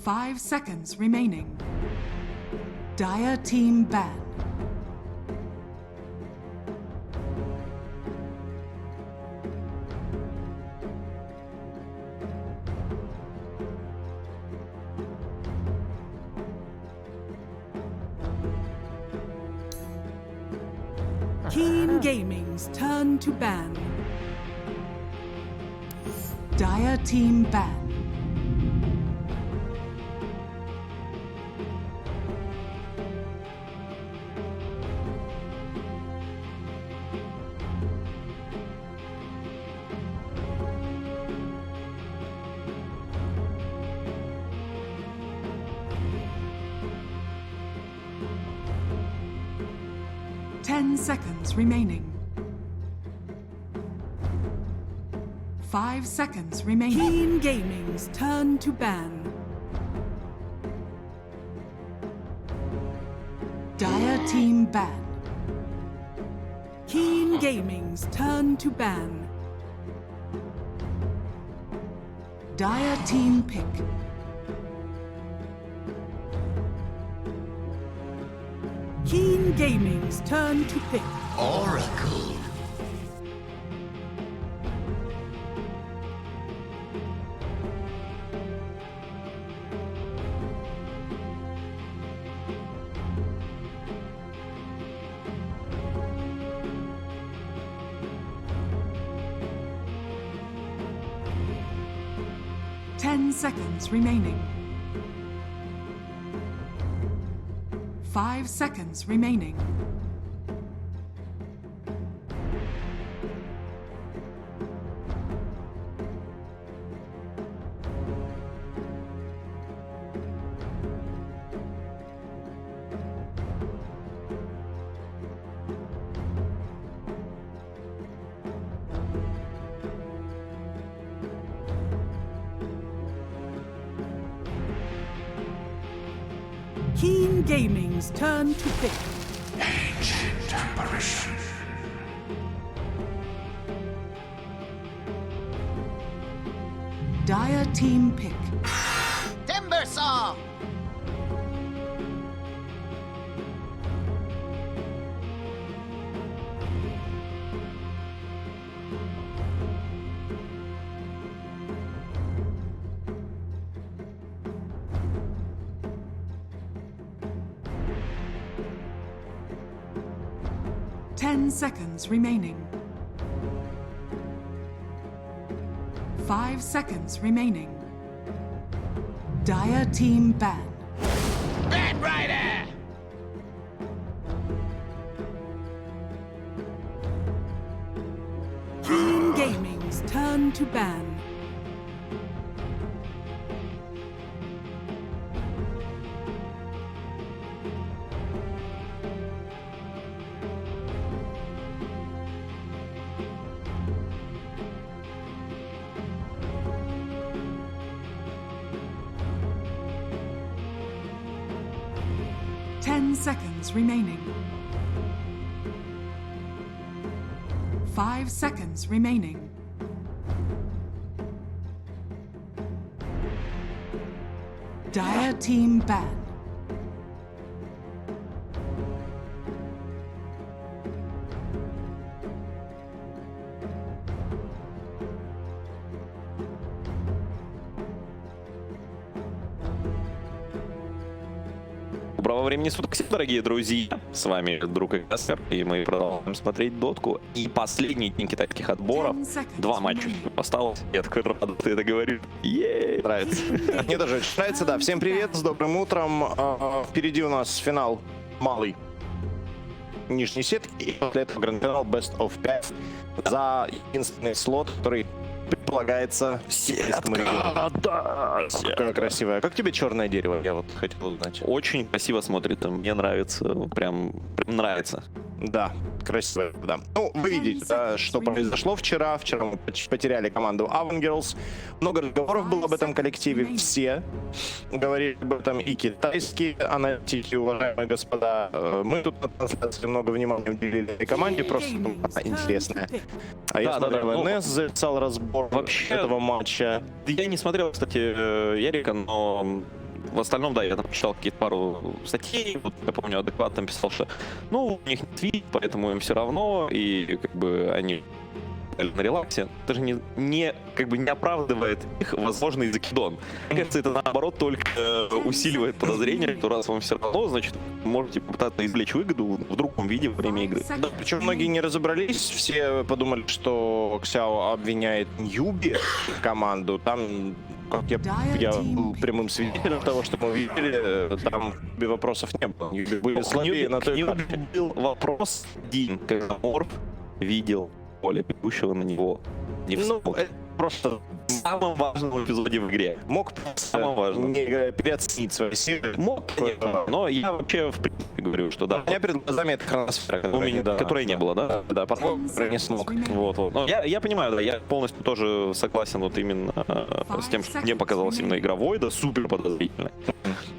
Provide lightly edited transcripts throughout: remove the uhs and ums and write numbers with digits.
Five seconds remaining. Dire team ban. Keen Gaming's turn to ban. Dire team ban. Ten seconds remaining. 5 seconds remaining. Keen Gaming's turn to ban. Dire team ban. Keen Gaming's turn to ban. Dire team pick. Keen Gaming's turn to pick. Oracle. Ten seconds remaining. 5 seconds remaining. Keen Gaming's turn to pick. Ancient apparition. Dire team pick. Timber saw. Ten seconds remaining. 5 seconds remaining. Dire team ban. Bad Rider. Keen Gaming's turn to ban. Ten seconds remaining. 5 seconds remaining. Dire team ban. Доброго времени суток всем, дорогие друзья! С вами друг и Астер, и мы продолжаем смотреть дотку. И последние дни китайских отборов. 2 матча осталось. Я такой рад, ты это говоришь. Нравится. Мне тоже очень нравится, да. Всем привет, с добрым утром. Впереди у нас финал малый нижней сетки. И после этого гранд-финал Best of 5 за единственный слот, который предполагается сетка. Да, Какая красивая. Как тебе черное дерево? Я вот хотел узнать. очень красиво смотрится, мне нравится, прям нравится. Да, красиво, да. Ну, вы видите, да, что произошло вчера. Вчера мы потеряли команду Avengers. Много разговоров было об этом коллективе. Все говорили об этом, и китайские аналитики, уважаемые господа. Мы тут на трансляции много внимания уделили этой команде, просто интересная. А я смотрел НС, записал разбор вообще этого матча. Я не смотрел, кстати, Ярика, но в остальном, да, я там читал какие-то пару статей, вот, я помню, адекватно там писал, что, ну, у них нет твит, поэтому им все равно, и как бы они на релаксе. Это же не оправдывает их возможный закидон. Мне кажется, это наоборот только усиливает подозрение, что раз вам все равно, значит, можете попытаться извлечь выгоду в другом виде во время игры. Да, причем многие не разобрались, все подумали, что Ксяо обвиняет Ньюби команду. Там, как я был прямым свидетелем того, что мы видели, там вопросов не было. Ньюби были слабее на той этапе. Был вопрос один, когда Морф видел поле, бегущего на него. Ну, это просто в самом важном эпизоде в игре. Мог не переоценить свои силы. Мог, конечно, но я вообще в принципе говорю, что да. У меня перед глазами это хроносфера, которой не было, да? Да, потом не смог. Вот. Но я понимаю, да, я полностью тоже согласен вот именно с тем, что мне показалось именно игра Войда супер подозрительной.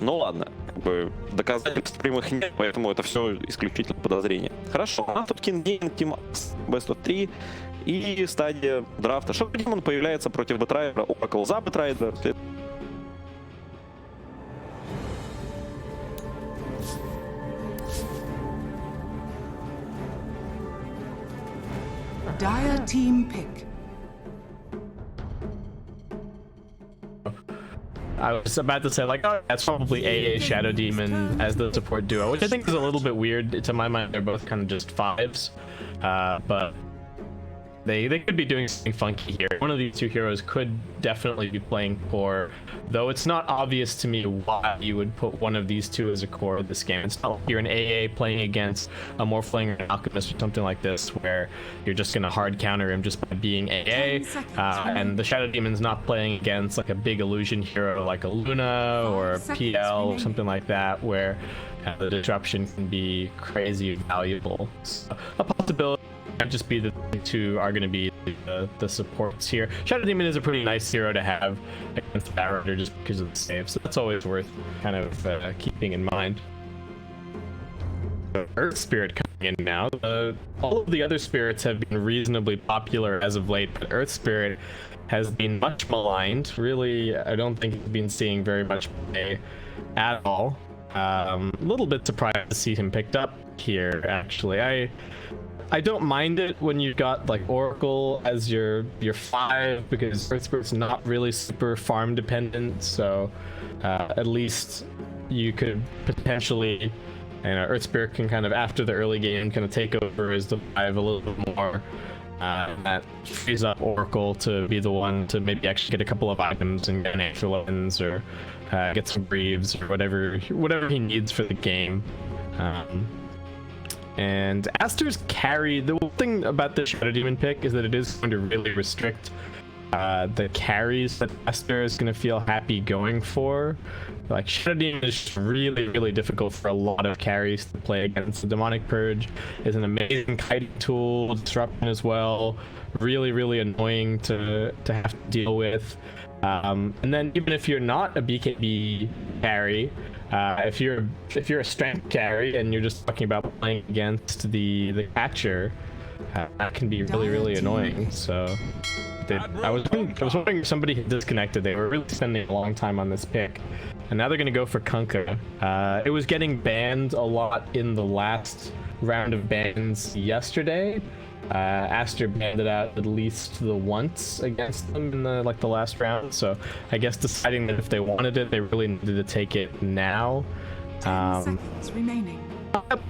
Ну ладно, как бы доказательств прямых нет, поэтому это все исключительно подозрение. Хорошо, а тут Кингейм, Team Best of 3 и стадия драфта. Что Демон появляется против Бэтрайдера, Oracle за Бэтрайдера. Dire team pick. I was about to say, like, oh, that's probably AA Shadow Demon as the support duo, which I think is a little bit weird. To my mind, they're both kind of just fives, but they could be doing something funky here. One of these two heroes could definitely be playing core, though it's not obvious to me why you would put one of these two as a core of this game. It's not like you're an AA playing against a Morphling or an Alchemist or something like this, where you're just gonna hard counter him just by being AA, and the Shadow Demon's not playing against like a big illusion hero like a Luna or a PL or something like that, where the disruption can be crazy valuable. So, a possibility. Might just be the two are going to be the supports here. Shadow Demon is a pretty nice hero to have against the Batrider just because of the save, so that's always worth kind of keeping in mind. Earth Spirit coming in now. All of the other spirits have been reasonably popular as of late, but Earth Spirit has been much maligned. Really, I don't think we've been seeing very much play at all. A little bit surprised to see him picked up here, actually. I don't mind it when you've got like Oracle as your 5, because Earth Spirit's not really super farm dependent, so at least you could potentially, Earth Spirit can kind of after the early game kind of take over as the 5 a little bit more. That frees up Oracle to be the one to maybe actually get a couple of items and get an extra weapons or get some Greaves or whatever he needs for the game. And Aster's carry, the one thing about the Shadow Demon pick is that it is going to really restrict the carries that Aster is going to feel happy going for. Like, Shadow Demon is just really, really difficult for a lot of carries to play against. The Demonic Purge is an amazing kiting tool, disruption as well. Really, really annoying to have to deal with. And then even if you're not a BKB carry, if you're a strength carry and you're just talking about playing against the catcher, that can be really, really annoying. So I was wondering if somebody had disconnected. They were really spending a long time on this pick, and now they're going to go for Kunkka. It was getting banned a lot in the last round of bans yesterday. Aster banned it out at least the once against them in the last round, so I guess deciding that if they wanted it, they really needed to take it now. 10 seconds remaining.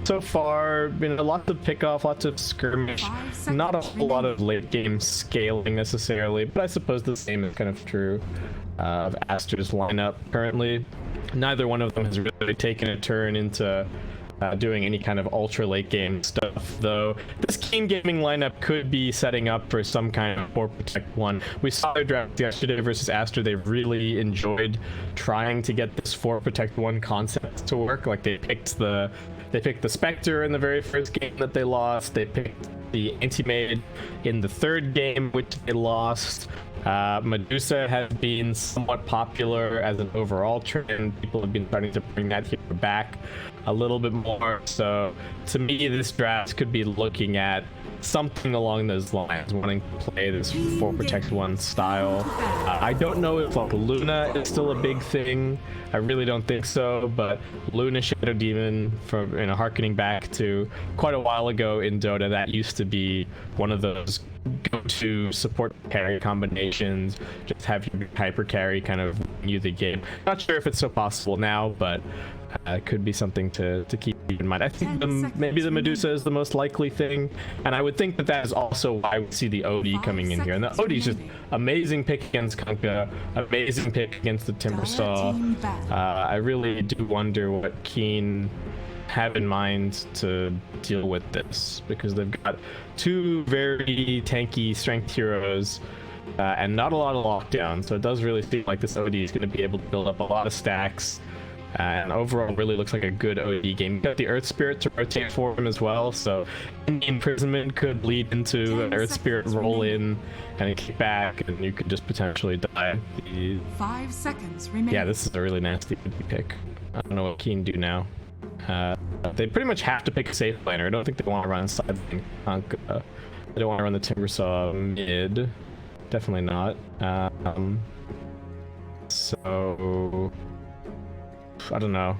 So far, been lots of pickoff, lots of skirmish, not a whole lot of late game scaling necessarily, but I suppose the same is kind of true of Aster's lineup currently. Neither one of them has really taken a turn into doing any kind of ultra late game stuff, though this Keen Gaming lineup could be setting up for some kind of 4 Protect 1. We saw their draft yesterday versus Aster. They really enjoyed trying to get this 4 Protect 1 concept to work. Like, they picked the They picked the Spectre in the very first game that they lost. They picked the Anti-Mage in the third game, which they lost. Medusa has been somewhat popular as an overall trend. People have been starting to bring that hero back a little bit more. So to me, this draft could be looking at something along those lines, wanting to play this 4 Protect 1 style. I don't know if like Luna is still a big thing. I really don't think so, but Luna Shadow Demon, from harkening back to quite a while ago in Dota, that used to be one of those go-to support carry combinations. Just have your hyper carry kind of win you the game. Not sure if it's so possible now, but it could be something to keep in mind. I think maybe the Medusa is the most likely thing, and I would think that that is also why we see the OD coming in here. And the OD is just amazing pick against Kunkka, amazing pick against the Timbersaw. I really do wonder what Keen have in mind to deal with this, because they've got 2 very tanky strength heroes and not a lot of lockdown, so it does really seem like this OD is going to be able to build up a lot of stacks, and overall really looks like a good OD game. You got the Earth Spirit to rotate for him as well, so any imprisonment could lead into an Earth Spirit roll in and a kick back, and you could just potentially die. 5 seconds remaining. Yeah, this is a really nasty OD pick. I don't know what Keen do now. They pretty much have to pick a safe laner. I don't think they want to run side lane. They don't want to run the Timbersaw mid. Definitely not. So I don't know.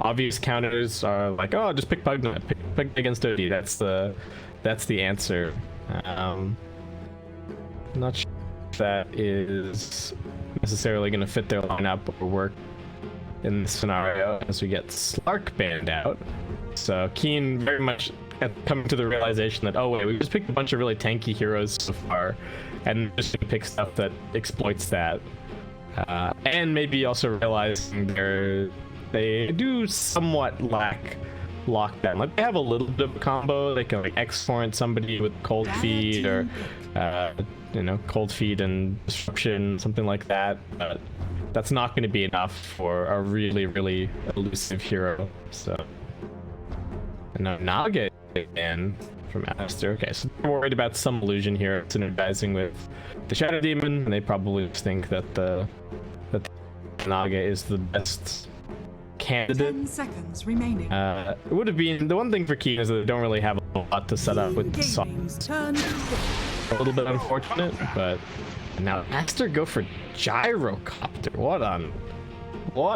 Obvious counters are like, oh, just pick Pug against OD. That's the answer. Not sure if that is necessarily going to fit their lineup or work in this scenario, as we get Slark banned out. So Keen very much coming to the realization that, oh wait, we just picked a bunch of really tanky heroes so far, and just gonna pick stuff that exploits that. And maybe also realizing they do somewhat lack lockdown. Like, they have a little bit of a combo. They can like X-Torrent somebody with Cold Feed, or Cold Feed and Disruption, something like that. But that's not going to be enough for a really, really elusive hero. So, and now Naga again from Aster. Okay, so they're worried about some illusion here, synergizing with the Shadow Demon, and they probably just think that the Naga is the best candidate. 10 seconds remaining. It would have been, the one thing for Keen is that they don't really have a lot to set up with the song. A little bit unfortunate, but now Aster go for Gyrocopter. What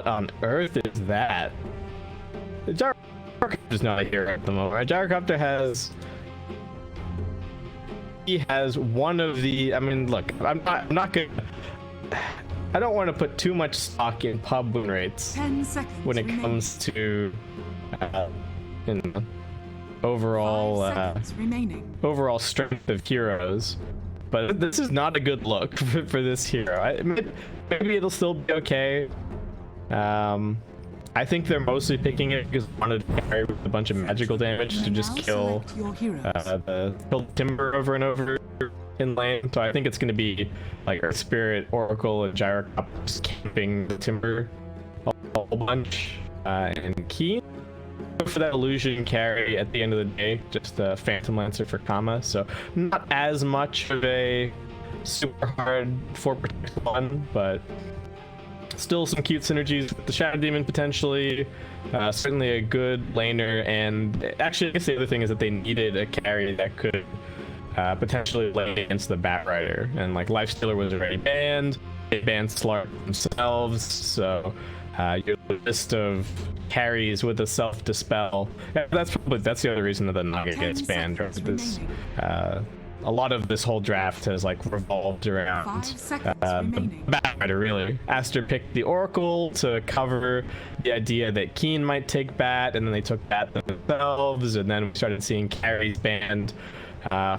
on earth is that? The Gyrocopter is not a hero at the moment. Right? Gyrocopter has one of the. I mean, look, I'm not gonna. I don't want to put too much stock in pub win rates when it comes to overall strength of heroes, but this is not a good look for this hero. Maybe it'll still be okay. I think they're mostly picking it because they wanted to carry with a bunch of magical damage to just kill the Timber over and over in lane. So I think it's going to be like Earth Spirit, Oracle, and Gyrocopter camping the Timber a whole bunch. And Keen for that illusion carry at the end of the day, just a Phantom Lancer for Kama. So not as much of a super hard 4 Protect 1, but still some cute synergies with the Shadow Demon potentially. Certainly a good laner, and actually I guess the other thing is that they needed a carry that could potentially lane against the Batrider, and like Lifestealer was already banned. They banned Slark themselves, so your list of carries with a self-dispel. Yeah, that's the other reason that the Naga gets banned. A lot of this whole draft has like revolved around the Batrider, really. Aster picked the Oracle to cover the idea that Keen might take Bat, and then they took Bat themselves, and then we started seeing carries banned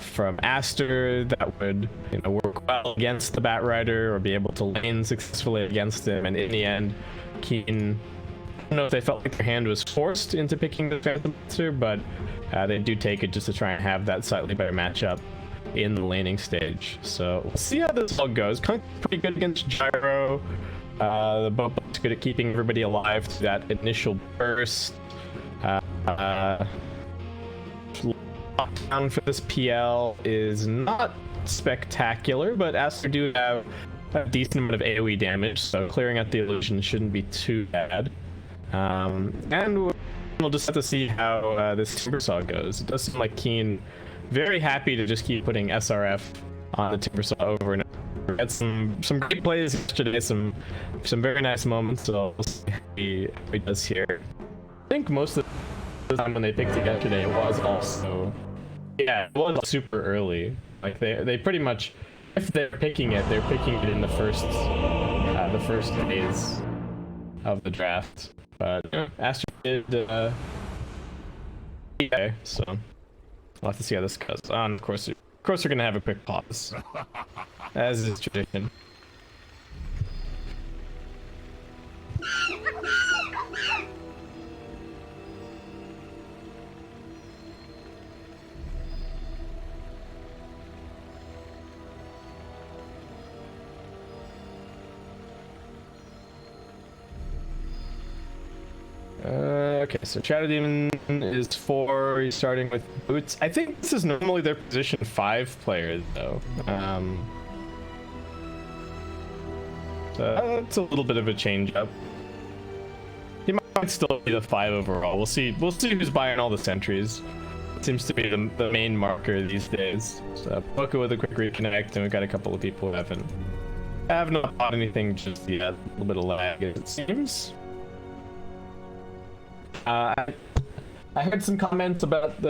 from Aster that would work well against the Batrider or be able to lane successfully against him. And in the end, Keen, I don't know if they felt like their hand was forced into picking the Phantom Lancer, but they do take it just to try and have that slightly better matchup in the laning stage. So we'll see how this all goes. Kunk's pretty good against Gyro. The Boat's good at keeping everybody alive to that initial burst. Lockdown for this PL is not spectacular, but Aster do have a decent amount of AoE damage, so clearing out the illusion shouldn't be too bad. And we'll just have to see how this Timbersaw goes. It does seem like Keen very happy to just keep putting SRF on the Timbersaw over and over. Had some great plays yesterday, some very nice moments, so we'll see how he does here. I think most of the time when they picked it yesterday, it was also, yeah, it was super early. Like they pretty much, if they're picking it in the first phase of the draft. But Aster did, okay, so we'll have to see how this goes. Of course, we're gonna have a quick pause, as is tradition. Okay, so Shadow Demon is 4. He's starting with boots. I think this is normally their position 5 players, though. So it's a little bit of a change up. He might still be the 5 overall. We'll see. We'll see who's buying all the sentries. It seems to be the main marker these days. So Poco with a quick reconnect, and we've got a couple of people who have not bought anything just yet. A little bit of lag, it seems. I heard some comments about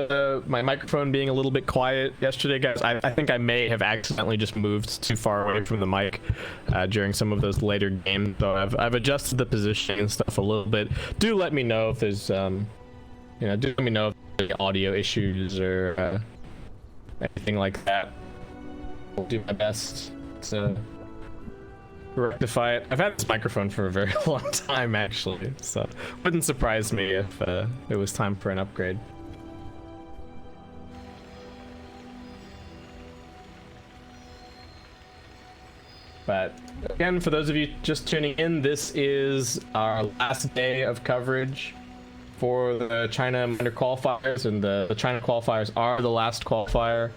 my microphone being a little bit quiet yesterday, guys. I think I may have accidentally just moved too far away from the mic during some of those later games. So I've adjusted the positioning and stuff a little bit. Do let me know if there's do let me know if there's audio issues or anything like that. I'll do my best to rectify it. I've had this microphone for a very long time, actually, so wouldn't surprise me if it was time for an upgrade. But again, for those of you just tuning in, this is our last day of coverage for the China minor qualifiers, and the China qualifiers are the last qualifier.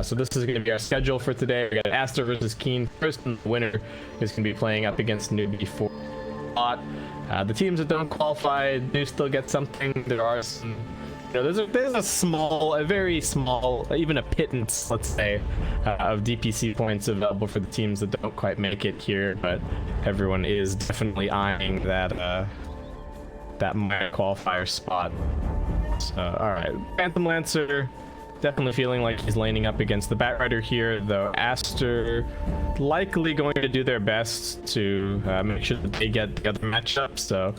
So this is going to be our schedule for today. We got Aster versus Keen first, and the winner is going to be playing up against Newbie for lot. The teams that don't qualify do still get something. There are some, there's a very small, even a pittance, let's say, of DPC points available for the teams that don't quite make it here. But everyone is definitely eyeing that minor qualifier spot. So, all right, Phantom Lancer. Definitely feeling like he's laning up against the Batrider here, though Aster likely going to do their best to make sure that they get the other matchup. So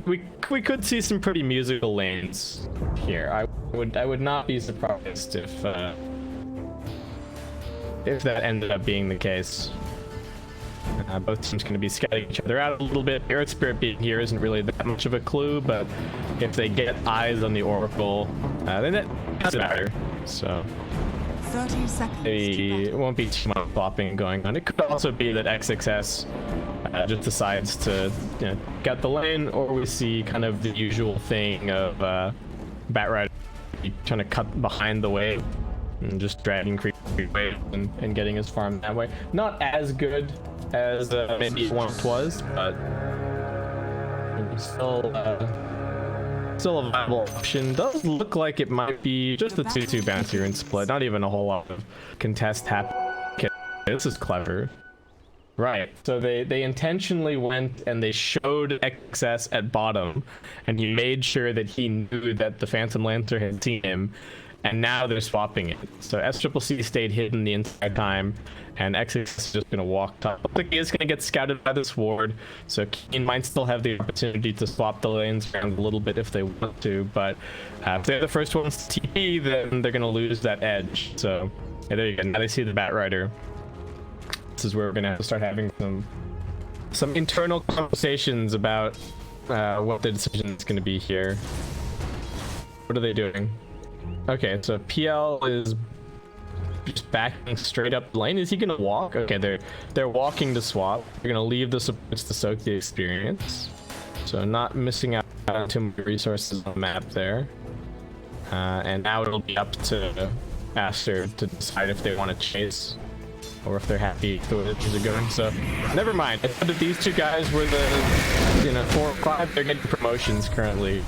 we could see some pretty musical lanes here. I would not be surprised if that ended up being the case. Both teams going to be scouting each other out a little bit. Earth Spirit being here isn't really that much of a clue, but if they get eyes on the Oracle, then that doesn't matter. So 30 seconds. It won't be too much bopping going on. It could also be that XXS just decides to get the lane, or we see kind of the usual thing of Batrider trying to cut behind the wave and just dragging creep wave and getting his farm that way. Not as good as maybe it once was, but still a viable option. Does look like it might be just a 2-2 bouncer and split, not even a whole lot of contest happening. This is clever. Right, so they intentionally went and they showed XS at bottom, and he made sure that he knew that the Phantom Lancer had seen him, and now they're swapping it. So SCCC stayed hidden the entire time, and XS is just gonna walk top. Looks like he is gonna get scouted by this ward, so Keen might still have the opportunity to swap the lanes around a little bit if they want to, but if they're the first ones to TP, then they're gonna lose that edge. So yeah, there you go. Now they see the Batrider. This is where we're gonna have to start having some internal conversations about what the decision is gonna be here. What are they doing? Okay, so PL is just backing straight up the lane. Is he gonna walk? Okay, they're walking to swap. They're gonna leave the supports to soak the experience. So not missing out Got too many resources on the map there. And now it'll be up to Aster to decide if they want to chase or if they're happy the way that things are going. So never mind. I thought that these two guys were the, you know, 4 or 5. They're getting promotions currently.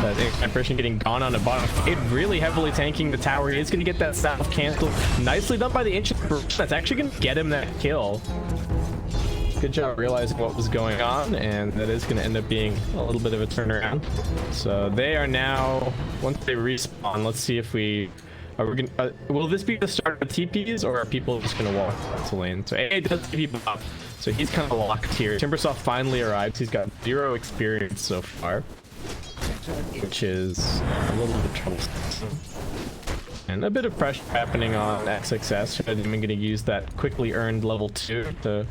That person getting gone on a bottom. It really heavily tanking the tower. He is going to get that south canceled. Nicely done by the ancient. That's actually going to get him that kill. Good job realizing what was going on, and that is going to end up being a little bit of a turnaround. So they are now, once they respawn, let's see if we are we gonna, will this be the start of TPs, or are people just going to walk out to lane? So AA does see people up, so he's kind of locked here. Timbersaw finally arrives. He's got 0 experience so far, which is a little bit troublesome. And a bit of pressure happening on XXS. I'm going to use that quickly earned level 2 to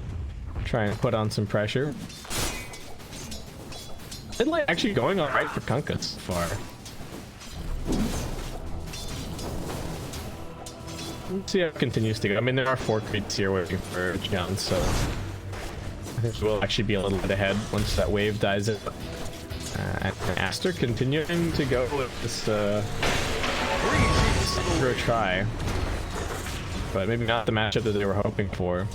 try and put on some pressure. It's like actually going all right for Kunkka so far. Let's see how it continues to go. I mean, there are 4 creeps here waiting for John, so I think we'll actually be a little bit ahead once that wave dies in. And Aster continuing to go with this for a try, but maybe not the matchup that they were hoping for.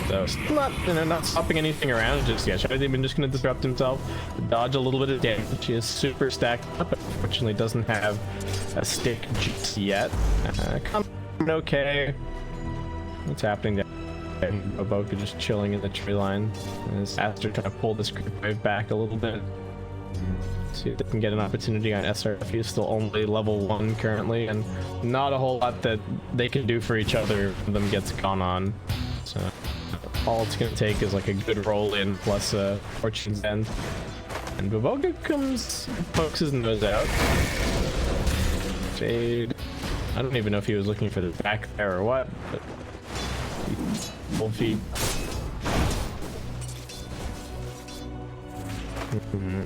So not, you know, not stopping anything around just yet. They've been just going to disrupt himself, dodge a little bit of damage. He is super stacked up, but unfortunately doesn't have a stick just yet. Coming okay. What's happening there? Boboka just chilling in the tree line. As Aster trying to pull this creep wave back a little bit. See if they can get an opportunity on SRF. He's still only level 1 currently, and not a whole lot that they can do for each other if them gets gone on. So all it's gonna take is like a good roll in plus a Fortune's End. And Boboka comes, pokes his nose out. Jade, I don't even know if he was looking for the back there or what, but full feet.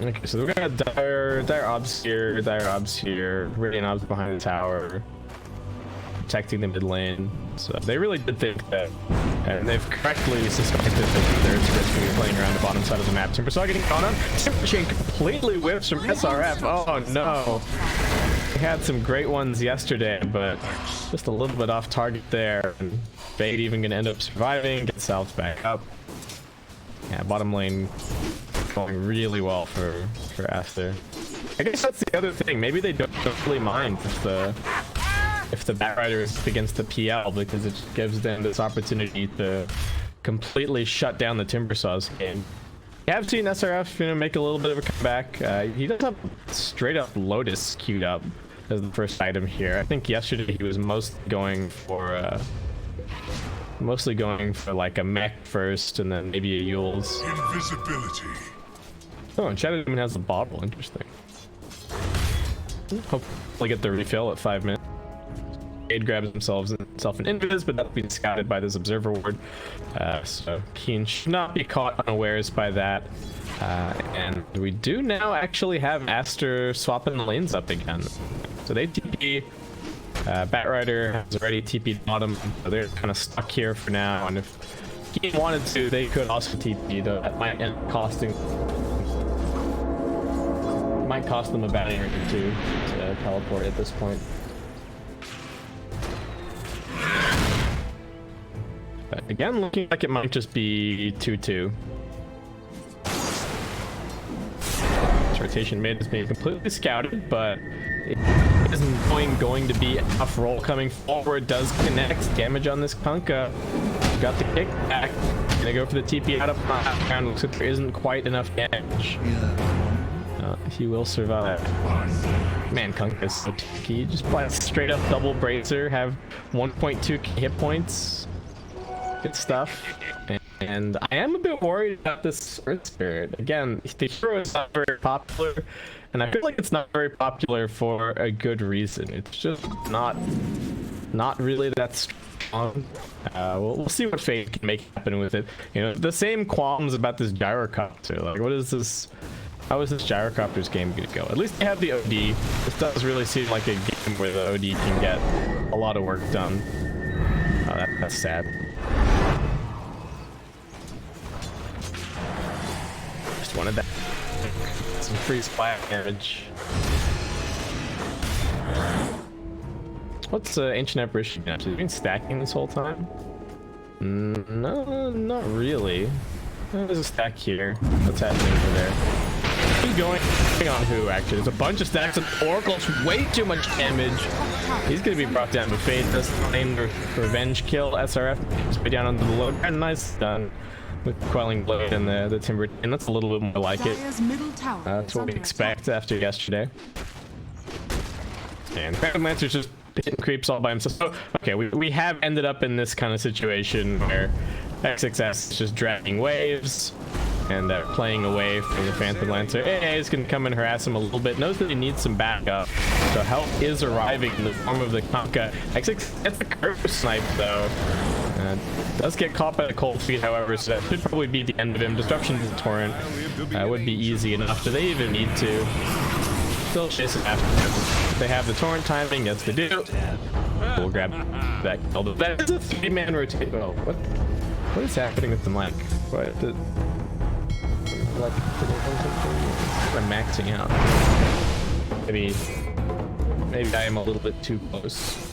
Okay, so we're gonna dire obs here, Radiant obs behind the tower, protecting the mid lane. So they really did think that, and they've correctly suspected that there's risk when you're playing around the bottom side of the map. Timbersaw getting caught on. Timberchain completely whips from SRF. Oh no. They had some great ones yesterday, but just a little bit off target there. And Fade even gonna end up surviving, get salved back up. Yeah, bottom lane going really well for Aster. I guess that's the other thing. Maybe they don't really mind if the Batrider is against the PL, because it gives them this opportunity to completely shut down the Timbersaw's game. You have seen SRF, you know, make a little bit of a comeback. He does have straight up Lotus queued up as the first item here. I think yesterday he was mostly going for like a mech first, and then maybe a Yule's. Invisibility. Oh, and Shadow Demon has the bottle. Interesting. Hopefully get the refill at 5 minutes. Jade grabs himself an invis, but that'll be scouted by this observer ward. So Keen should not be caught unawares by that. And we do now actually have Aster swapping the lanes up again. So they TP. Batrider has already TP'd bottom, so they're kind of stuck here for now. And if Keen wanted to, they could also TP, though that might end up costing. Might cost them a bounty or two to teleport at this point. But again, looking like it might just be 2-2. This rotation mid is being completely scouted, but it isn't going to be enough roll coming forward. Does connect damage on this Kunkka. Got the kickback. Gonna go for the TP out of the background. Looks like there isn't quite enough damage. He will survive. Man, Kunkka is so tricky. Just play a straight up double bracer, have 1.2 hit points. Good stuff. And I am a bit worried about this Earth Spirit. Again, the hero is not very popular, and I feel like it's not very popular for a good reason. It's just not really that strong. We'll see what Fate can make happen with it. You know, the same qualms about this gyrocopter. Like, what is this? How is this gyrocopter's game gonna go? At least they have the OD. This does really seem like a game where the OD can get a lot of work done. Oh, that's sad. Just wanted that. some free splat damage. What's Ancient Apparition up to? Has he been stacking this whole time? No, not really. There's a stack here. What's happening over there? He's going on who, actually? There's a bunch of stacks of Oracle. It's way too much damage. He's going to be brought down, but Fade does claim the revenge kill. SRF just way down onto the low. And nice done with Quelling Blade and the Timber. And that's a little bit more like it. That's what we expect after yesterday. And Phantom Lancer's just hitting creeps all by himself. So, okay, we have ended up in this kind of situation where XXS is just dragging waves and playing away from the Phantom Lancer. AA is going to come and harass him a little bit. Knows that he needs some backup. So help is arriving in the form of the Kanka. XX gets the curve snipe though. Does get caught by the cold feet, however, so that should probably be the end of him. Disruption to the Torrent would be easy enough. Do they even need to? Still chasing after him. They have the Torrent timing. Yes, they do. We'll grab that kill. That is a 3-man rotate. Oh, what is happening with the mic? What? I'm maxing out. Maybe I am a little bit too close.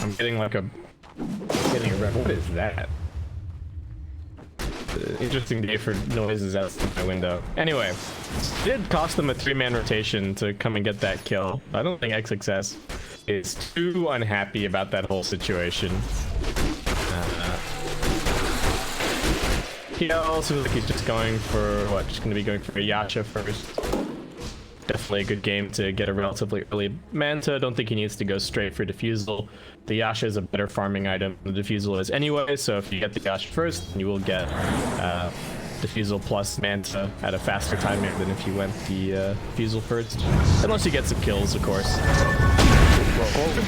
I'm getting like a red. What is that? Interesting day for noises outside my window. Anyway, it did cost them a 3-man rotation to come and get that kill. I don't think XXS is too unhappy about that whole situation. He also looks like he's just going for what? Just going to be going for a Yasha first. Definitely a good game to get a relatively early Manta. Don't think he needs to go straight for Diffusal. The Yasha is a better farming item than the Diffusal is anyway, so if you get the Yasha first, you will get Diffusal plus Manta at a faster timing than if you went the Diffusal first. Unless you get some kills, of course.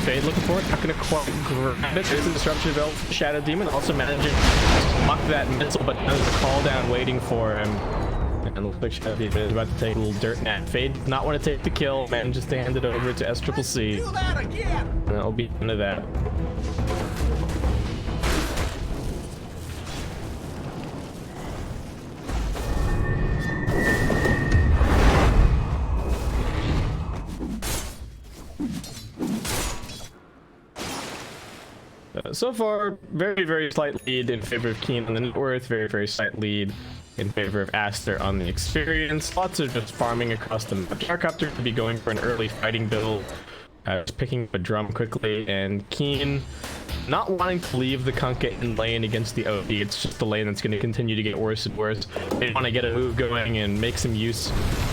Fade looking for it, not gonna quite grab it. There's a disruption available for Shadow Demon, also managing to block that missile, but there's a call down waiting for him. And looks like Shadow Demon is about to take a little dirt nap. Fade does not want to take the kill, manages to hand it over to SCCC. And that'll be into that. So far, very, very slight lead in favor of Keen on the net worth, very, very slight lead in favor of Aster on the experience. Lots of just farming across the map. JR-Copter could be going for an early fighting build, just picking up a drum quickly, and Keen not wanting to leave the Kunkka in lane against the OD. It's just the lane that's going to continue to get worse and worse. They want to get a move going and make some use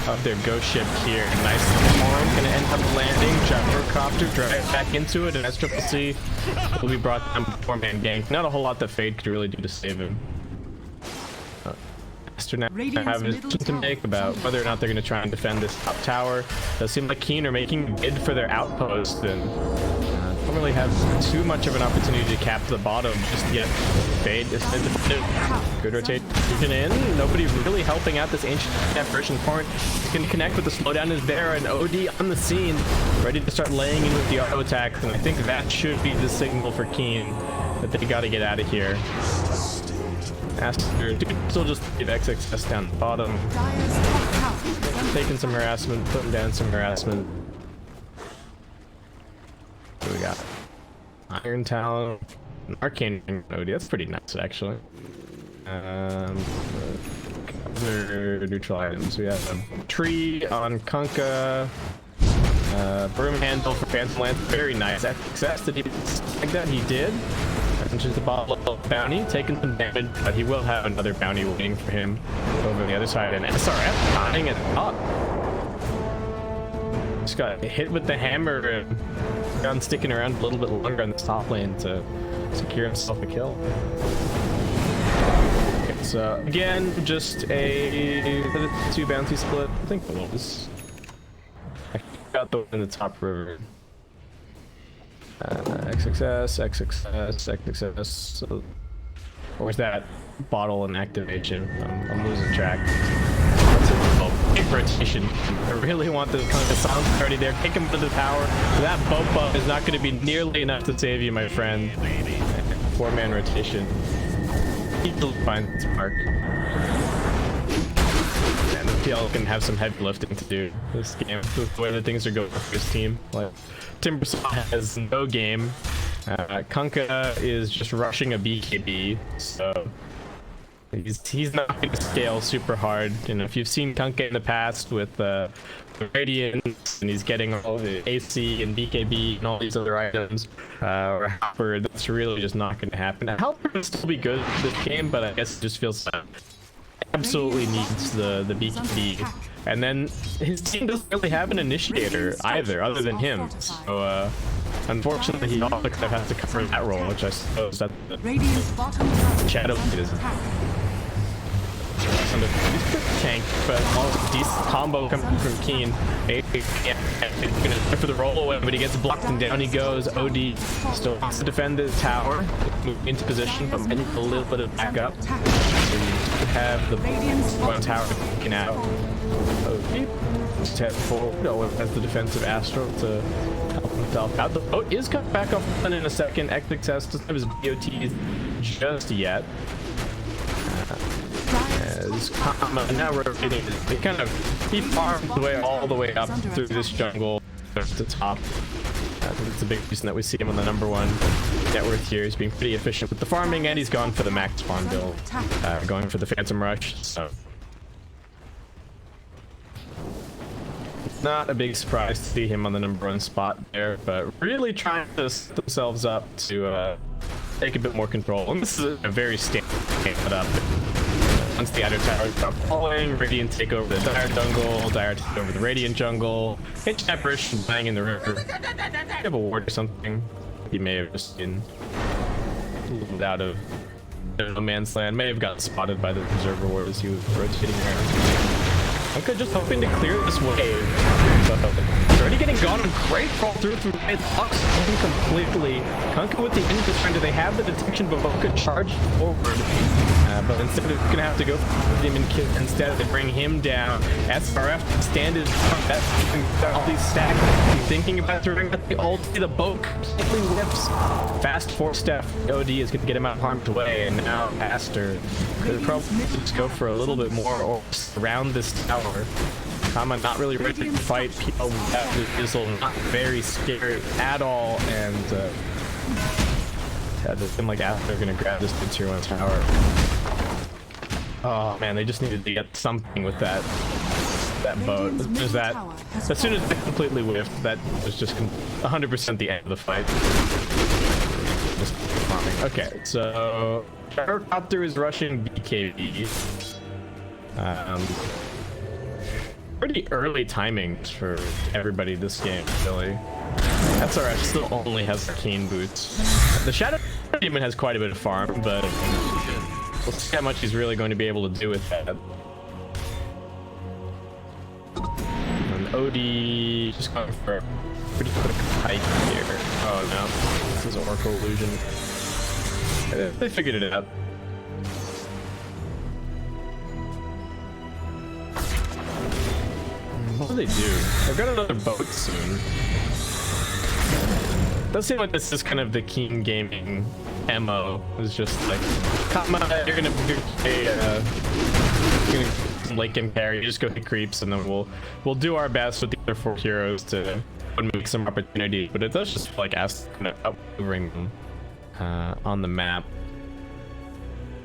of their ghost ship here. Nice farm, going to end up landing. JR-Copter drives back into it, and SCCC will be brought down before man gank. Not a whole lot that Fade could really do to save him. Aster now have a decision to make about whether or not they're going to try and defend this top tower. Does seem like Keen are making a bid for their outpost, and don't really have too much of an opportunity to cap the bottom just yet. Fade is good rotation in. Nobody really helping out this Ancient Apparition Torrent. You can connect with the slowdown is there, and OD on the scene, ready to start laying in with the auto attack, and I think that should be the signal for Keen that they got to get out of here. Aster still just leave XXS down the bottom. Taking some harassment, putting down some harassment. What do we got? Iron Talon, Arcane OD. That's pretty nice, actually. Other neutral items. We have a tree on Kunkka. Broom handle for Phantom Lance. Very nice. XXS, did he like that? He did. Just the bottle of bounty, taking some damage, but he will have another bounty waiting for him over the other side. And SRF tying it up. Just got hit with the hammer and gone sticking around a little bit longer on the top lane to secure himself a kill. Okay, so again, just a 2 bounty split. I think it was. I got the one in the top river. XXS. So, where's that bottle and activation? I'm losing track. Big rotation. I really want the kind of silence party there. Take him to the tower. That bump up is not going to be nearly enough to save you, my friend. 4-man rotation. He'll find its mark. And the PL can have some heavy lifting to do this game with the way that things are going for his team. Like, Timbersaw has no game. Kunkka is just rushing a BKB, so he's not going to scale super hard. You know, if you've seen Kunkka in the past with the Radiance, and he's getting all the AC and BKB and all these other items, or Halper, that's really just not going to happen. Now, Halper will still be good this game, but I guess it just feels absolutely needs the BKB. And then his team doesn't really have an initiator either, other than him. So, unfortunately, he also kind of has to cover that role, which I suppose that the Shadow is. He's pretty tank, but also decent combo coming from Keen. He's gonna try for the roll away, but he gets blocked and down he goes. OD still wants to defend the tower, move into position, but maybe a little bit of backup. So you have the one tower taken out. OD step forward, has the defensive Astro to help himself out. The boat is coming back off in a second. Ectic test doesn't have his BOTs just yet. Now rotating. He farmed the way all the way up through this jungle to the top. I think it's a big reason that we see him on the #1 net worth here. He's being pretty efficient with the farming, and he's gone for the max spawn build, going for the Phantom Rush. So it's not a big surprise to see him on the #1 spot there, but really trying to set themselves up to take a bit more control. And this is a very standard setup. Once the Adder Tower stop falling, Radiant take over the Dire jungle, Dire take over the Radiant jungle, hit Apparition bang in the river. Have a ward or something. He may have just been out of no man's land, may have gotten spotted by the Preserver ward as he was rotating around. Kunkka just hoping to clear this wave. He's already getting gone. Great crawl through it. Locks in completely. Kunkka with the infrastructure. They have the detection, but Boca charged forward. But instead of gonna have to go for him and kill, instead they bring him down. SRF stand is all these stacks. He's thinking about throwing at the ulti. The boat completely whips. Fast 4-step. OD is gonna get him out of harm's way, and now Aster could probably just go for a little bit more or surround this tower. Kama not really ready to fight. People have the Fizzle, not very scary at all, and it seemed like Aster are gonna grab this tier 1 tower. Oh man, they just needed to get something with that boat. As soon as they completely whiffed, that was just 100% the end of the fight. Okay, so Gyrocopter is rushing BKB. Pretty early timings for everybody this game, really. SRF still only has Keen boots. The Shadow Demon has quite a bit of farm, but we'll see how much he's really going to be able to do with that. And OD just going for a pretty quick hike here. Oh no, this is Oracle Illusion. They figured it out. What do they do? They've got another boat soon. Does seem like this is kind of the Keen Gaming MO. It's just like, come on, you're gonna lake and carry, you just go hit creeps, and then we'll do our best with the other 4 heroes to make some opportunity. But it does just feel like us kind of outmaneuvering them on the map.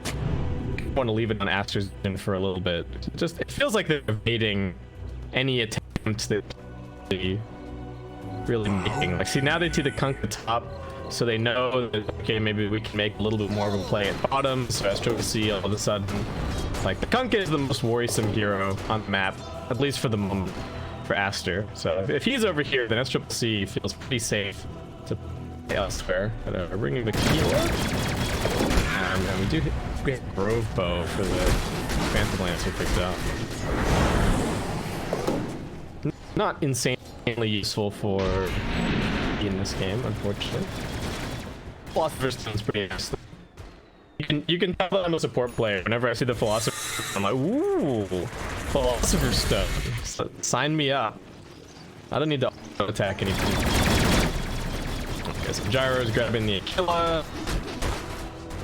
I want to leave it on Aster's in for a little bit. It feels like they're evading any attempt that they really making. Like, see, now they see the Kunkka top, so they know that, okay, maybe we can make a little bit more of a play at bottom. So Astro will see all of a sudden, like, the Kunkka is the most worrisome hero on the map, at least for the moment, for Aster. So if he's over here, then SCC feels pretty safe to play elsewhere. But bringing the Keela, and we do get Grove Bow for the Phantom Lance we picked up. Not insanely useful for in this game, unfortunately. Philosopher's Stone's pretty nice. You can tell that I'm a support player. Whenever I see the Philosopher, I'm like, ooh, Philosopher's Stone. Sign me up. I don't need to attack anything. Okay, so Gyro's grabbing the Aquila.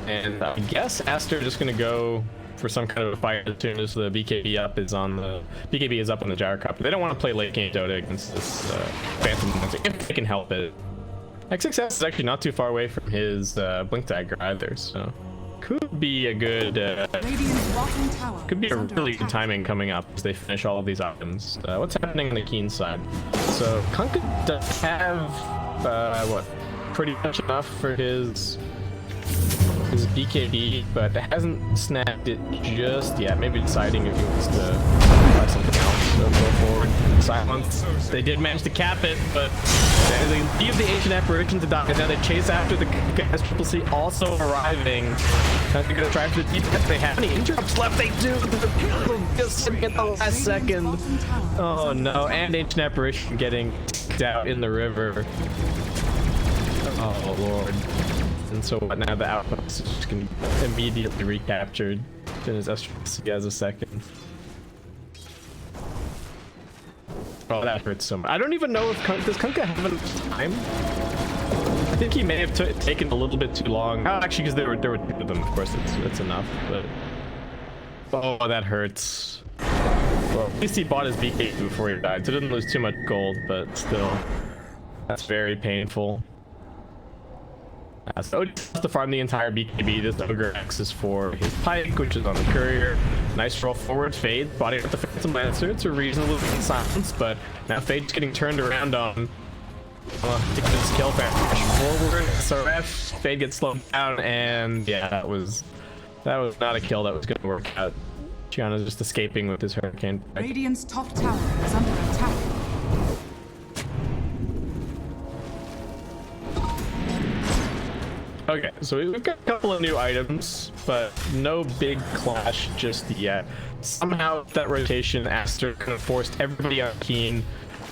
And I guess Aster just gonna go for some kind of a fight as soon as the BKB is up on the gyrocopter. They don't want to play late game Dota against this Phantom Monster if they can help it. XXS is actually not too far away from his blink dagger either, so could be a good could be a really good timing coming up as they finish all of these items. What's happening on the Keen side? So Kunkka does have what, pretty much enough for his BKB, but hasn't snapped it just yet. Maybe deciding if he wants to try something else. So go forward. Silence. They did manage to cap it, but they leave the ancient apparition to die. And now they chase after the SCC also arriving. They're gonna try for the defense. They have any interrupts left? They do. Just at the last second. Oh no! And ancient apparition getting kicked out in the river. Oh lord. And so now the outpost is just going to be immediately recaptured. Then his SCC has a second. Oh, that hurts so much. I don't even know if does Kunkka have enough time? I think he may have taken a little bit too long. Oh, actually, because there were two of them. Of course, it's enough. But oh, that hurts. Well, at least he bought his BK before he died, so he didn't lose too much gold. But still, that's very painful. So he has to farm the entire BKB. This Ogre X is for his pike, which is on the courier. Nice roll forward, Fade, body with the Phantom Lancer. It's a reasonable silence, but now Fade's getting turned around on. To get his kill back forward. SRF, Fade gets slowed down, and yeah, that was not a kill that was going to work out. Gianna's just escaping with his Hurricane. Radiant's top tower is under attack. Okay, so we've got a couple of new items, but no big clash just yet. Somehow that rotation, Aster kind of forced everybody on Keen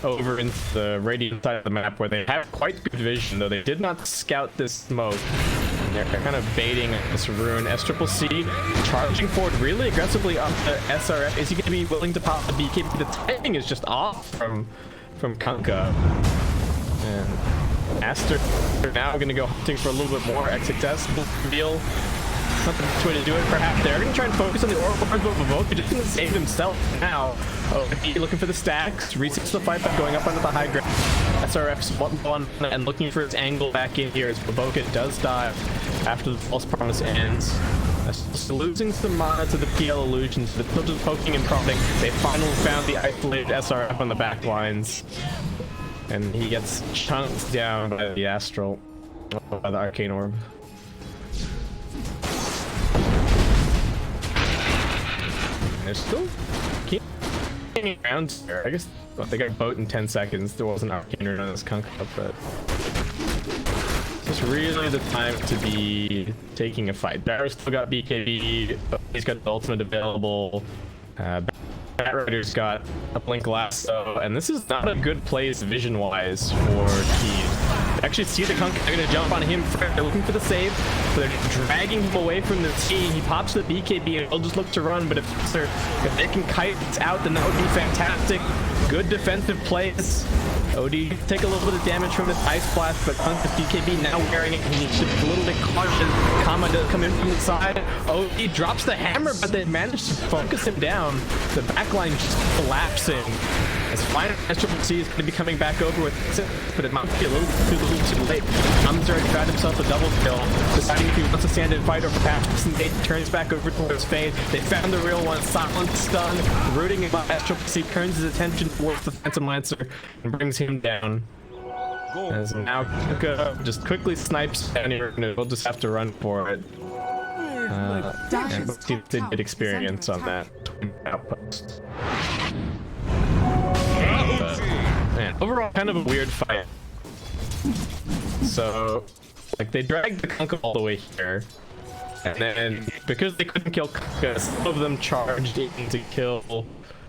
over into the radiant side of the map where they have quite good vision, though they did not scout this smoke. And they're kind of baiting this rune. SCC charging forward really aggressively up the SRF. Is he going to be willing to pop the BKB? The timing is just off from Kunkka. And Aster now going to go hunting for a little bit more. XXS will reveal not the best way to do it. Perhaps they're going to try and focus on the Oracle Cards, but Evoke just going to save himself now. Oh, he looking for the stacks. Resets the fight back, going up onto the high ground. SRF's one and looking for his angle back in here as Baboka does die after the false promise ends. Losing some mana to the PL illusions, but still just poking and prodding. They finally found the isolated SRF on the back lines. And he gets chunked down by the Astral, by the Arcane Orb. They're still keeping around here. I guess they got boat in 10 seconds. There wasn't Arcane Orb on this Kunkka, but it's really the time to be taking a fight. Barrow still got BKB, he's got the ultimate available. Batrider's got a Blink Lasso, and this is not a good place vision-wise for Keen. Actually see the Kunkka, they're gonna jump on him. They're looking for the save, so they're dragging him away from the team. He pops the BKB and he'll just look to run, but if they can kite it out, then that would be fantastic. Good defensive plays. OD take a little bit of damage from this Ice Blast, but Kunkka's BKB now wearing it. He needs to be a little bit cautious. Kama does come in from the side. OD drops the hammer, but they managed to focus him down. The backline just collapsing. As final SCC is going to be coming back over with it, but it might be a little too late. Kama's already found himself a double kill, deciding if he wants to stand and fight over pass. And they turns back over towards Fade. They found the real one. Silent stun, rooting him up. SCC turns his attention towards the Phantom Lancer and brings him down. As now Kunkka just quickly snipes down here, and we'll just have to run for it. And they did experience on that outpost. Man, overall, kind of a weird fight. So, like, they dragged the Kunkka all the way here, and then because they couldn't kill Kunkka, some of them charged in to kill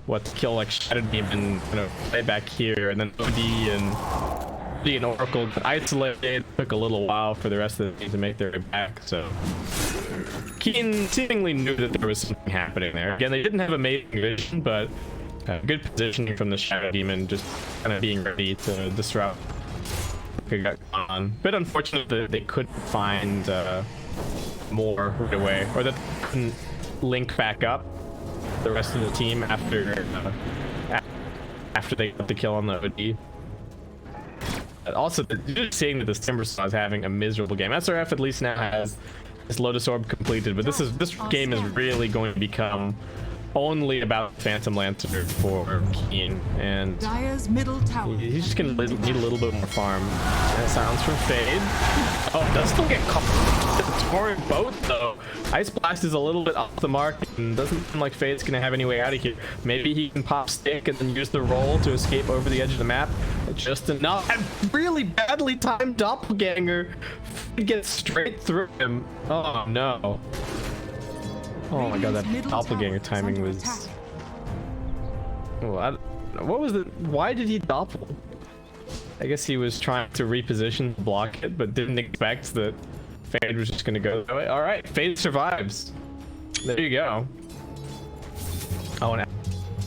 like Shadow Demon, kind of play back here, and then OD and Oracle got isolated. It took a little while for the rest of the team to make their way back. So, Keen seemingly knew that there was something happening there. Again, they didn't have amazing vision, but good positioning from the Shadow Demon, just kind of being ready to disrupt what got on. Bit unfortunate that they couldn't find more right away, or that they couldn't link back up the rest of the team after they got the kill on the OD. Also, just seeing that this Timbersaw is having a miserable game. SRF at least now has this Lotus Orb completed, but this game is really going to become only about Phantom Lancer for Keen, and Dire's middle tower. he's just gonna need a little bit more farm. And sounds from Fade. Oh, does still get caught. The torrent boat though. Ice Blast is a little bit off the mark, and doesn't seem like Fade's gonna have any way out of here. Maybe he can pop stick and then use the roll to escape over the edge of the map. Just enough. And really badly timed doppelganger gets straight through him. Oh no. Oh my god, that doppelganger timing was... Oh, what was the... Why did he doppel? I guess he was trying to reposition to block it, but didn't expect that Fade was just gonna go that way. Alright, Fade survives. There you go. Oh, and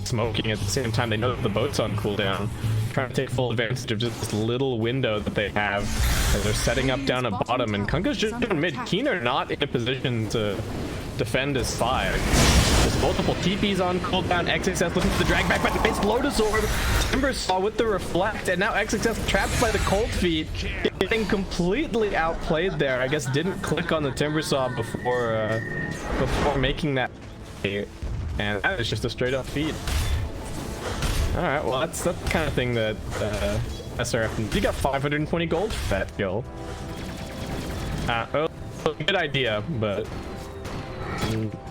smoking at the same time. They know that the boat's on cooldown. Trying to take full advantage of just this little window that they have as they're setting up down at bottom, and Kunka's just down mid. Keen are not in a position to defend his 5. There's multiple TPs on cooldown. XXS looking for the drag back, but it's Lotus Orb. Timbersaw with the reflect, and now XXS trapped by the cold feet, getting completely outplayed there. I guess didn't click on the Timbersaw before making that, and that is just a straight up feed. All right, well that's the kind of thing that SRF. You got 520 gold for that kill. Good idea, but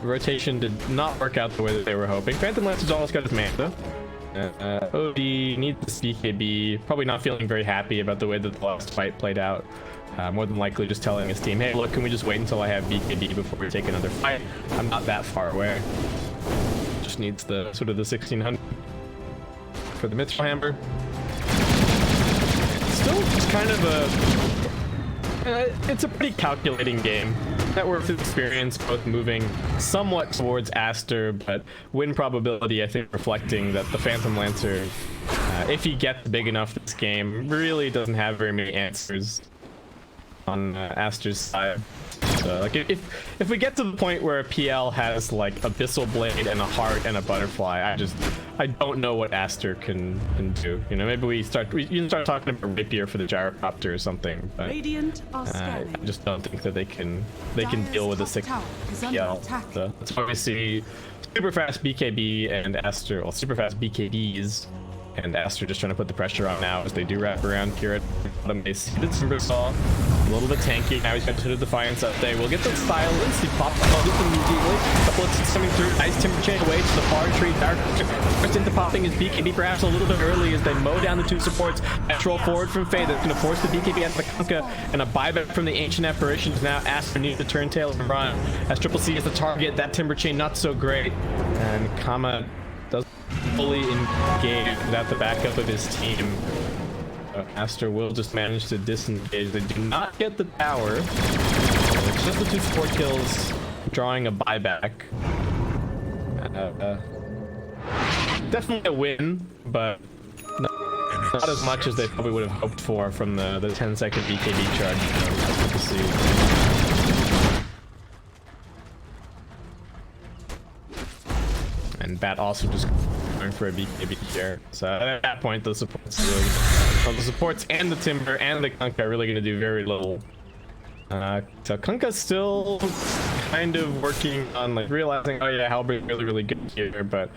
rotation did not work out the way that they were hoping. Phantom Lancer's almost got his mana. OD needs this BKB. Probably not feeling very happy about the way that the last fight played out. More than likely just telling his team, hey, look, can we just wait until I have BKB before we take another fight? I'm not that far away. Just needs the sort of the 1600 for the Mithril Hammer. Still just kind of a... it's a pretty calculating game. Net worth experience, both moving somewhat towards Aster, but win probability, I think, reflecting that the Phantom Lancer, if he gets big enough this game, really doesn't have very many answers on Aster's side. So, like, if we get to the point where PL has like Abyssal Blade and a heart and a butterfly, I don't know what Aster can do. You know, maybe you can start talking about Rapier for the Gyrocopter or something. But I just don't think that they can deal with a 6 PL. So that's why we see super fast BKB and Aster, well, super fast BKBs. And Aster just trying to put the pressure on now as they do wrap around here at bottom base. The Timbersaw, a little bit tanky. Now he's got to hit the Defiance up there. We'll get the silence. He pops up immediately. A couple of hits coming through. Nice Timber Chain away to the far tree. Starts into popping his BKB perhaps a little bit early as they mow down the 2 supports. Natural forward from Faye. That's going to force the BKB out of the Kunkka. And a buyback from the Ancient Apparitions. Now Aster needs to turn tail and run. As Triple C is the target. That Timber Chain not so great. And Kama does fully engage without the backup of his team. Aster will just manage to disengage. They do not get the tower. It's just the 2 support kills, drawing a buyback. Definitely a win, but not as much as they probably would have hoped for from the 10-second BKB charge. That's good to see. And Bat also just going for a BKB here. So at that point, the supports and the Timber and the Kunkka are really going to do very little. So Kunkka's still kind of working on like realizing, oh yeah, Halbert's really, really good here, but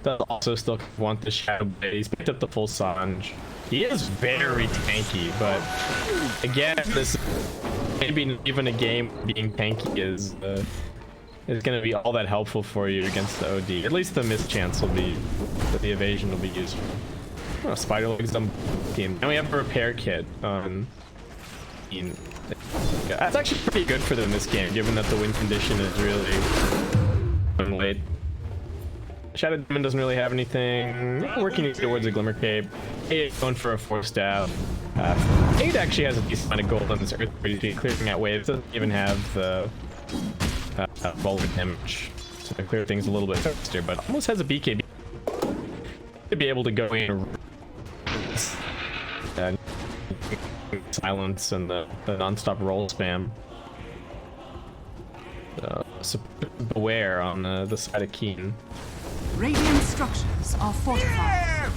does also still want the Shadow Blade. He's picked up the full Sange. He is very tanky, but again, this maybe even a game being tanky is going to be all that helpful for you against the OD. At least the mischance will be, the evasion will be useful. Oh, Spider Legs on team. And we have a repair kit on team. That's actually pretty good for them this game, given that the win condition is really late. Shadow Demon doesn't really have anything. Working towards a Glimmer Cape. 8 going for a 4-staff. 8 actually has a decent amount of gold on this Earth, clearing out waves. Doesn't even have the bullet damage to clear things a little bit faster, but almost has a BKB to be able to go in and silence and the non-stop roll spam. beware on the side of Keen. Radiant structures are fortified.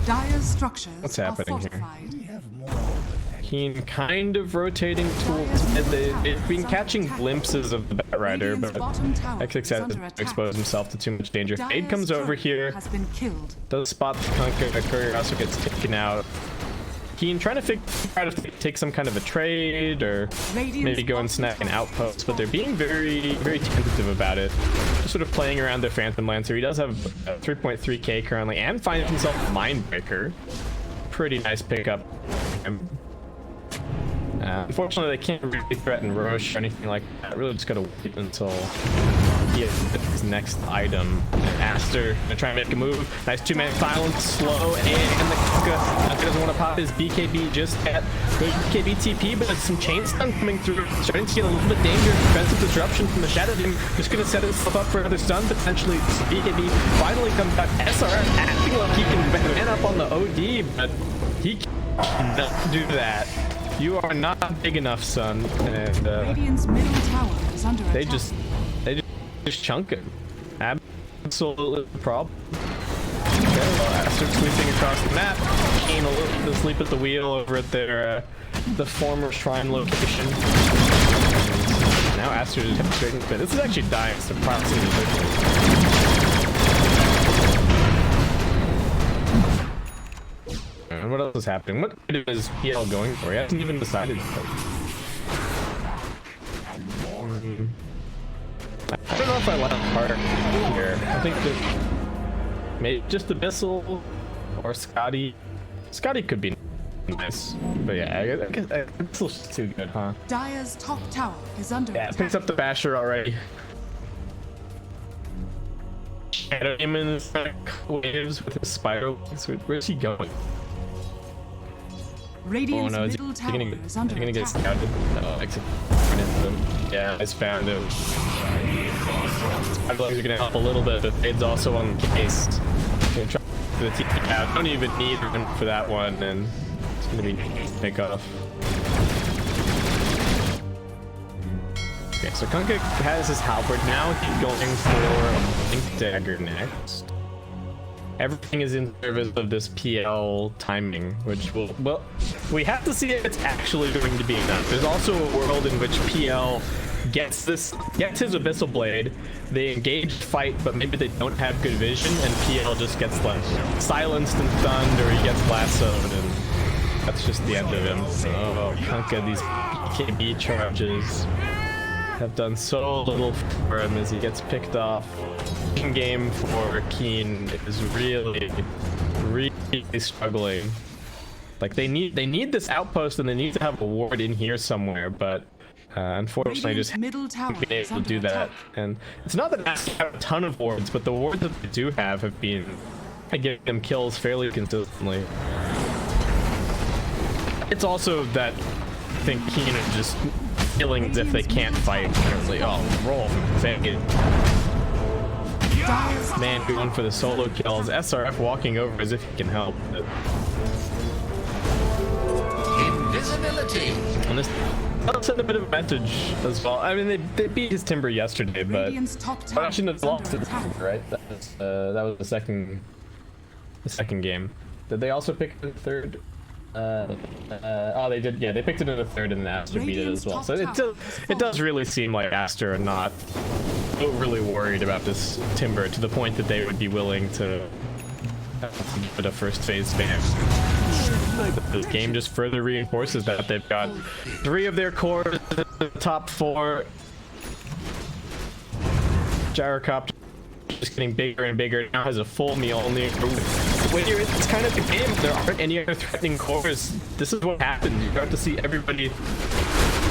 Dire's structures What's are happening here? fortified. Keen kind of rotating towards mid. They've been catching glimpses of the Batrider, but XX exposed himself to too much danger. Fade comes over here, has been killed. does spot the Kunkka. The courier also gets taken out. Keen trying to figure out if they take some kind of a trade or maybe go and snag an outpost, but they're being very, very tentative about it. Just sort of playing around their Phantom Lancer. He does have 3.3k currently and finds himself a Mindbreaker. Pretty nice pickup. Unfortunately, they can't really threaten Roche or anything like that. Really just gotta wait until he has his next item. Aster gonna try and make a move. Nice two-man silence, slow, and the Kunkka doesn't want to pop his BKB just yet. Good BKB TP, but there's some chain stun coming through. Starting to get a little bit dangerous. Defensive disruption from the Shadow Demon. Just gonna set himself up for another stun, potentially. BKB finally comes back. SRF acting like he can man up on the OD, but he cannot do that. You are not big enough, son. And Radiant's middle tower is under they attack. just chunk him. Absolutely the problem. Okay, well, Aster sweeping across the map. Keen a little bit asleep at the wheel over at their the former shrine location. And now Aster is straight into it. This is actually dying surprisingly. And what else is happening? What is PL going for? He hasn't even decided yet. I don't know if I like part here. I think that maybe just Abyssal or Scotty. Scotty could be nice, but yeah, I guess Abyssal's too good, huh? Dire's top tower is under attack. Picks up the Basher already. Shadow Demon waves with his spiral. Where's he going? Radiant's oh no, middle is he tower gonna, is under gonna get attack. scouted? No, except yeah, I just found him. I believe he's gonna help a little bit, but Fade's also on the case. Gonna try for the team out. Don't even need him for that one, and it's gonna be pick off. Okay, so Kunkka has his halberd now. He's going for Link Dagger next. Everything is in service of this PL timing, which will, well, we have to see if it's actually going to be enough. There's also a world in which PL gets his Abyssal Blade, they engage fight, but maybe they don't have good vision, and PL just gets like silenced and stunned, or he gets lassoed, and that's just the end of him. Oh, Kunkka, these BKB charges have done so little for him as he gets picked off. Game for Keen is really struggling. Like they need this outpost and they need to have a ward in here somewhere, but unfortunately just haven't been able to do that. And it's not that they have a ton of wards, but the wards that they do have been giving them kills fairly consistently. It's also that I think Keen are just feeling as if they can't fight currently. Oh, roll. Thank you. Man going for the solo kills. SRF walking over as if he can help. Invisibility. And this does send a bit of a message as well. I mean, they beat his Timber yesterday, but I shouldn't have lost to the Timber, right? That was the second game. Did they also pick the third? Oh, they did. Yeah, they picked it in the third, and Aster beat it as well. So it does really seem like Aster are not overly worried about this Timber to the point that they would be willing to give it a first phase ban. This game just further reinforces that. They've got 3 of their cores in the top 4. Gyrocopter just getting bigger and bigger. Now has a full Mjolnir. When you're in this kind of a game, there aren't any other threatening cores. This is what happens. You start to see everybody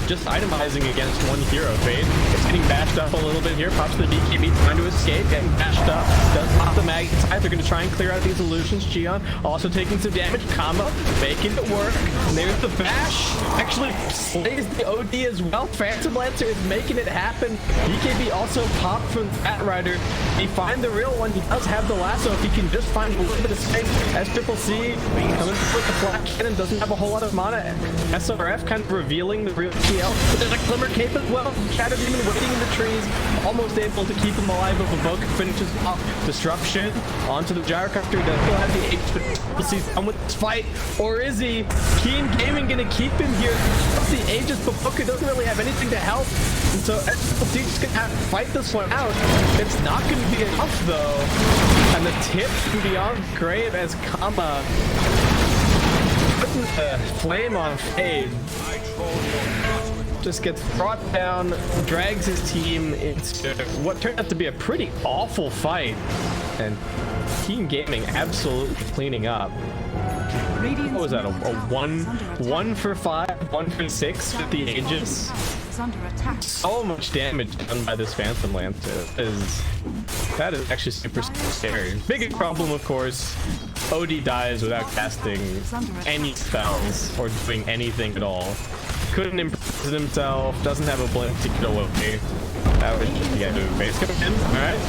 just itemizing against one hero. Fade it's getting bashed up a little bit here. Pops the BKB, trying to escape, getting bashed up. Does pop the Magnetite. They're going to try and clear out these illusions. Gion also taking some damage. Combo, making it work. And there's the bash. Actually slays the OD as well. Phantom Lancer is making it happen. BKB also popped from Batrider. He find the real one. He does have the lasso. If he can just find a little bit of space. SCCC coming with the flat cannon. Doesn't have a whole lot of mana. SRF kind of revealing the real PL, but there's a Glimmer Cape as well. Shadow Demon waiting in the trees, almost able to keep him alive, but Boboka finishes off Disruption onto the Gyrocopter that still has the Aegis. We'll see someone with this fight, or is he? Keen Gaming gonna keep him here. The Aegis, Boboka doesn't really have anything to help, and so SLT just gonna have to fight this one out. It's not gonna be enough though, and the tip from Beyond Grave as Kama putting the flame on Fade just gets brought down, drags his team into what turned out to be a pretty awful fight, and Team Gaming absolutely cleaning up. What was that, a 1 for 5, 1 for 6 with the Aegis? So much damage done by this Phantom Lancer. That is actually super scary. Biggest problem, of course, OD dies without casting any spells or doing anything at all. Couldn't imprison himself, doesn't have a blink to get away. That was just the end of base coming in. Alright.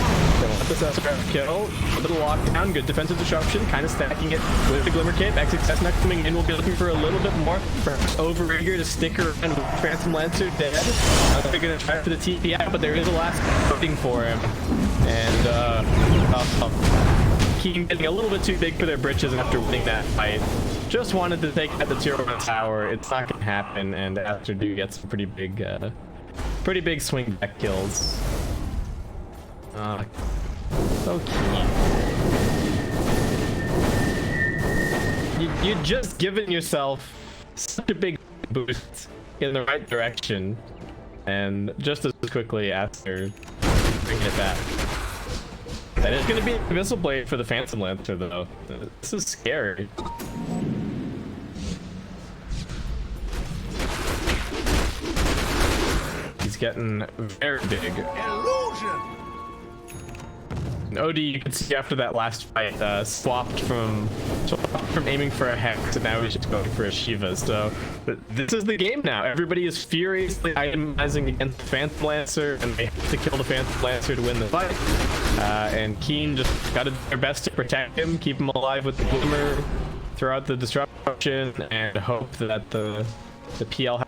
Gonna let this aster kill. A little lockdown, good defensive disruption, kind of stacking it with the Glimmer Cape. XXS not coming in, we'll be looking for a little bit more. Perhaps overeager to stick around with Phantom Lancer dead. They're gonna try for the TP out, but there is a last waiting for him. And Keen getting a little bit too big for their britches after winning that fight. Just wanted to take out the tier 1 tower. It's not gonna happen, and Aster do get some pretty big swing back kills. So Keen. You've just given yourself such a big boost in the right direction, and just as quickly Aster bringing it back. That is going to be a Missile Blade for the Phantom Lancer, though. This is scary. He's getting very big. Illusion! OD, you can see after that last fight, swapped from aiming for a Hex, and now he's just going for a Shiva. So this is the game now. Everybody is furiously itemizing against the Phantom Lancer, and they have to kill the Phantom Lancer to win the fight. And Keen just got to do their best to protect him, keep him alive with the Glimmer throughout the disruption, and hope that the PL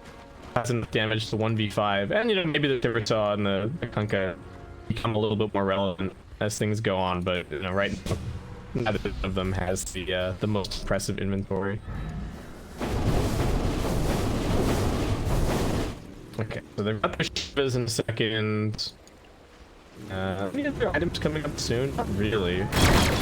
has enough damage to 1v5. And, you know, maybe the Tiversaw and the Kunkka become a little bit more relevant as things go on, but, you know, right now, neither of them has the most impressive inventory. Okay, so they've got their Shivas in a second. Any other items coming up soon? Not really.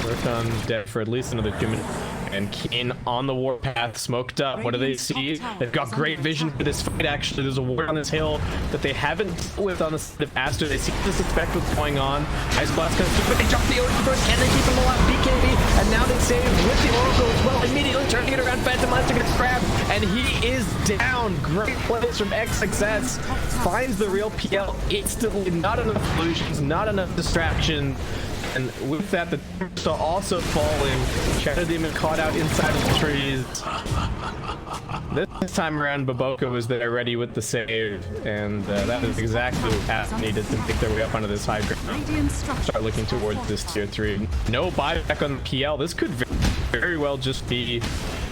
Work on dead for at least another 2 minutes. And Keen on the warpath, smoked up. What do they see? They've got great vision for this fight, actually. There's a ward on this hill that they haven't dealt with on the side of Aster. They seem to suspect what's going on. Ice Blast comes through, but they jump the Oracle first. Can they keep him alive? BKB, and now they save with the Oracle as well. Immediately turning it around, Phantom Lancer gets grabbed, and he is down. Great plays from XXS. Finds the real PL instantly. Not enough illusions, not enough distraction. And with that, the Tiversaw also falling. Shadow Demon caught out inside of the trees. This time around, Boboka was there ready with the save, and that is exactly what Pat needed to make their way up onto this high ground. Start looking towards this tier 3. No buyback on the PL. This could very well just be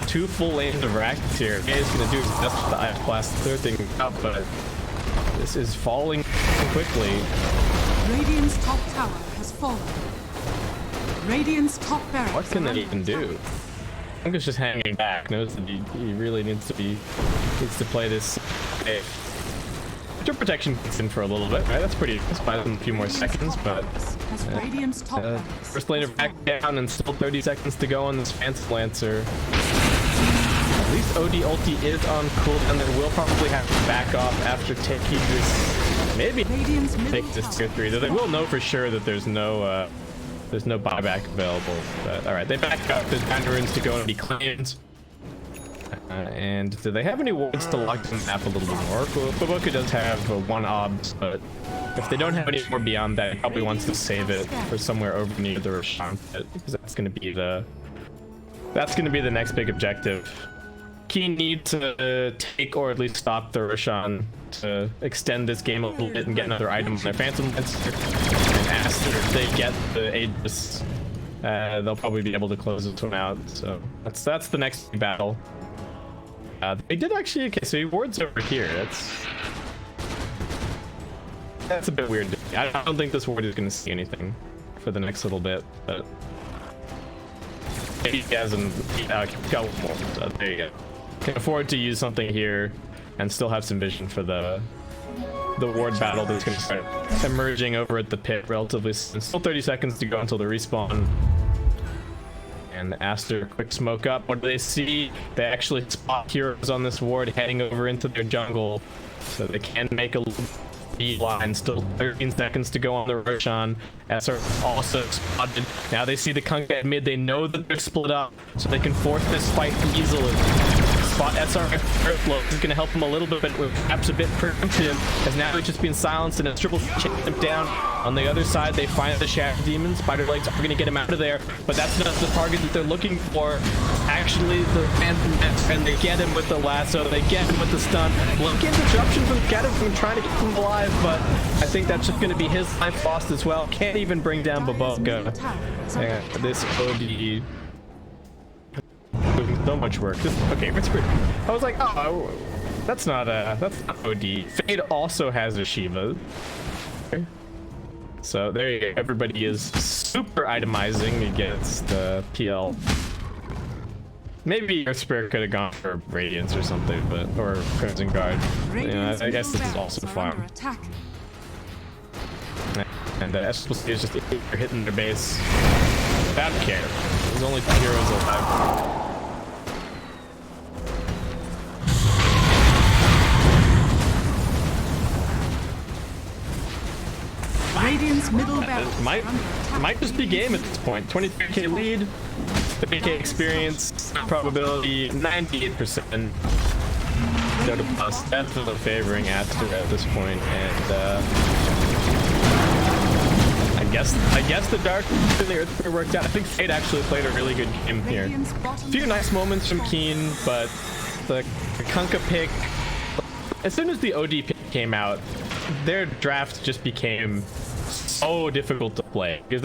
2 full lanes of Rackets here. He's going to do his best with the Ice Blast to clear things up, but this is falling quickly. Radiant's top tower has fallen. Radiant's top barracks. What can they even do? I think it's just hanging back. Knows that he really needs to play this safe. Winter protection kicks in for a little bit, right? That's pretty. Let's buy them a few more seconds, but first lane of back down and still 30 seconds to go on this Phantom Lancer. At least OD ulti is on cooldown. They will probably have to back off after taking this. Maybe take this tier 3. Though they will know for sure that there's no buyback available. But, all right, they back up. There's 9 runes to go and be claimed. And do they have any wards to lock the map a little bit more? Boboka does have 1 obs, but if they don't have any more beyond that, he probably wants to save it for somewhere over near the Roshan pit, because that's going to be the next big objective. Keen need to take or at least stop the Roshan to extend this game a little bit and get another item on their Phantom Lancer. And after they get the Aegis, they'll probably be able to close this one out. So that's the next battle. They did actually. Okay, so he wards over here. That's a bit weird. I don't think this ward is going to see anything for the next little bit, but maybe he hasn't got one more. So there you go. Can afford to use something here and still have some vision for the ward battle that's going to start emerging over at the pit relatively soon. Still 30 seconds to go until the respawn. And Aster, quick smoke up. What do they see? They actually spot heroes on this ward heading over into their jungle, so they can make a little line. Still 13 seconds to go on the Roshan. SR also spotted. Now they see the Kunkka at mid. They know that they're split up, so they can force this fight easily. Spot SR Earthflow is going to help him a little bit, but perhaps a bit preemptive, as now he's just being silenced and a triple chase him down. On the other side, they find the Shadow Demon. Spider Legs are going to get him out of there, but that's not the target that they're looking for. Actually, the and they get him with the lasso, they get him with the stun. Look at interruption from Shadow Demon trying to keep him alive, but I think that's just going to be his life lost as well. Can't even bring down Baboka. This OD doing so much work. Okay, it's pretty. I was like, oh, that's not OD. Fade also has a Shiva. Okay. So there you go. Everybody is super itemizing against the PL. Maybe your Spirit could have gone for Radiance or something, but or Crimson Guard. Yeah, I guess this is also fine. And SPC is just hitting their base without care. There's only 2 heroes alive. Radiant's middle barracks might just be game at this point. 23k lead, 30k experience, probability 98%. Dota plus, definitely favoring Aster at this point, and I guess the Dark and the Earth worked out. I think Fade actually played a really good game here. A few nice moments from Keen, but the Kunkka pick, as soon as the OD pick came out, their draft just became so difficult to play because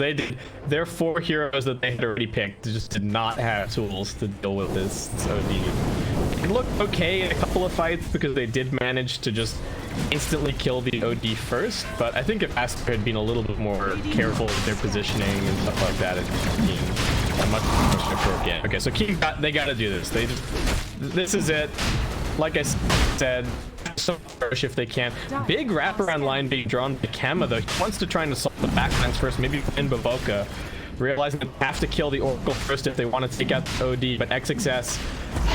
their 4 heroes that they had already picked just did not have tools to deal with this OD. It looked okay in a couple of fights because they did manage to just instantly kill the OD first, but I think if Aster had been a little bit more careful with their positioning and stuff like that, it'd been a much appropriate. Okay, so King they gotta do this. This is it. Like I said, so if they can. Big wraparound line being drawn by Kama though. He wants to try and assault the backlines first, maybe in Baboka. Realizing they have to kill the Oracle first if they want to take out the OD, but XXS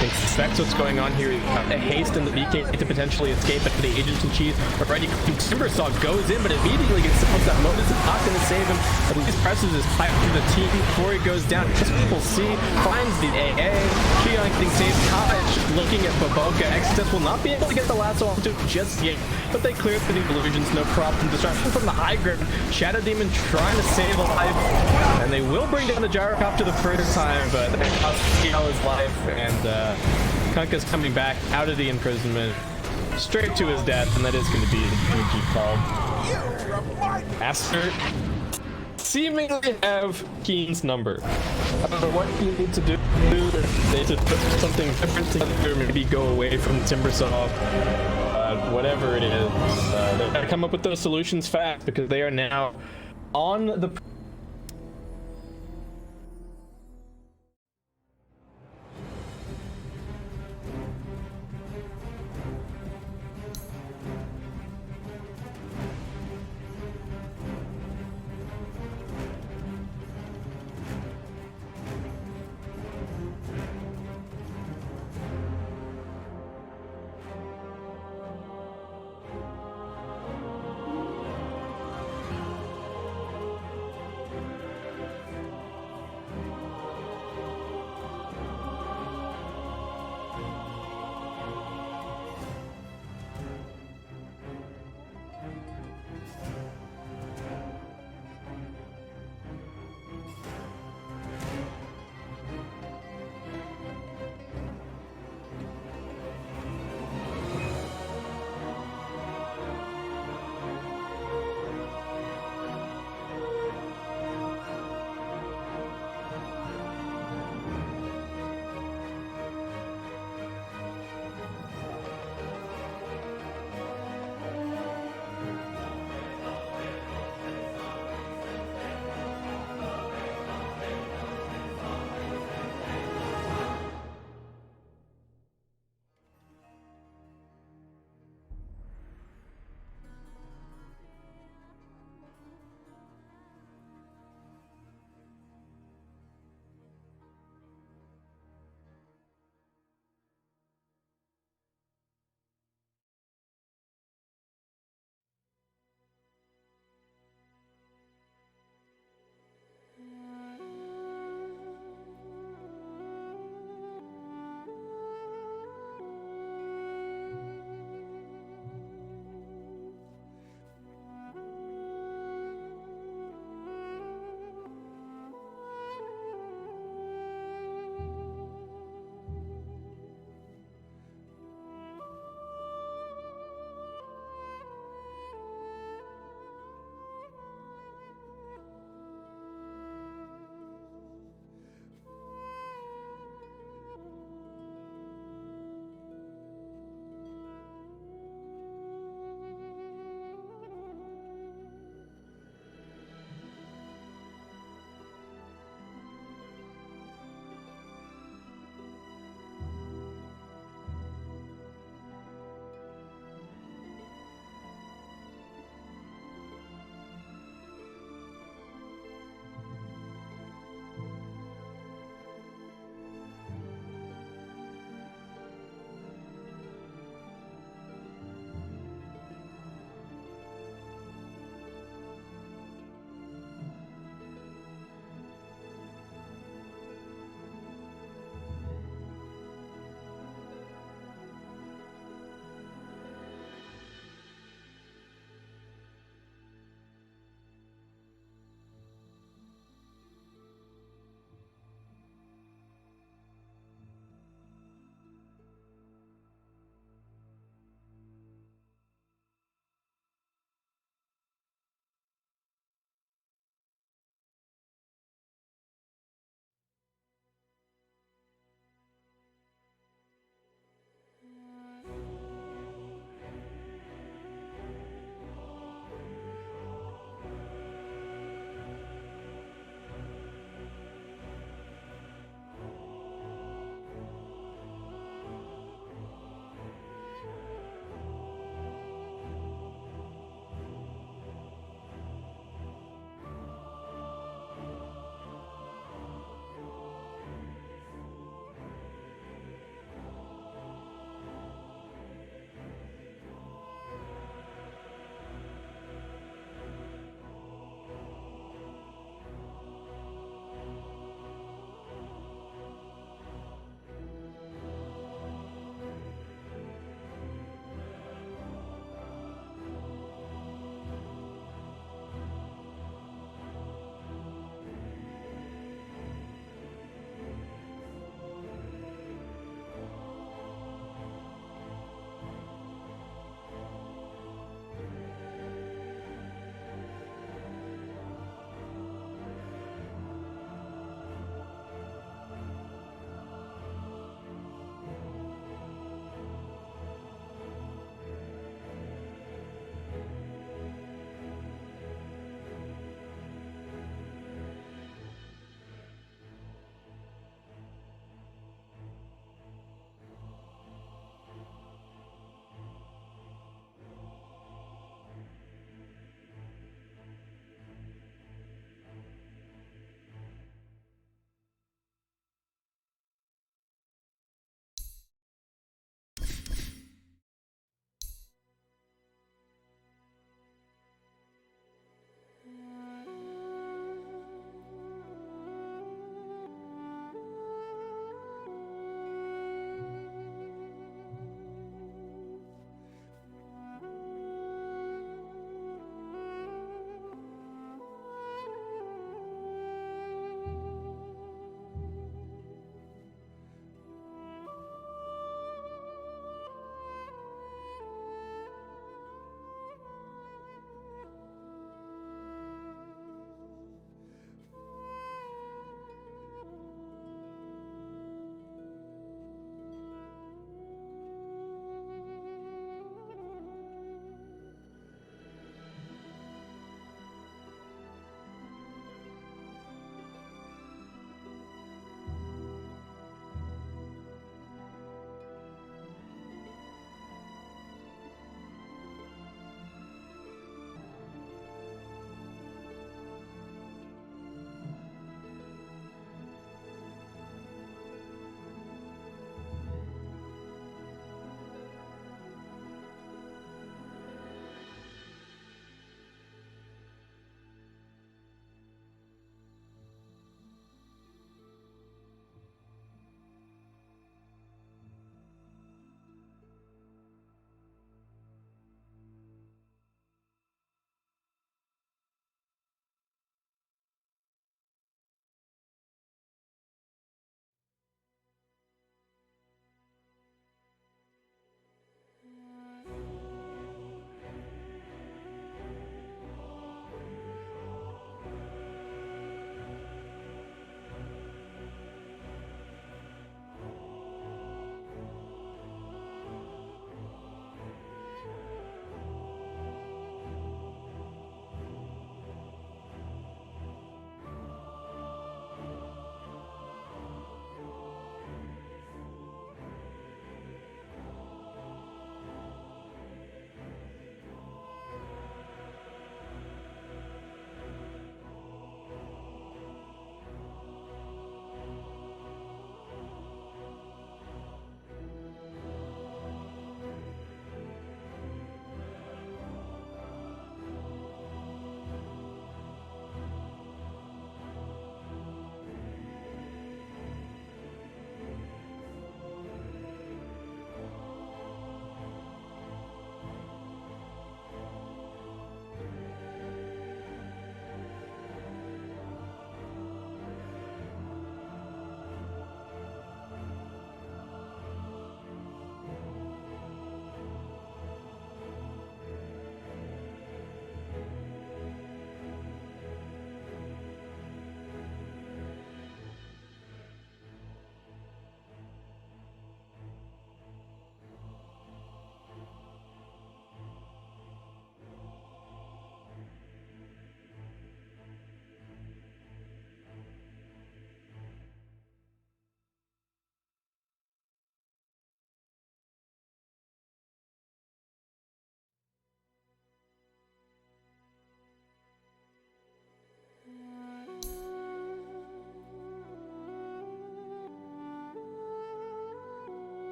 suspects what's going on here. A haste in the BK to potentially escape, but the Agents and Cheese already. Timbersaw goes in, but immediately gets silenced. That Modus is not going to save him. At least presses his pipe to the team before he goes down. Just people see, finds the AA. Keon getting saved. Cottage looking at Baboka. XXS will not be able to get the lasso onto it just yet, but they cleared the illusions, no problem. Distraction from the high ground. Shadow Demon trying to save a life, and they will bring down the Gyrocopter the first time, but that costs CL his life, and Kunkka's coming back out of the imprisonment straight to his death, and that is going to be the GG call. Aster seemingly have Keen's number. I don't know what you need to do. They need to put something different together, maybe go away from Timbersaw. Whatever it is, they've got to come up with those solutions fast because they are now on the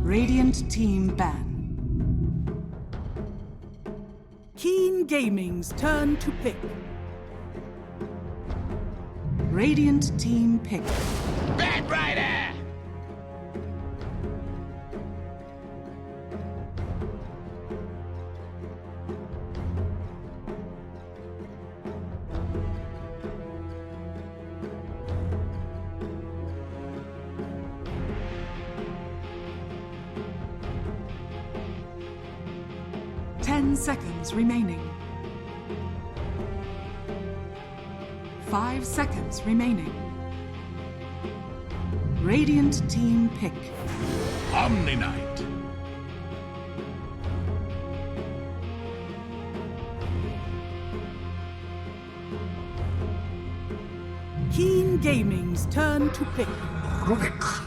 Radiant team ban. Keen Gaming's turn to pick. Radiant team pick. Bad Rider! Seconds remaining. 5 seconds remaining. Radiant team pick. Omni Knight. Keen Gaming's turn to pick. Rubik.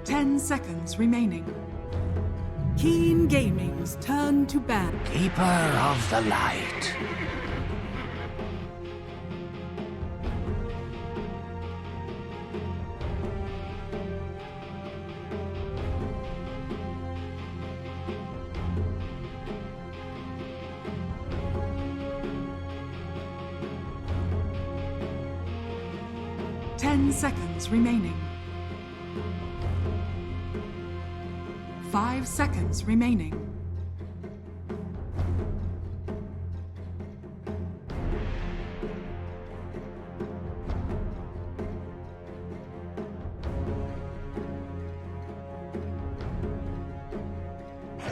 10 seconds remaining. Keen Gaming's turn to ban. Keeper of the Light. Seconds remaining. 5 seconds remaining.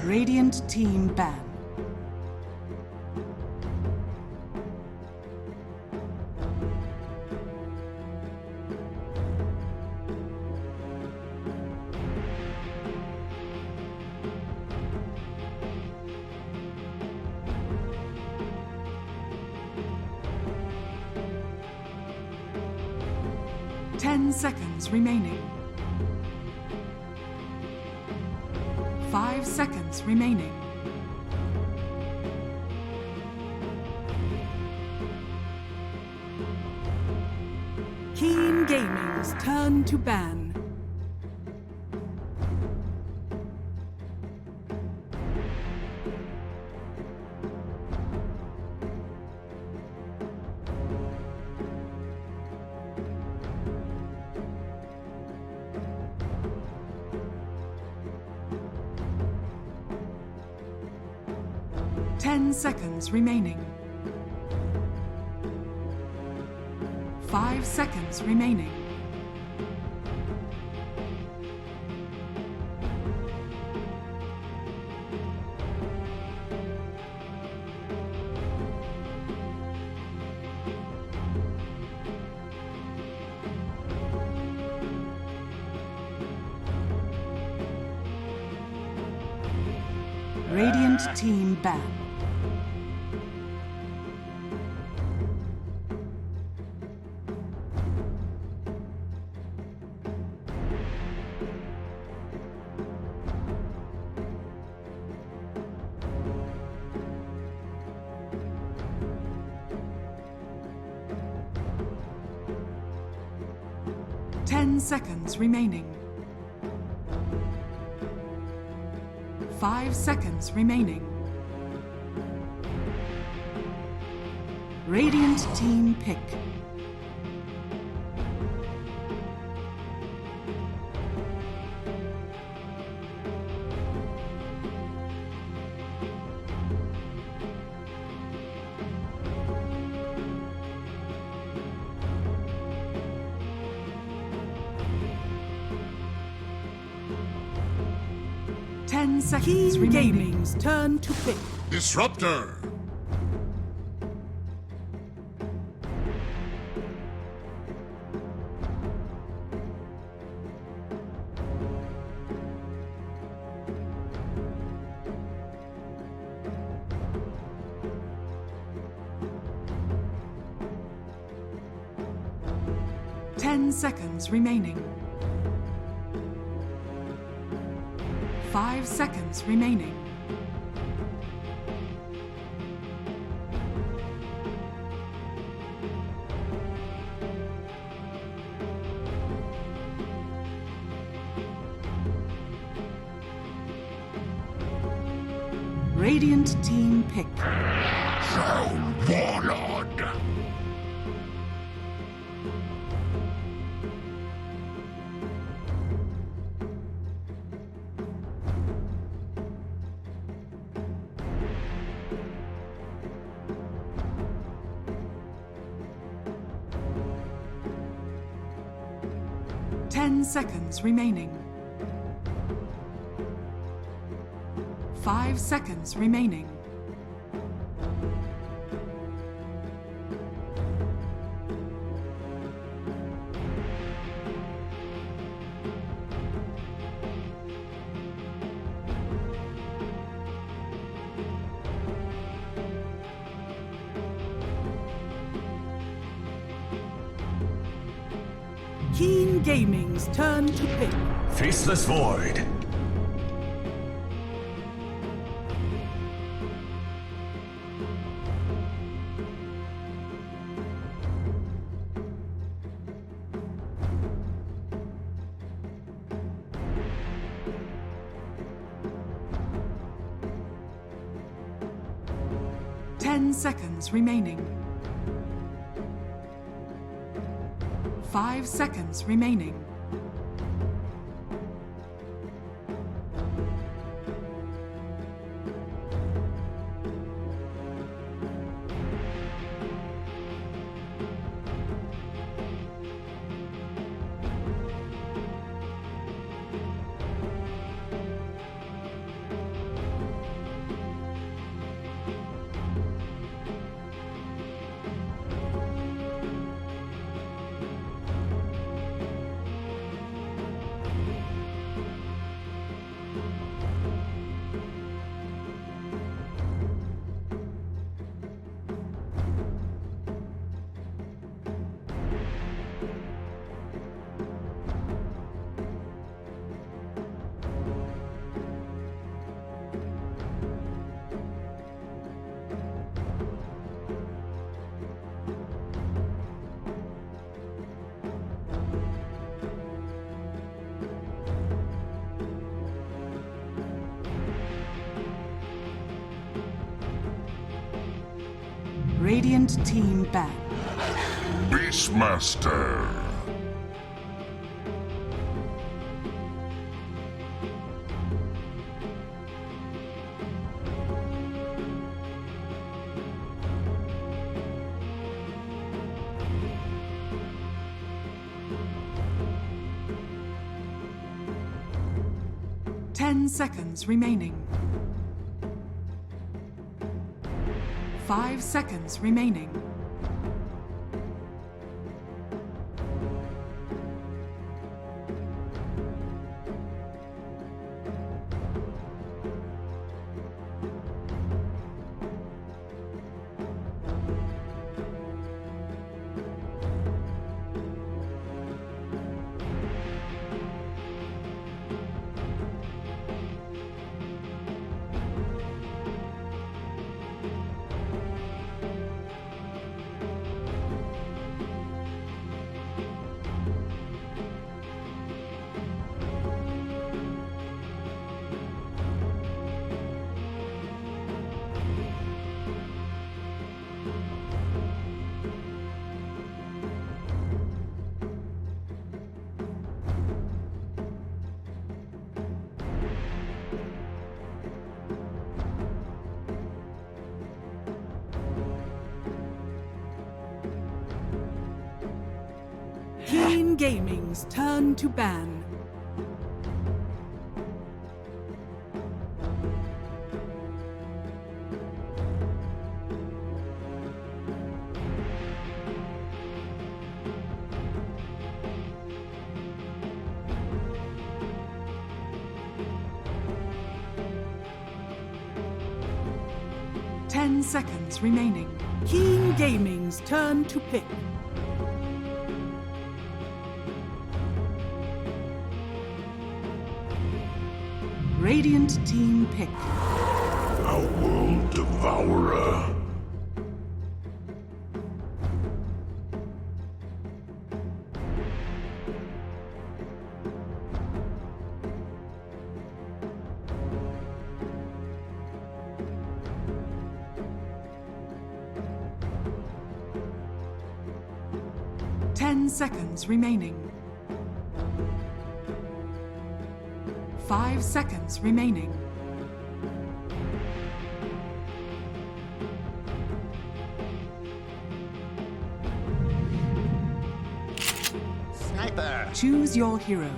Radiant team ban. Seconds remaining. 5 seconds remaining. Keen Gaming's turn to ban. Seconds remaining. 5 seconds remaining. Radiant team ban. Seconds remaining. 5 seconds remaining. Radiant team pick. Seconds remaining. Gaming's turn to pick. Disruptor. 10 seconds remaining. 5 seconds remaining. Radiant team pick. Warlord. Ten seconds remaining. 5 seconds remaining. Keen Gaming's turn to pick. Faceless Void. Ten seconds remaining. 5 seconds remaining. Radiant team back. Beastmaster. Ten seconds remaining. 5 seconds remaining. Keen Gaming's turn to ban. Ten seconds remaining. Keen Gaming's turn to pick. Radiant team pick. A world devourer. Ten seconds remaining. 5 seconds remaining. Sniper! Choose your hero.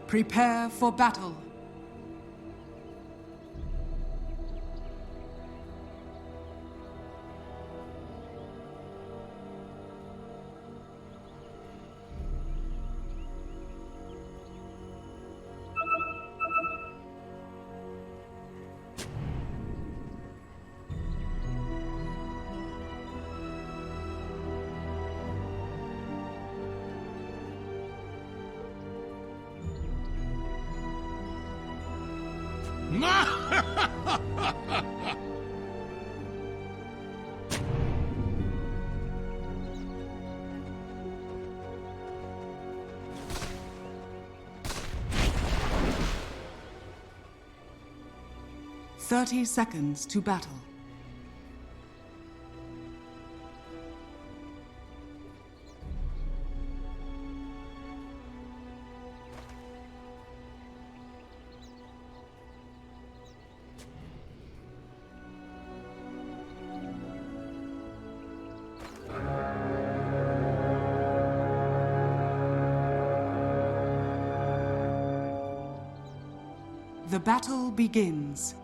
Prepare for battle. Thirty seconds to battle. The battle begins.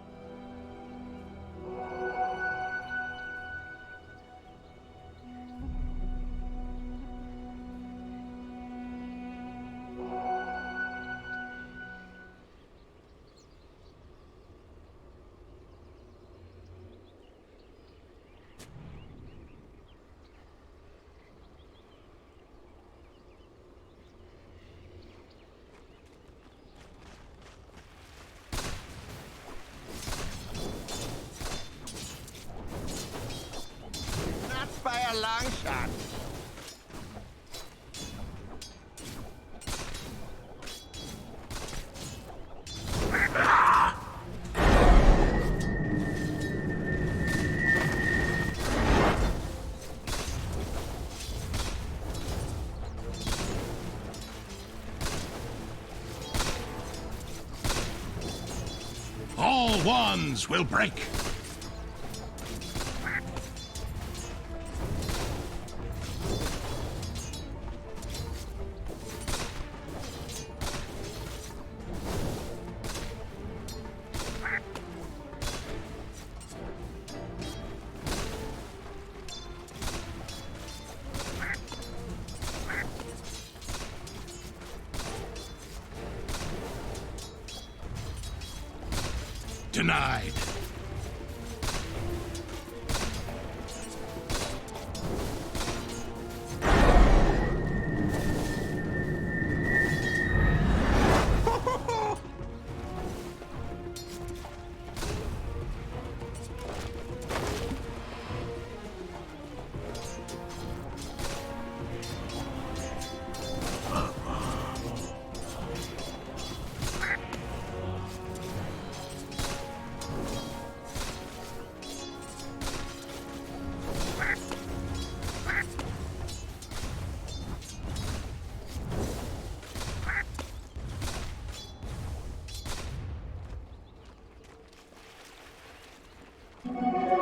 By a long shot. All wands will break. Denied.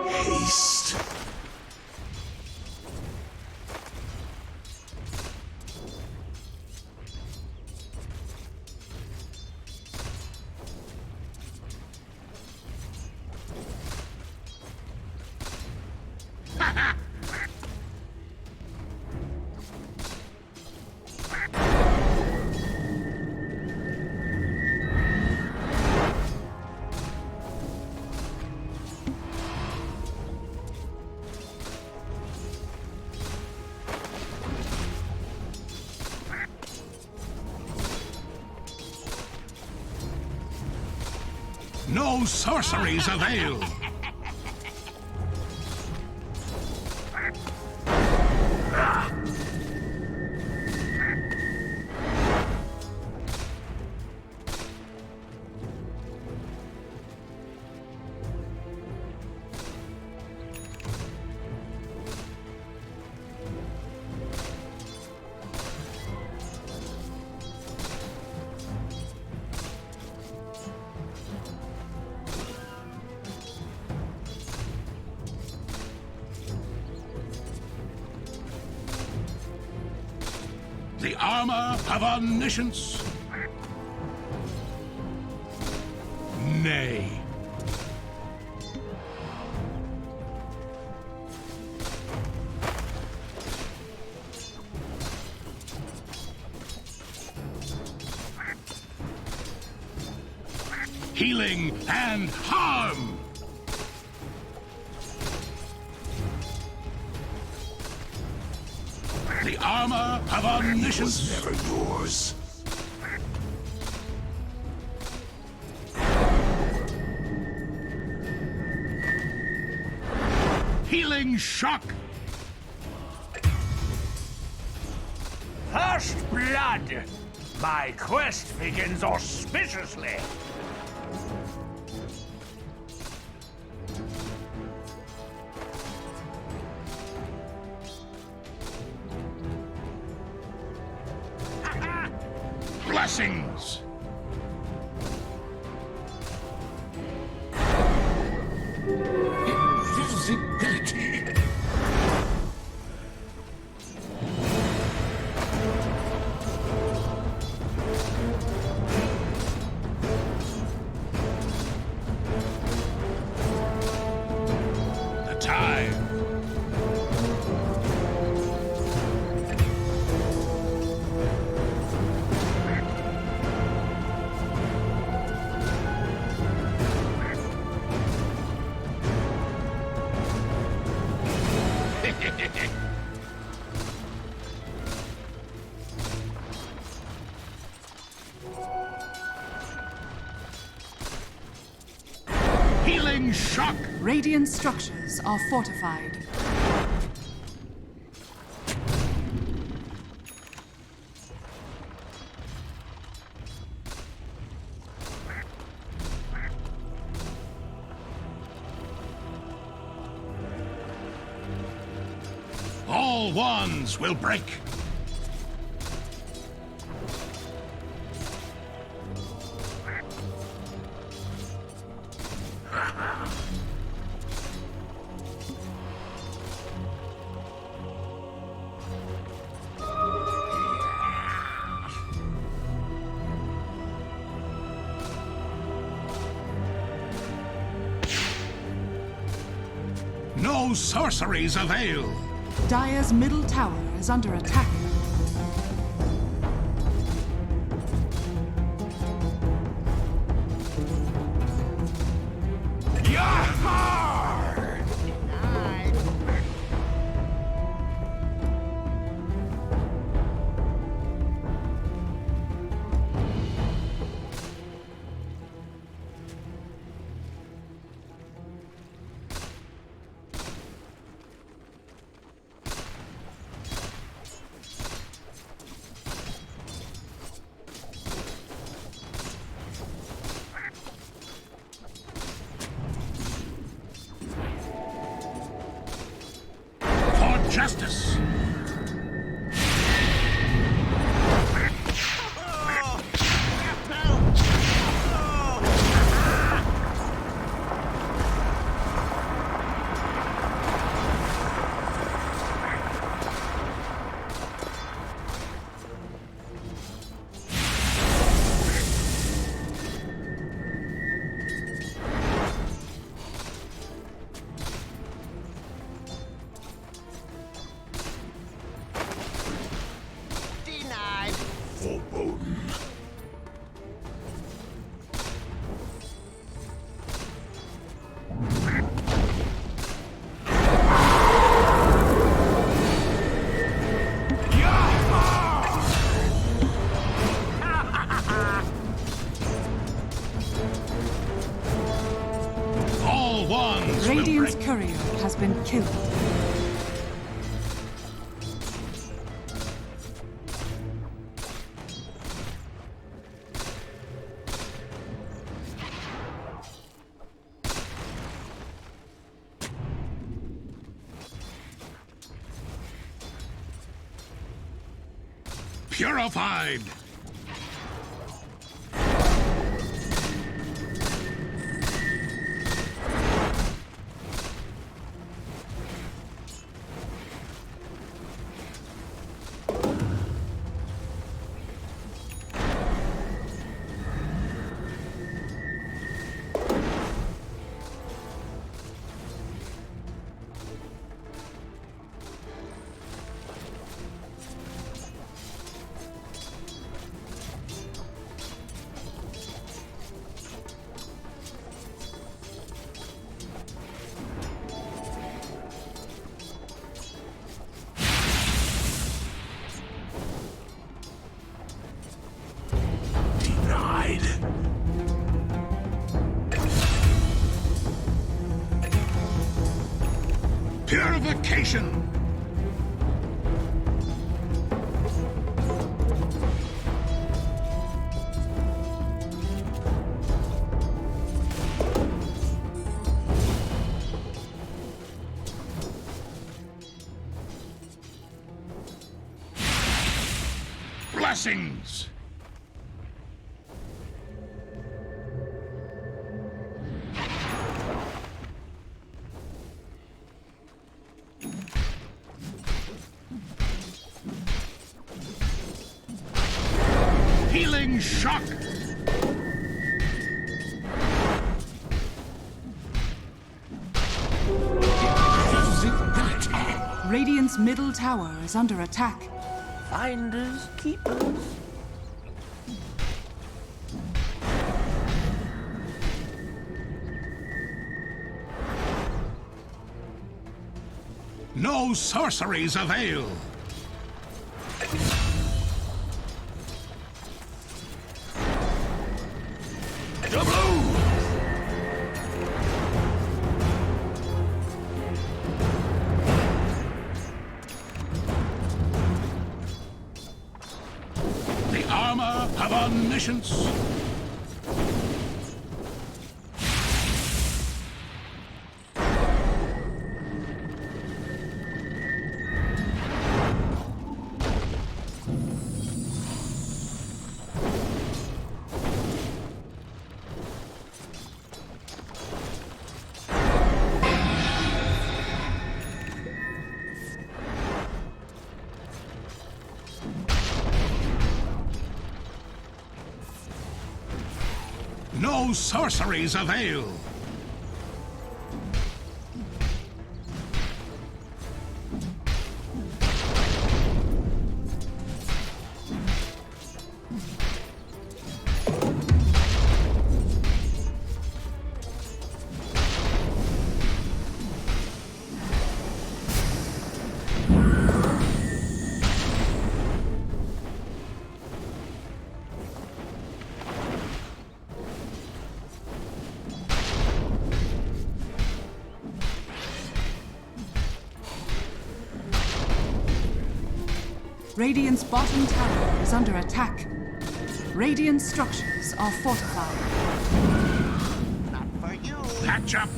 Haste. No sorceries avail. The armor of omniscience. Nay. Healing and harm. The armor of omniscience. Was never yours. Healing shock. First blood. My quest begins auspiciously. Blessings. Invisibility. The time. Healing shock. Radiant structures are fortified. All wands will break. No sorceries avail. Dire's middle tower is under attack. Justice. Radiant's courier has been killed. Purified. Purification! Blessings! Healing shock! Radiant's middle tower is under attack. Finders, keepers. No sorceries avail! The armor of omniscience. No sorceries avail. Radiant's bottom tower is under attack. Radiant structures are fortified. Patch up.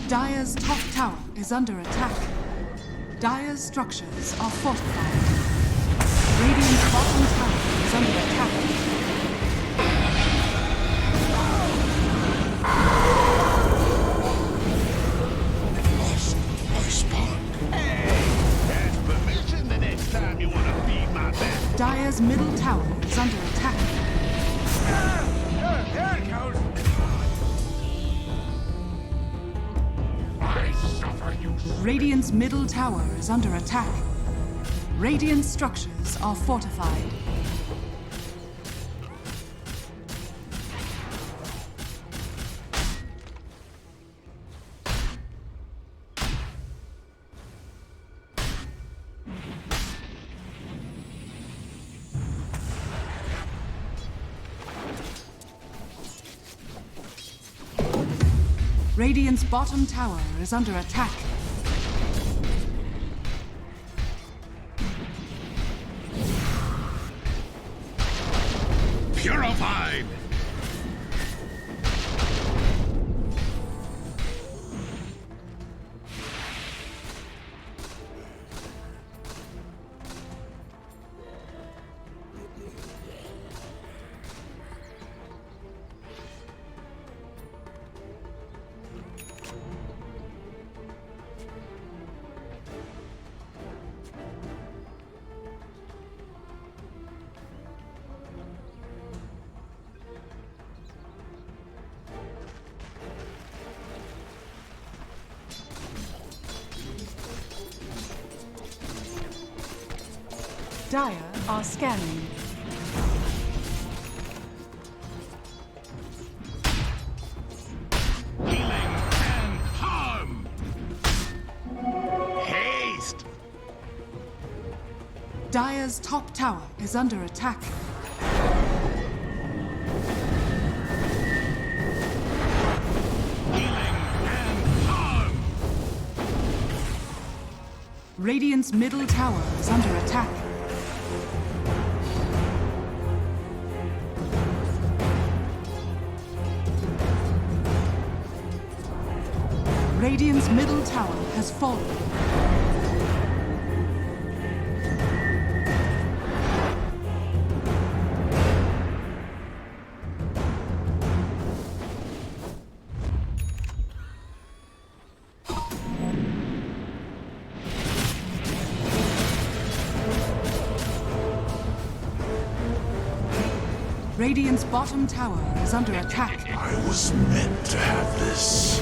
Dire's top tower is under attack. Dire's structures are fortified. Radiant's bottom tower is under attack. Dire's middle tower is under attack. There it goes. I suffer you. Radiant's middle tower is under attack. Radiant structures are fortified. Radiant's bottom tower is under attack. Purified. Dire are scanning. Healing and harm. Haste. Dire's top tower is under attack. Healing and harm. Radiant's middle tower is under attack. Radiant's middle tower has fallen. Radiant's bottom tower is under attack. I was meant to have this.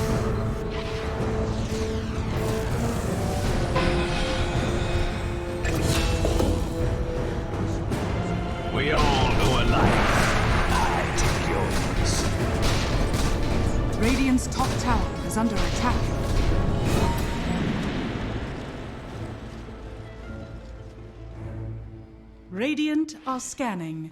We all know alike. I take yours. Radiant's top tower is under attack. Radiant are scanning.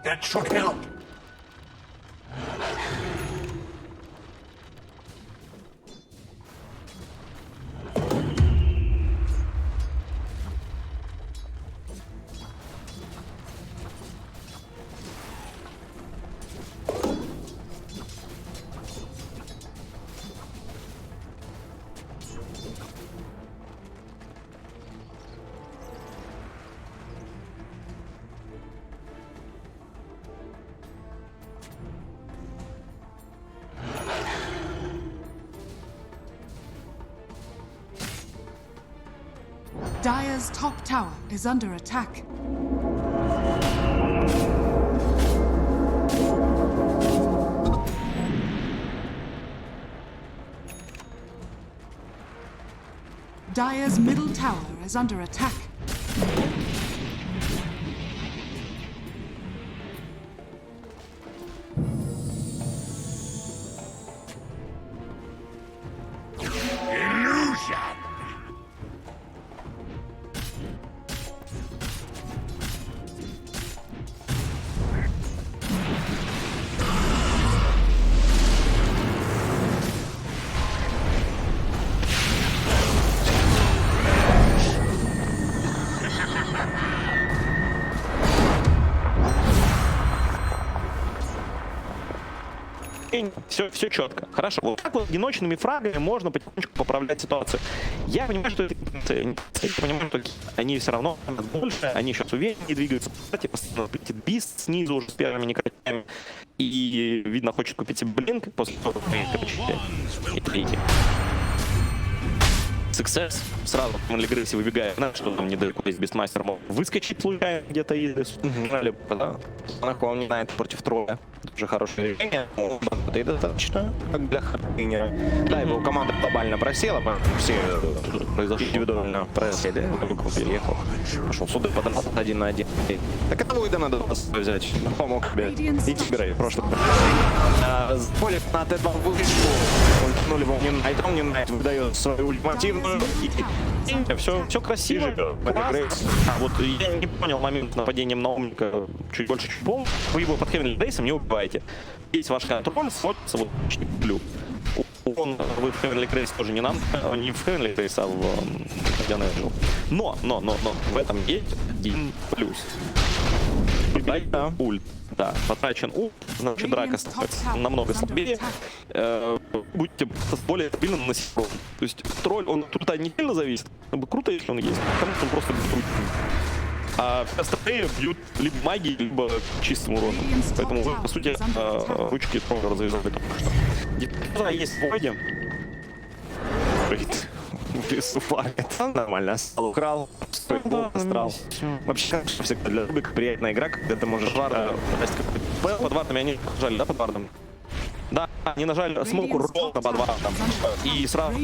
That should help. Dire's top tower is under attack. Dire's middle tower is under attack. Illusion! Все четко. Хорошо. Вот так вот одиночными фрагами можно потихонечку поправлять ситуацию. Я понимаю, что они все равно больше, они сейчас увереннее двигаются. Кстати, постоянно летит бист снизу уже с первыми некротями. И, видно, хочет купить себе блинк после того, как Success сразу в игры выбегает, знаешь, что там недалеко есть бестмастер, мог выскочить случайно где-то или Он не знает против тролля. Тоже хорошее решение. И достаточно, как для хардинера. Да, его команда глобально просела, все индивидуально просели. Переехал. Пошел сюда, потом 1 на 1. Так это Войда надо взять. Помог тебе. И Тигрей. Прошлый. Поле на Т2 вышку. Ультанули его не найт. Он не найт выдает свою ультимативную. Все красиво. А вот я не понял момент нападением на Омника чуть больше, чуть пол. Вы его под Хевенли Рейсом не убиваете. Есть ваш контроль, смотрится вот блю. Он вы в Хевенли Рейс тоже не нам, не в Хевенли Рейс, а в Дянэджу. Но в этом есть один плюс. Ульт. Да, потрачен ульт, значит драка становится намного слабее. Будьте более стабильным на секунду. То есть тролль, он тут не сильно зависит. Круто, если он есть. Потому что он просто крутит. А все остальные бьют либо магией, либо чистым уроном. Поэтому вы, по сути, ручки тролля развязали только что. Где-то есть в Войде. Нормально, украл, астрал. Вообще, всегда для рубика приятная игра, когда ты можешь... Под вартами они нажали, да, под вартом? Да, они нажали смоку ровно под вартом. И сразу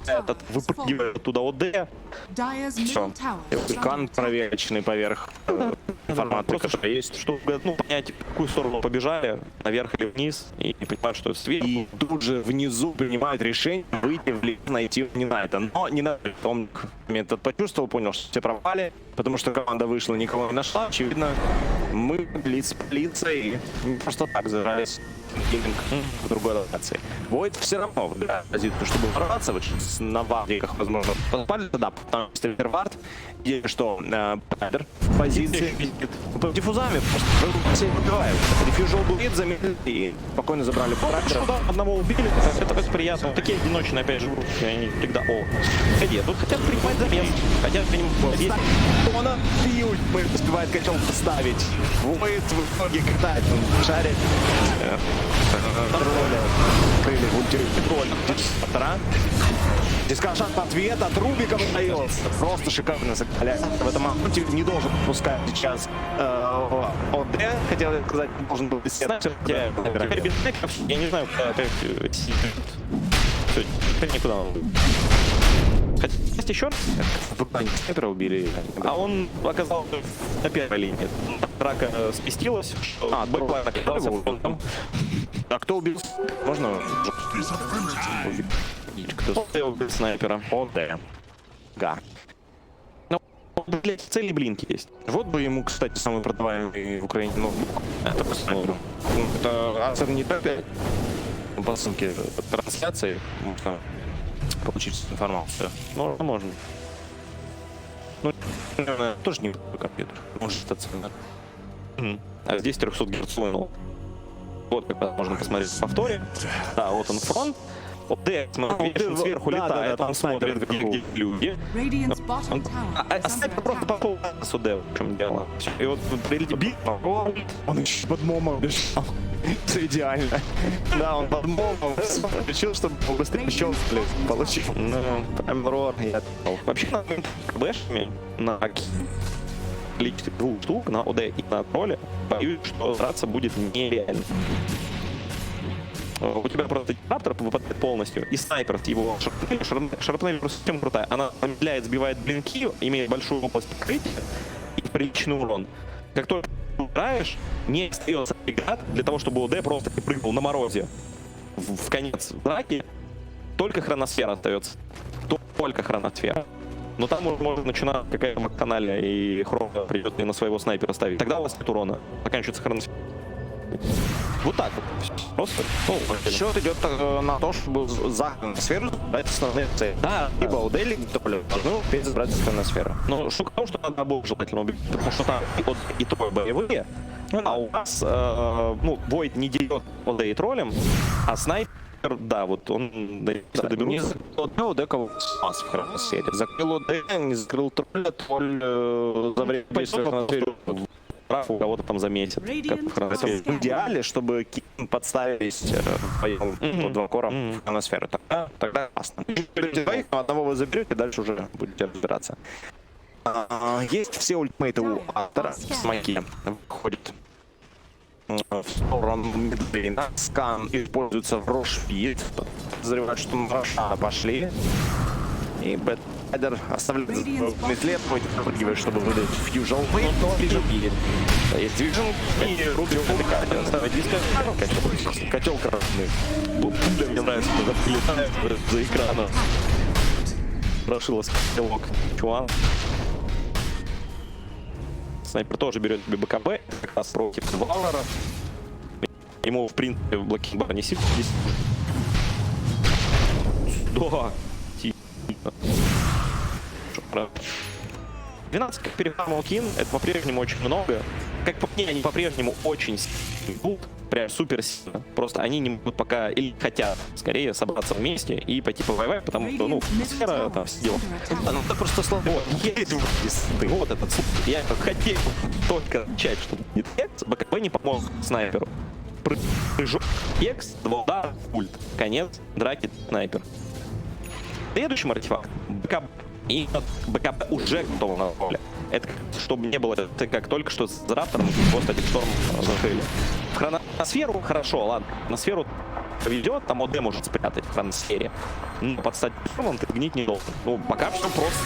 этот выпрыгивает туда ОД. Все. Кан проверочный поверх информации, которая есть. Чтобы понять, в какую сторону побежали, наверх или вниз, и понимать, что сверху. И тут же внизу принимают решение выйти в лифт, найти не на это. Но не на он метод почувствовал, понял, что все пропали, потому что команда вышла, никого не нашла. Очевидно, мы с полицией просто так зажались в другой локации. Войд все равно выбирает позицию, чтобы ворваться на вардиках, возможно, попали туда, потому что Вервард, и что Пайдер в позиции по диффузами просто все убивают. Диффюжил будет, заметили и спокойно забрали Пайдера. Одного убили, это приятно. Такие одиночные, опять же, группы, они всегда ходи, тут хотят принимать замес, хотят принимать. Он бьют, успевает котел поставить. Войд в итоге катает, он шарит. Крылья ультиматора. Дискашат ответ от Рубика выдается. Просто шикарно закаляется. В этом моменте не должен пускать сейчас ОД. Хотел сказать, должен был теперь без неков, я не знаю, куда опять все, никуда. Есть еще? Снайпера убили. А он оказался на первой линии. Драка спустилась, бэкплайн оказался фронтом. А кто убил? Можно? Кто убил снайпера? ОД. Да. Ну, блядь, цели блинки есть. Вот бы ему, кстати, самый продаваемый в Украине ноутбук. Это по снайперу. Это астер не Т5. По ссылке трансляции можно получить информацию. Ну, можно. Ну, наверное, тоже не компьютер. Может, стационар. А здесь 300 Гц. Ну, вот как можно посмотреть в повторе. Да, вот он фронт. Вот смотри, сверху летает, он смотрит, где люди. А снайпер просто попал с ОД, в чем дело. И вот прилетит бит, он еще под момом бежал. Все идеально. Да, он под молом решил, чтобы он быстрее щелк получил. Ну, прям рор. Вообще, на КБшами, на количестве 2 штук, на ОД и на тролле, боюсь, что драться будет нереально. У тебя просто раптор выпадает полностью, и снайпер с его шарпнель просто совсем крутая. Она замедляет, сбивает блинки, имеет большую область покрытия и приличный урон. Как только играешь, не остается преград для того, чтобы ОД просто не прыгнул на морозе в конец драки. Только хроносфера остается. Только хроносфера. Но там уже может начинать какая-то макканалия, и хрона придет и на своего снайпера ставить. Тогда у вас нет урона. Заканчивается хроносфера. Вот так вот. Просто. Ну, счет идет на то, чтобы за хроносферу брать основные цели. Да. Либо у Дели, должны успеть забрать хроносферу. Но штука в том, что надо обоих желательно убить, потому что там и тролль боевые, а у вас, ну, Войд не дерет ОД и троллем, а снайпер, да, вот он доберется. ОД кого спас в хроносфере. Закрыл ОД, не закрыл тролля, тролль за время действия хроносферы У кого-то там заметит, как в хроносфере. в идеале, чтобы подставились вдвоем 2 кора в хроносферу. Тогда классно. Двоих, одного вы заберете, дальше уже будете разбираться. Есть все ультимейты у автора. Смоки выходит в сторону мидлейна. Скан используется в рошфит. Подозревают, что на Роша пошли. И Бэтрайдер оставляет в метле, выпрыгивает, чтобы выдать фьюжн. Да, есть движен и Руби увлекает. Ставит диска. Котел красный. Мне нравится, когда прилетает за экраном. Прошилась котелок. Чувак. Снайпер тоже берет себе БКБ, как раз против Валора. Ему, в принципе, в блокинг не сильно. Да. 12 как перехамал Кин, это по-прежнему очень много. Как по мне, они по-прежнему очень сильны, прям супер сильно. Просто они не могут пока, или хотят скорее собраться вместе и пойти повоевать, потому что, ну, сфера там все дела. Ну это просто слабо. Вот этот случай. Я хотел только начать, что будет экс, БКБ не помог снайперу. Прыжок, экс, 2 удара, ульт. Конец, драки, снайпер. Следующим артефактом БКБ. И БКБ уже готово на поле. Это чтобы не было, это как только что с Раптором просто один шторм закрыли. В хроносферу хорошо, ладно. На сферу ведет, там ОД может спрятать в хроносфере. Но под стать штормом ты гнить не должен. Ну, пока все просто.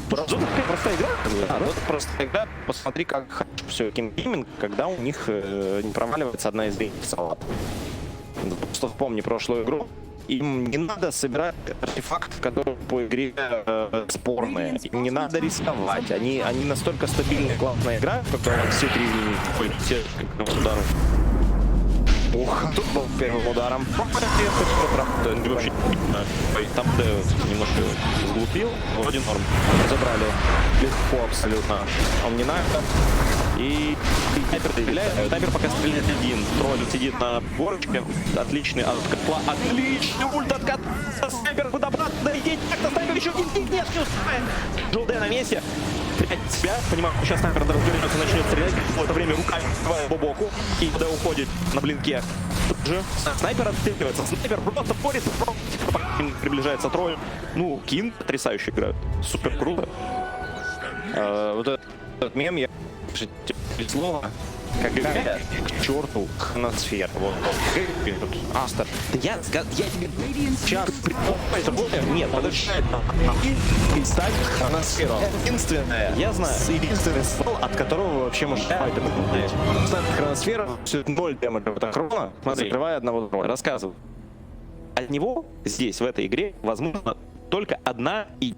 Такая простая игра. Да, вот просто игра. Посмотри, как все гейминг, когда у них не проваливается одна из линий в салат. Просто вспомни прошлую игру. Им не надо собирать артефакты, которые по игре спорные. Им не надо рисковать. Они настолько стабильно и классно играют, когда все 3 линии. Ой, все как ударом. Ух, тут был первым ударом. Вообще, там немножко сглупил, вроде норм. Забрали легко абсолютно. Он не надо. И снайпер стреляет, снайпер пока стреляет один. Тролль сидит на горочке. Отличный от котла. Отличный ульт от котла. Снайпер куда брат? Да идите, как-то снайпер еще не успевает. Желтая на месте. Стрелять в себя. Понимаю, сейчас снайпер развернется, начнет стрелять. В это время руками по боку. И когда уходит на блинке. Тут же снайпер отстреливается. Снайпер просто борется. Приближается тролль. Ну, Кин потрясающе играет. Супер круто. Вот этот мем я слово, когда к черту хроносфер. Вот, Астер. Я тебе Сейчас нет, подожди. И ставь хроносферу. Единственное, Я знаю. Единственный ствол, от которого вы вообще можете файтер выполнять. Ставь хроносферу, все 0 дэмэджа от хрона, закрывая одного тролля. Рассказываю. От него здесь, в этой игре, возможно только одна и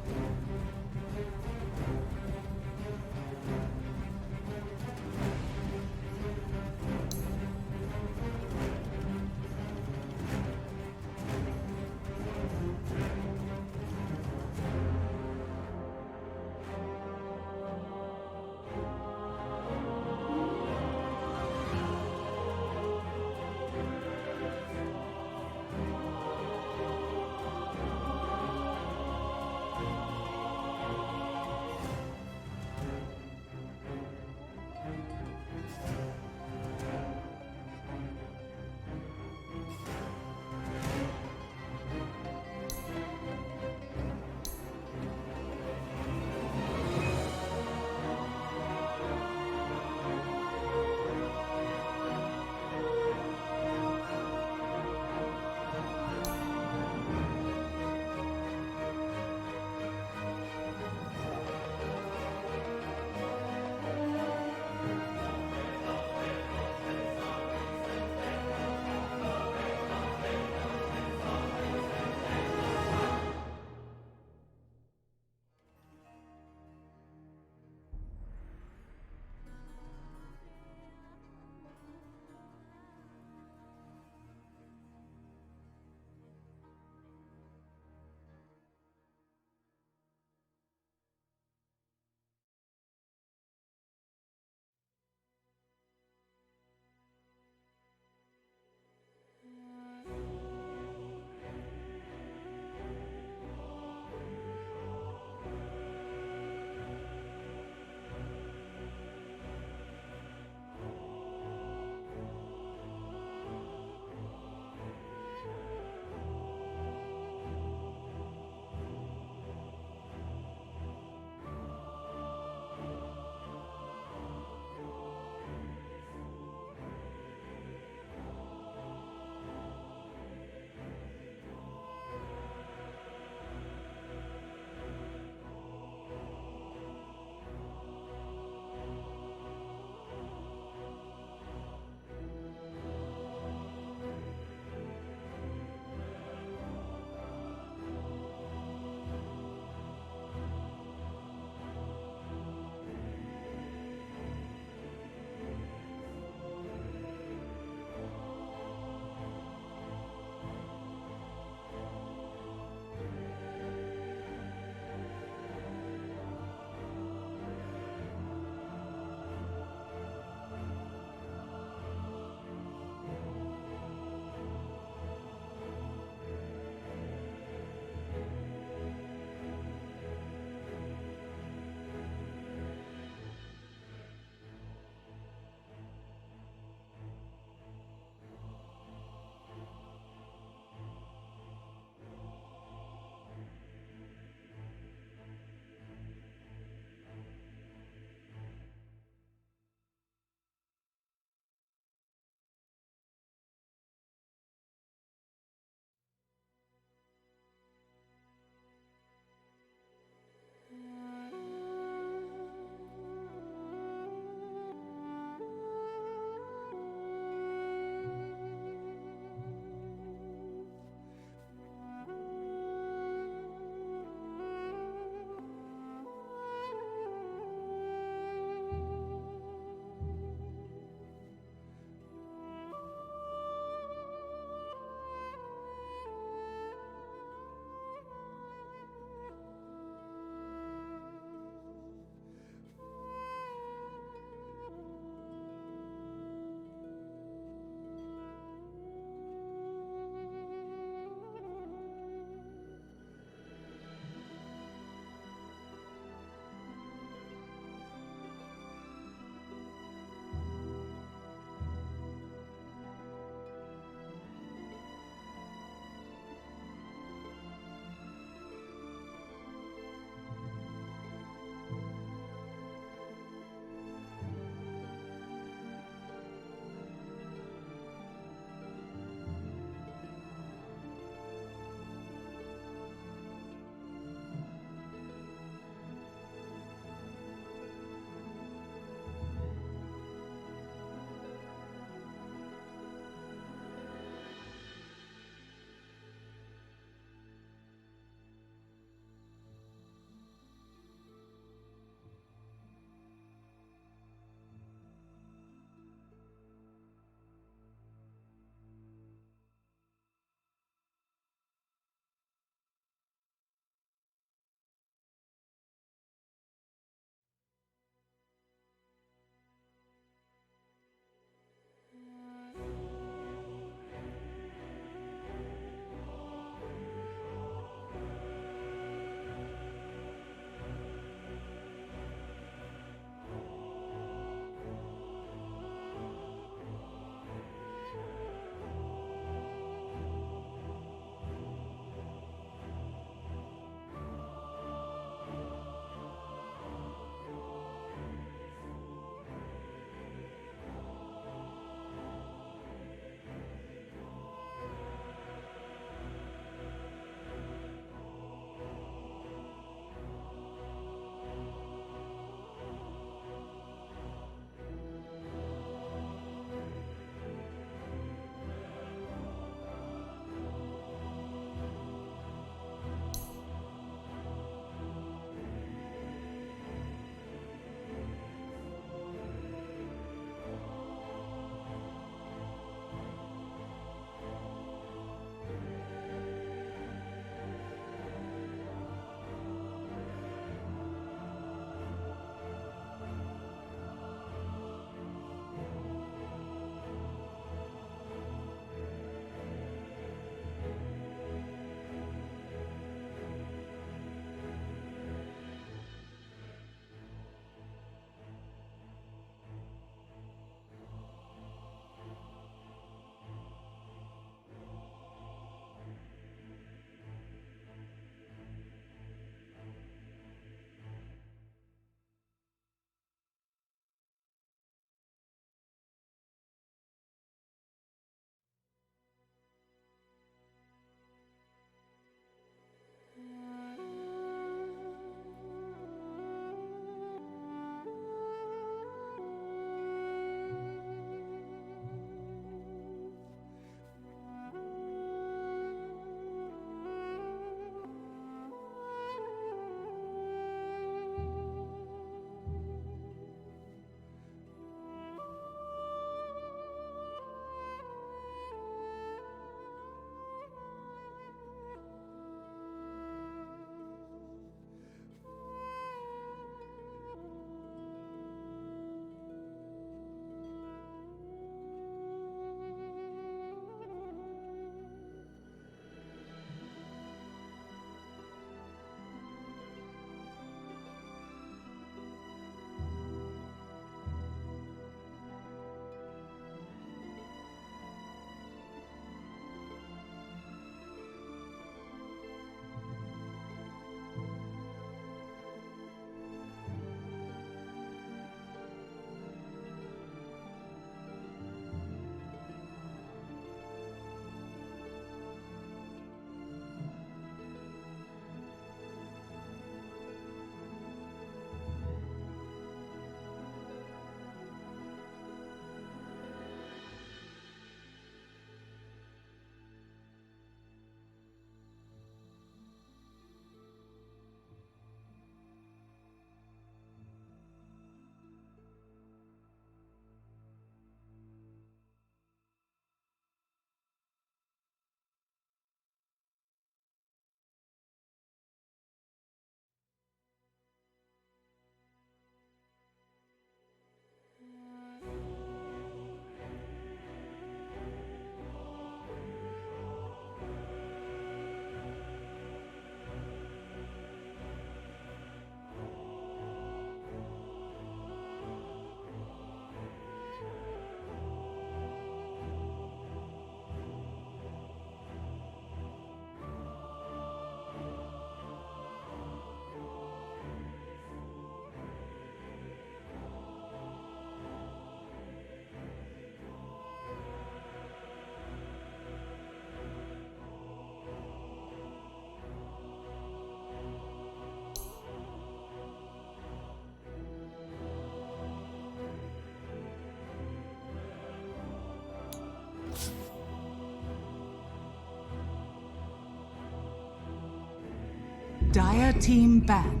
Dire team ban.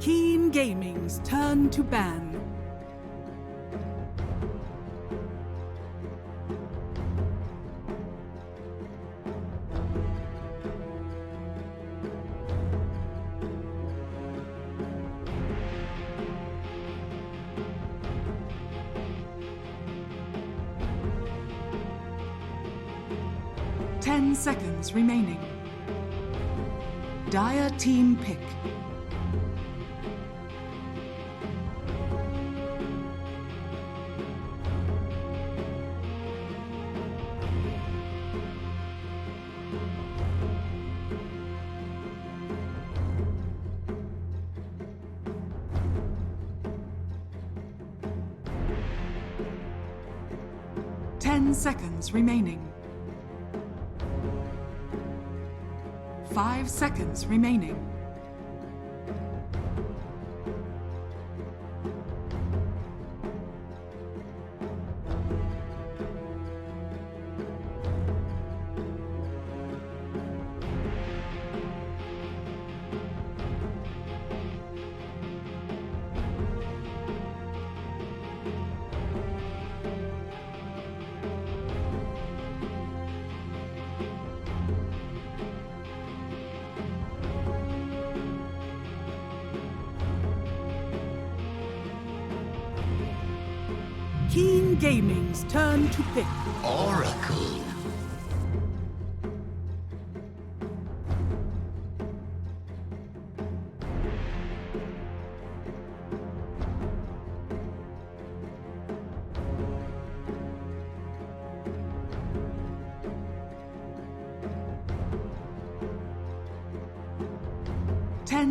Keen Gaming's turn to ban. Ten seconds remaining. Dire team pick. Seconds remaining. 5 seconds remaining. Keen Gaming's turn to pick. Oracle.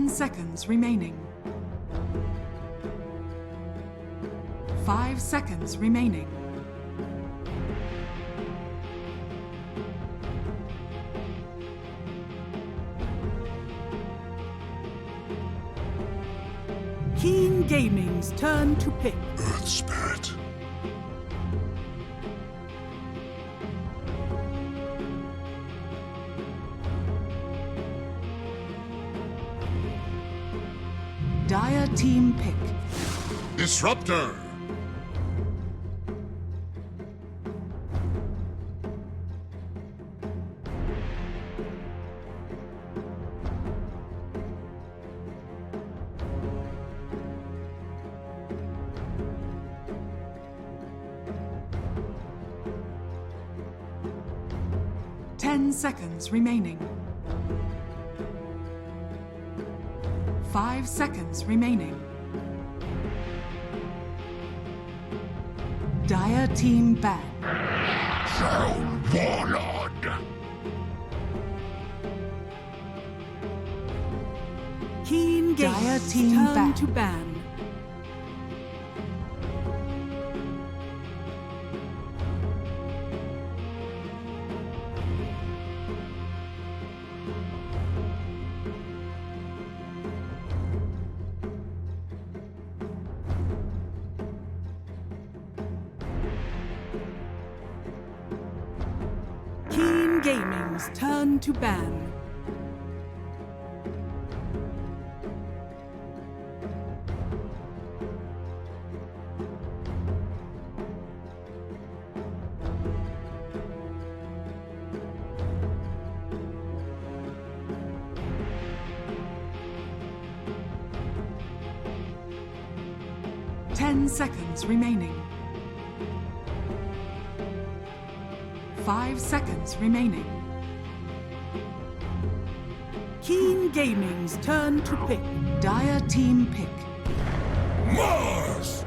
Seconds remaining. 5 seconds remaining. Keen Gaming's turn to pick. Earth Spirit. Dire team pick. Disruptor. Seconds remaining. 5 seconds remaining. Dire team ban. Soul Warlord. Keen Dire team turn ban. To ban. Gaming's turn to ban. Seconds remaining. 5 seconds remaining. Keen Gaming's turn to pick. Dire team pick. Mars!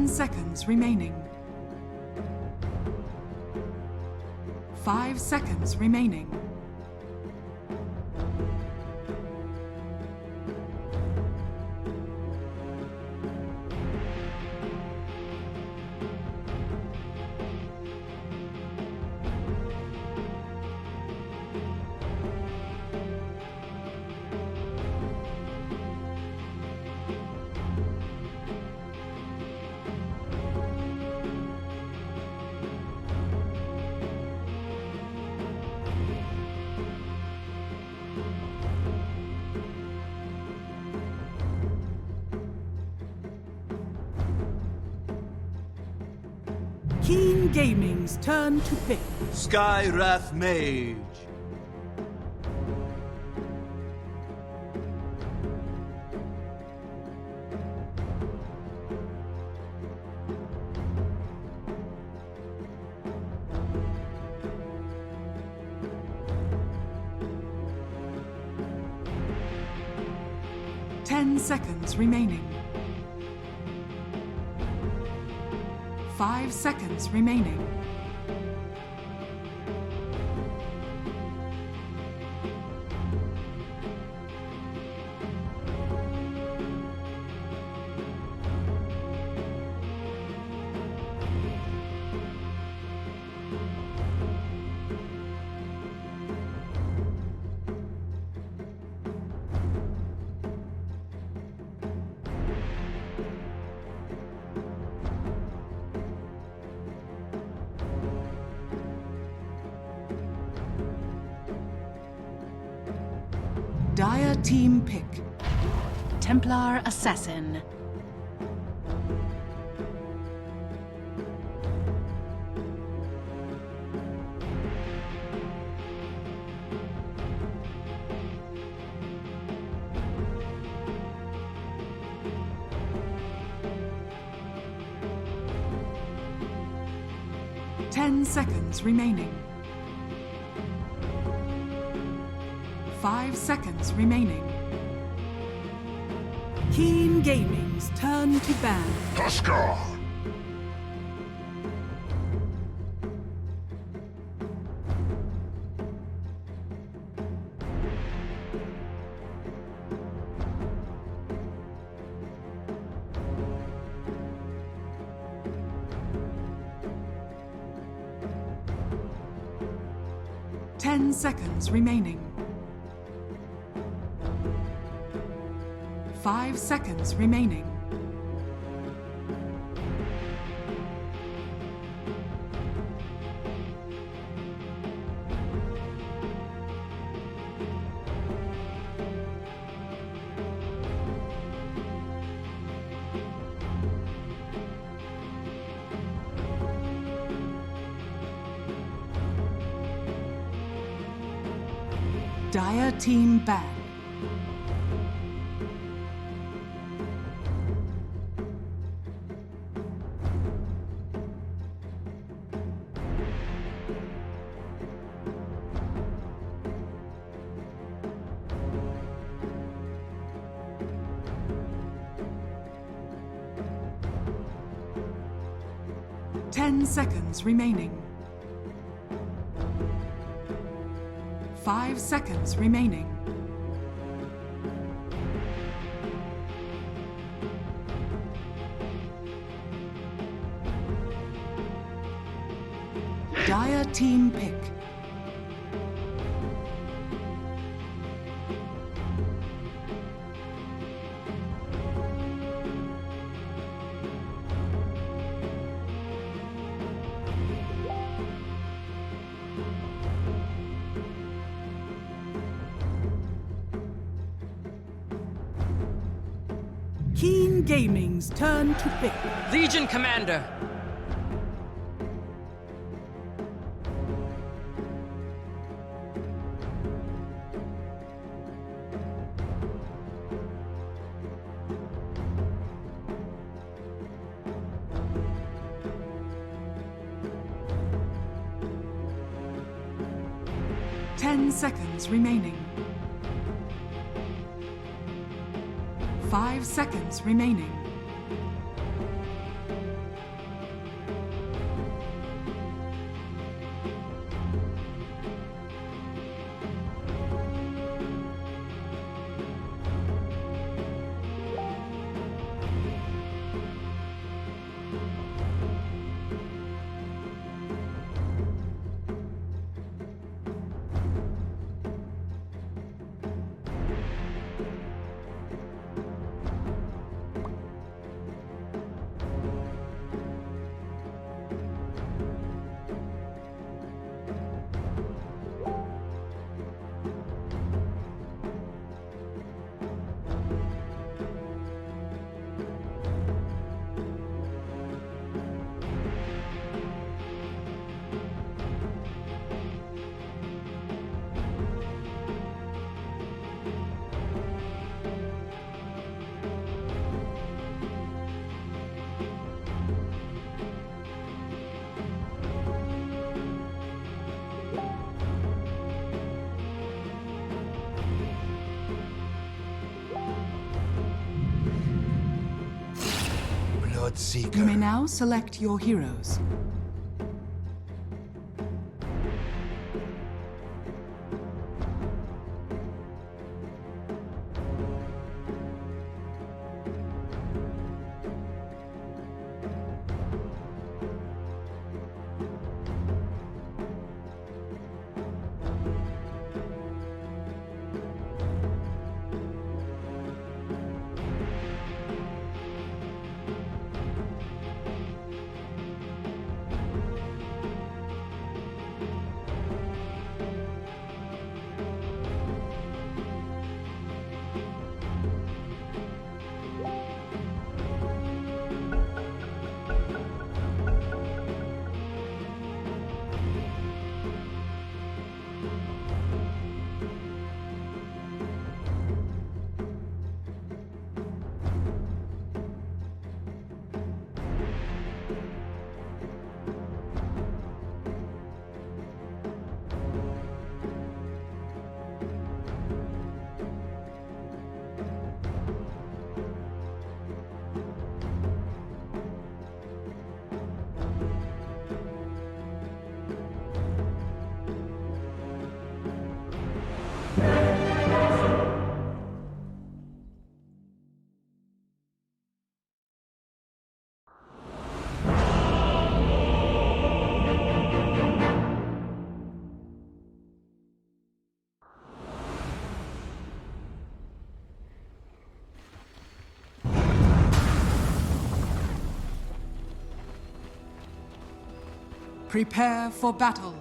Seconds remaining. 5 seconds remaining. Keen Gaming's turn to pick. Sky Wrath Mage. Seconds remaining. 5 seconds remaining. Dire team pick. Templar Assassin. Ten seconds remaining. 5 seconds remaining. Keen Gaming's turn to ban. Tusker! Ten seconds remaining. 5 seconds remaining. Dire team ban. Ten seconds remaining. 5 seconds remaining. Dire team pick. Keen Gaming's turn to pick. Legion Commander. Ten seconds remaining. 5 seconds remaining. Seeker. You may now select your heroes. Prepare for battle.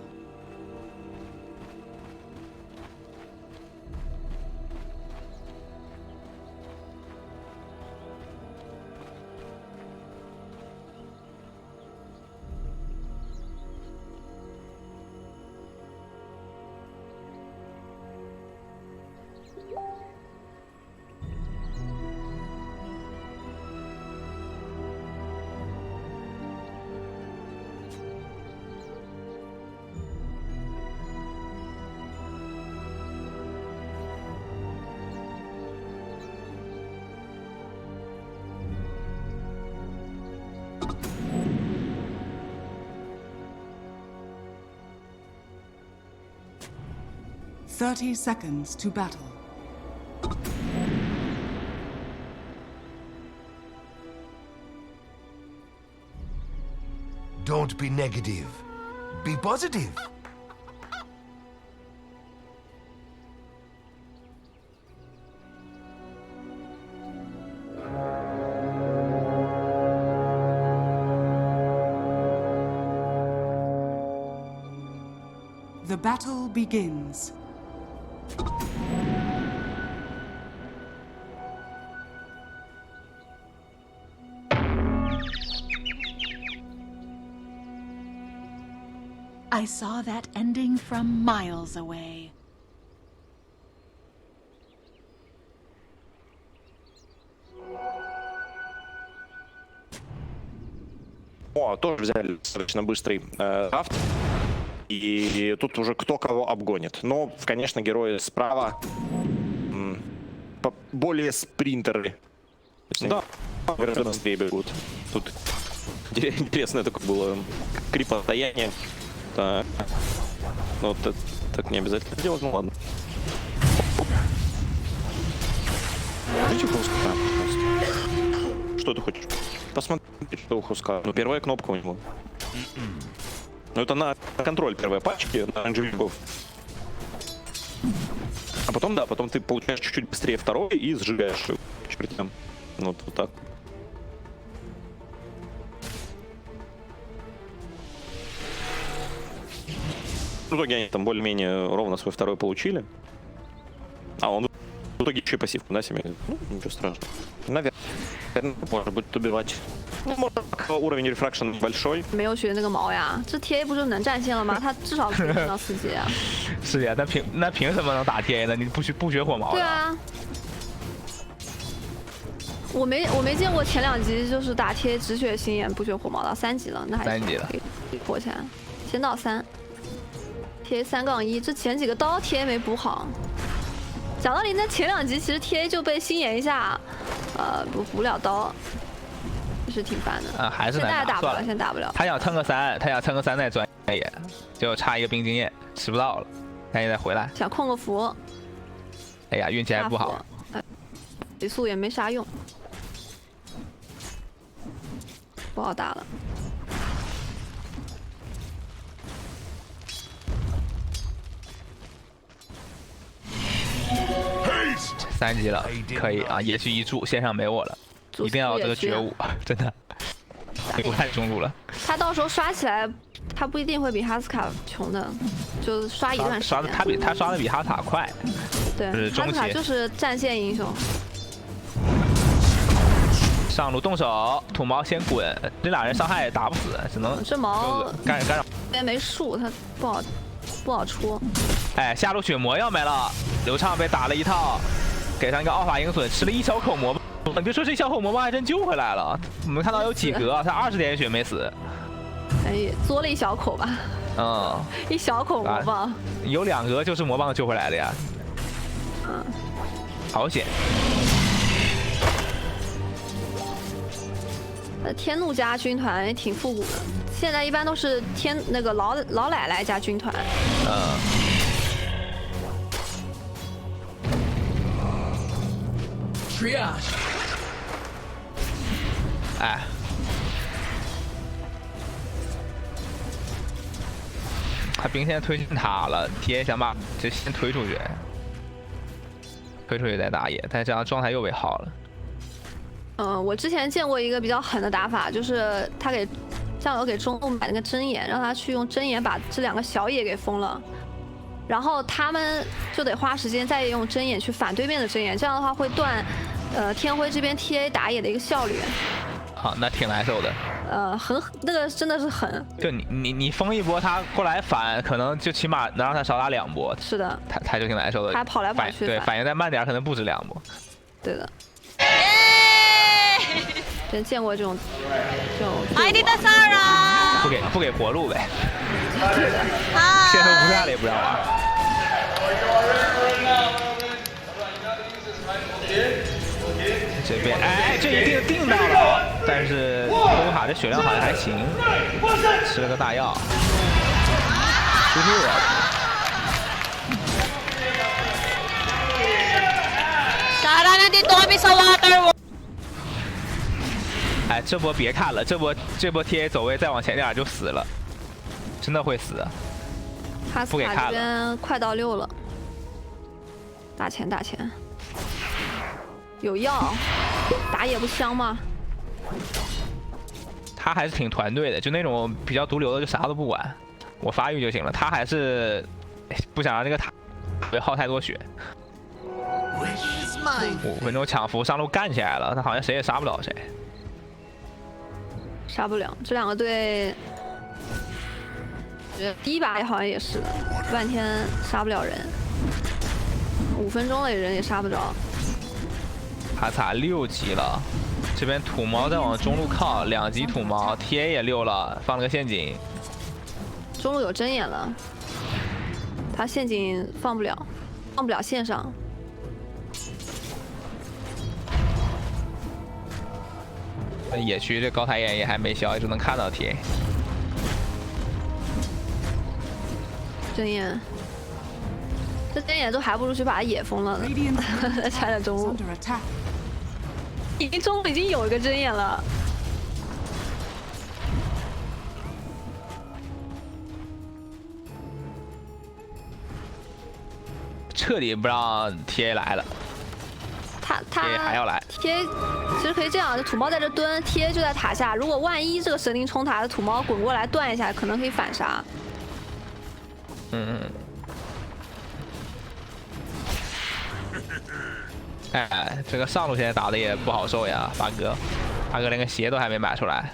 Thirty seconds to battle. Don't be negative. Be positive. The battle begins. I saw that ending from miles away. О, тоже взяли достаточно быстрый рафт. И тут уже кто кого обгонит. Но, конечно, герои справа более спринтеры. Да, гораздо быстрее бегут. тут интересное такое было крипотояние. Так. Ну, вот это так не обязательно делать, ну ладно. Что ты хочешь? Посмотри, что у Хуска. Ну, первая кнопка у него. Ну, это на контроль первой пачки, на оранжевиков. А потом, да, потом ты получаешь чуть-чуть быстрее второй и сжигаешь его. Вот так. В итоге они там более-менее ровно свой второй получили. А он в итоге еще и пассивку, да, себе? Ну, ничего страшного. Наверное, может будет убивать. Ну, может, уровень рефракшн большой. 没有学那个毛呀，这 TA 不就能战线了吗？他至少可以升到4级啊。是呀，那凭什么能打 TA 呢？你不学火毛的？对啊，我没见过前2级就是打 TA 只学心眼不学火毛到3级了，那还3级了可以破起来，先到3。TA 3-1，这前几个刀 TA 没补好。讲道理，那前2级其实 TA 就被心眼一下，补不了刀。也是挺烦的。还是现在打不了，算了，现在打不了。他想蹭个3，再专业，就差一个冰经验，吃不到了，赶紧再回来。想控个符。哎呀，运气还不好。水速也没啥用，不好打了。 3级了，可以啊！野区一注，线上没我了，一定要有这个觉悟，真的，我太中路了。他到时候刷起来，他不一定会比哈斯卡穷的，就刷一段时间。他刷的比哈斯卡快，对，就是中期。哈斯卡就是战线英雄。上路动手，土毛先滚，这俩人伤害也打不死，只能这毛干扰。这边没树，他不好出。哎，下路血魔要没了，流畅被打了一套。 给上一个奥法鹰隼，吃了一小口魔棒。你别说这小口魔棒还真救回来了。我们看到有几格，他20点血没死。哎，嘬了一小口吧。嗯，一小口魔棒。有2格就是魔棒救回来的呀。嗯，好险。天怒加军团也挺复古的，现在一般都是那个老奶奶加军团。嗯。 哎，他兵线推进塔了，铁想把这先推出去，再打野，但这样状态又被耗了。我之前见过一个比较狠的打法，就是他给酱油给中路买那个针眼，让他去用针眼把这2个小野给封了。 然后他们就得花时间再用针眼去反对面的针眼，这样的话会断，天辉这边 TA 打野的一个效率。好，那挺难受的。那个真的是狠。就你封一波，他过来反，可能就起码能让他少打2波。是的。他就挺难受的。他跑来跑去。对，反应再慢点，可能不止2波。对的。真见过这种。ID 的萨拉。不给活路呗。线头不下了也不让玩。 这边哎，这一定到了，但是欧卡这血量好像还行，吃了个大药，出去了。哎，这波别看了，这波 TA 走位再往前点就死了，真的会死。哈斯卡这边快到6了，打钱。 有药，打野不香吗？他还是挺团队的，就那种比较毒瘤的，就啥都不管，我发育就行了。他还是不想让这个塔别耗太多血。5分钟抢符上路干起来了，他好像谁也杀不了谁。杀不了，这2个队，第一把好像也是的，半天杀不了人，5分钟了人也杀不着。 哈萨6级了，这边土毛在往中路靠，2级土毛 TA 也6了，放了个陷阱。中路有针眼了，他陷阱放不了线上。野区这高台眼也还没消，也只能看到 TA。针眼。 这针眼都还不如去把野封了呢，拆了中路。中路已经有一个针眼了。彻底不让 TA 来了。他还要来。TA 其实可以这样，土猫在这蹲 ，TA 就在塔下。如果万一这个神灵冲塔的土猫滚过来断一下，可能可以反杀。哎，这个上路现在打的也不好受呀，八哥连个鞋都还没买出来。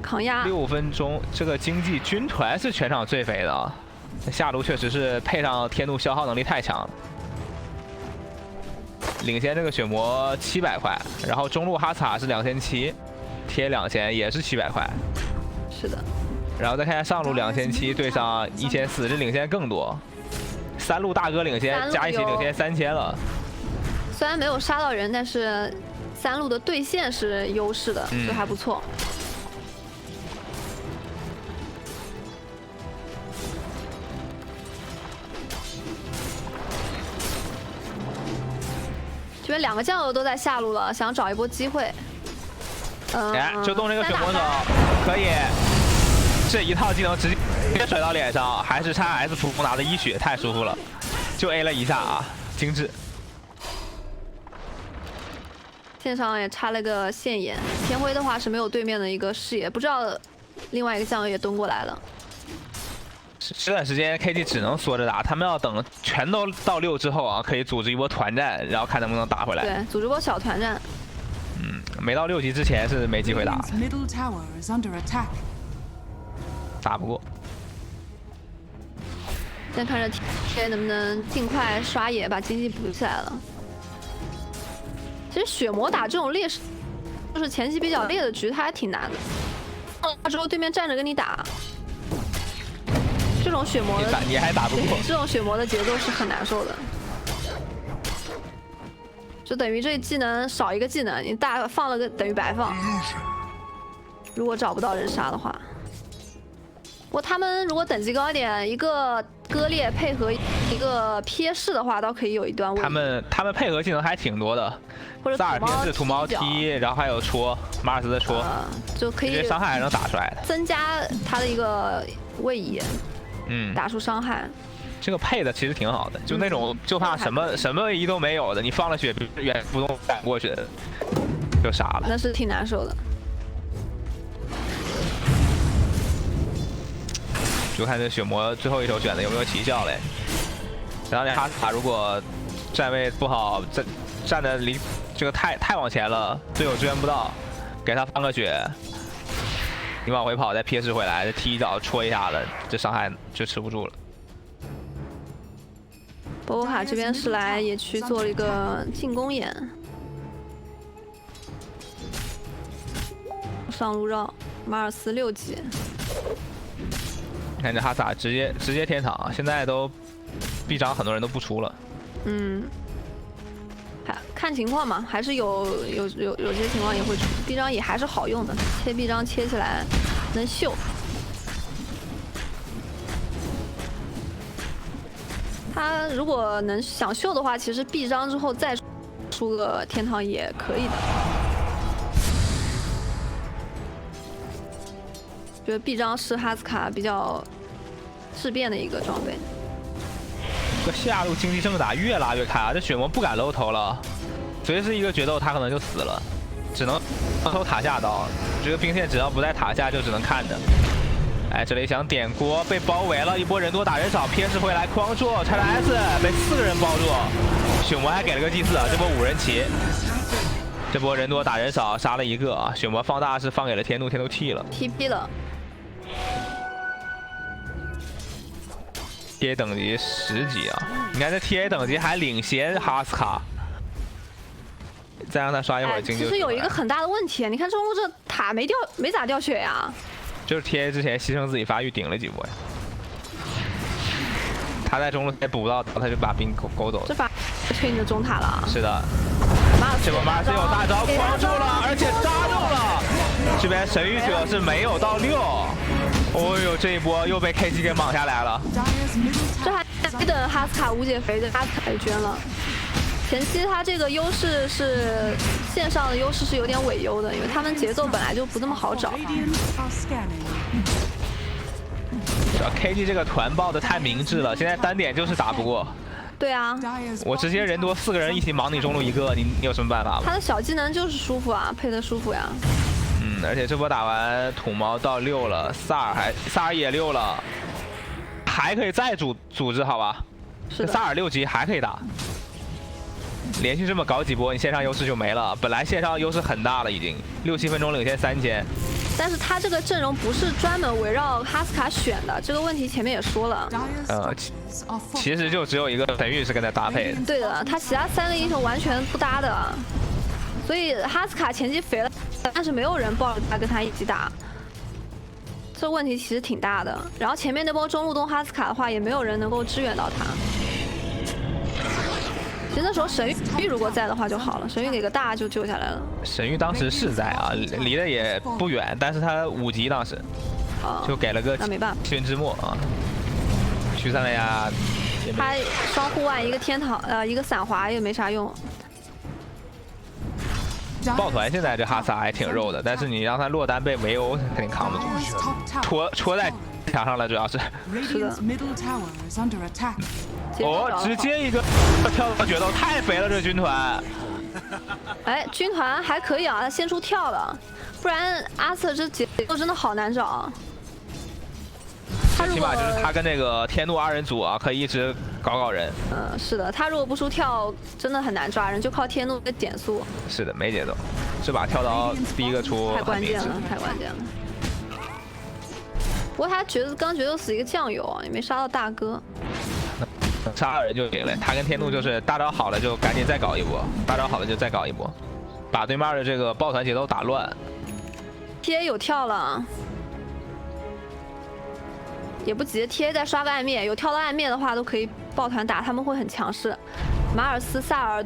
抗压。6分钟，这个经济军团是全场最肥的啊。下路确实是配上天怒消耗能力太强了。领先这个血魔700块，然后中路哈萨是2700，贴2000也是700块。是的。然后再看下上路2700对上1400，这领先更多。3路大哥领先，加一起领先3000了。虽然没有杀到人，但是3路的对线是优势的，这还不错。这边2个酱油都在下路了，想找一波机会。就动这个血魔手，可以。这一套技能直接甩到脸上，还是叉 S 普攻拿的1血，太舒服了。就 A 了一下啊，精致。线上也插了个线眼，天辉的话是没有对面的一个视野，不知道另外一个酱油也蹲过来了。这段时间 KT 只能缩着打，他们要等全都到6之后啊，可以组织一波团战，然后看能不能打回来。对，组织波小团战。没到6级之前是没机会打。打不过。先看着 T 能不能尽快刷野，把经济补起来了。其实血魔打这种劣势，就是前期比较劣的局，它还挺难的。放了之后对面站着跟你打，这种血魔的你还打不过，这种血魔的节奏是很难受的。就等于这技能少一个技能，你大放了个等于白放。如果找不到人杀的话，不过他们如果等级高一点，一个割裂配合一个瞥视的话，倒可以有一段。他们配合技能还挺多的，或者萨尔瞥视、土猫踢，然后还有戳马尔斯的戳，就可以这些伤害还能打出来的，增加他的一个位移，打出伤害。这个配的其实挺好的，就那种就怕什么位移都没有的，你放了血远不动赶过去的，就傻了。那是挺难受的。就看这血魔最后一手选的有没有奇效嘞。然后那哈斯卡如果站位不好，站的离这个太往前了，队友支援不到，给他放个血，你往回跑再瞥视回来，再踢一脚戳一下子，这伤害就吃不住了。波波卡这边是来野区做了一个进攻眼，上路绕马尔斯6级。你看这哈萨直接天堂，现在都 B 章很多人都不出了。看情况嘛，还是有些情况也会出。B 章也还是好用的，切 B 章切起来能秀。他如果能想秀的话，其实 B 章之后再出个天堂也可以的。觉得 B 章是哈斯卡比较质变的一个装备。这下路经济正打越拉越开啊！这血魔不敢露头了，随时一个决斗他可能就死了，只能偷塔下刀。这个兵线只要不在塔下，就只能看着。哎，这里想点锅，被包围了，一波人多打人少，瞥视回来框住，叉 S 被4个人包住，血魔还给了个祭祀，这波5人齐。这波人多打人少，杀了一个啊！血魔放大是放给了天怒，天怒T了 ，TP 了。TA 等级10级啊！你看这 TA 等级还领先哈斯卡，再让他刷一会儿经济。其实有一个很大的问题，你看中路这塔没咋掉血呀。就是 TA 之前牺牲自己发育顶了几波呀，他在中路也补不到，他就把兵勾走了。这把推你的中塔了。是的，这波马尔斯有大招框住了，而且扎中了。这边神域者是没有到6，哦呦，这一波又被 KT 给莽下来了。这还没等哈斯卡无解肥，这哈斯卡也捐了。前期他这个优势是线上的优势是有点伪优的，因为他们节奏本来就不这么好找。KT 这个团爆的太明智了，现在单点就是打不过。对啊，我直接人多4个人一起莽你中路一个，你有什么办法吗？他的小技能就是舒服啊，配的舒服呀。而且这波打完土猫到6了，萨尔也6了，还可以再组织好吧？是萨尔6级还可以打。连续这么搞几波，你线上优势就没了。本来线上优势很大了，已经6、7分钟领先3000。但是他这个阵容不是专门围绕哈斯卡选的，这个问题前面也说了。其实就只有一个神域是跟他搭配的。对的，他其他3个英雄完全不搭的，所以哈斯卡前期肥了，但是没有人抱着他跟他一起打，这问题其实挺大的。然后前面那波中路东哈斯卡的话，也没有人能够支援到他。其实那时候神域如果在的话就好了，神域给个大就救下来了。神域当时是在啊，离得也不远，但是他5级当时就给了个那没办法，轩之墨啊，驱散了呀。他双护腕一个天堂一个伞滑也没啥用。抱团现在这哈萨还挺肉的，但是你让他落单被围殴，肯定扛不住，戳在墙上了，主要是。是的。哦，直接一个跳到决斗，太肥了这军团。哎，军团还可以啊，他先出跳了，不然阿瑟这节奏真的好难找。起码就是他跟那个天怒2人组啊，可以一直搞人。是的，他如果不出跳，真的很难抓人，就靠天怒的减速。是的，没节奏，这把跳刀第一个出太关键了，太关键了。不过他刚决斗死一个酱油啊，也没杀到大哥。杀2人就赢了，他跟天怒就是大招好了就赶紧再搞一波，大招好了就再搞一波，把对面的这个抱团节奏打乱。贴有跳了。也不急 ，TA 再刷个暗灭，有跳到暗灭的话都可以抱团打，他们会很强势。马尔斯、萨尔、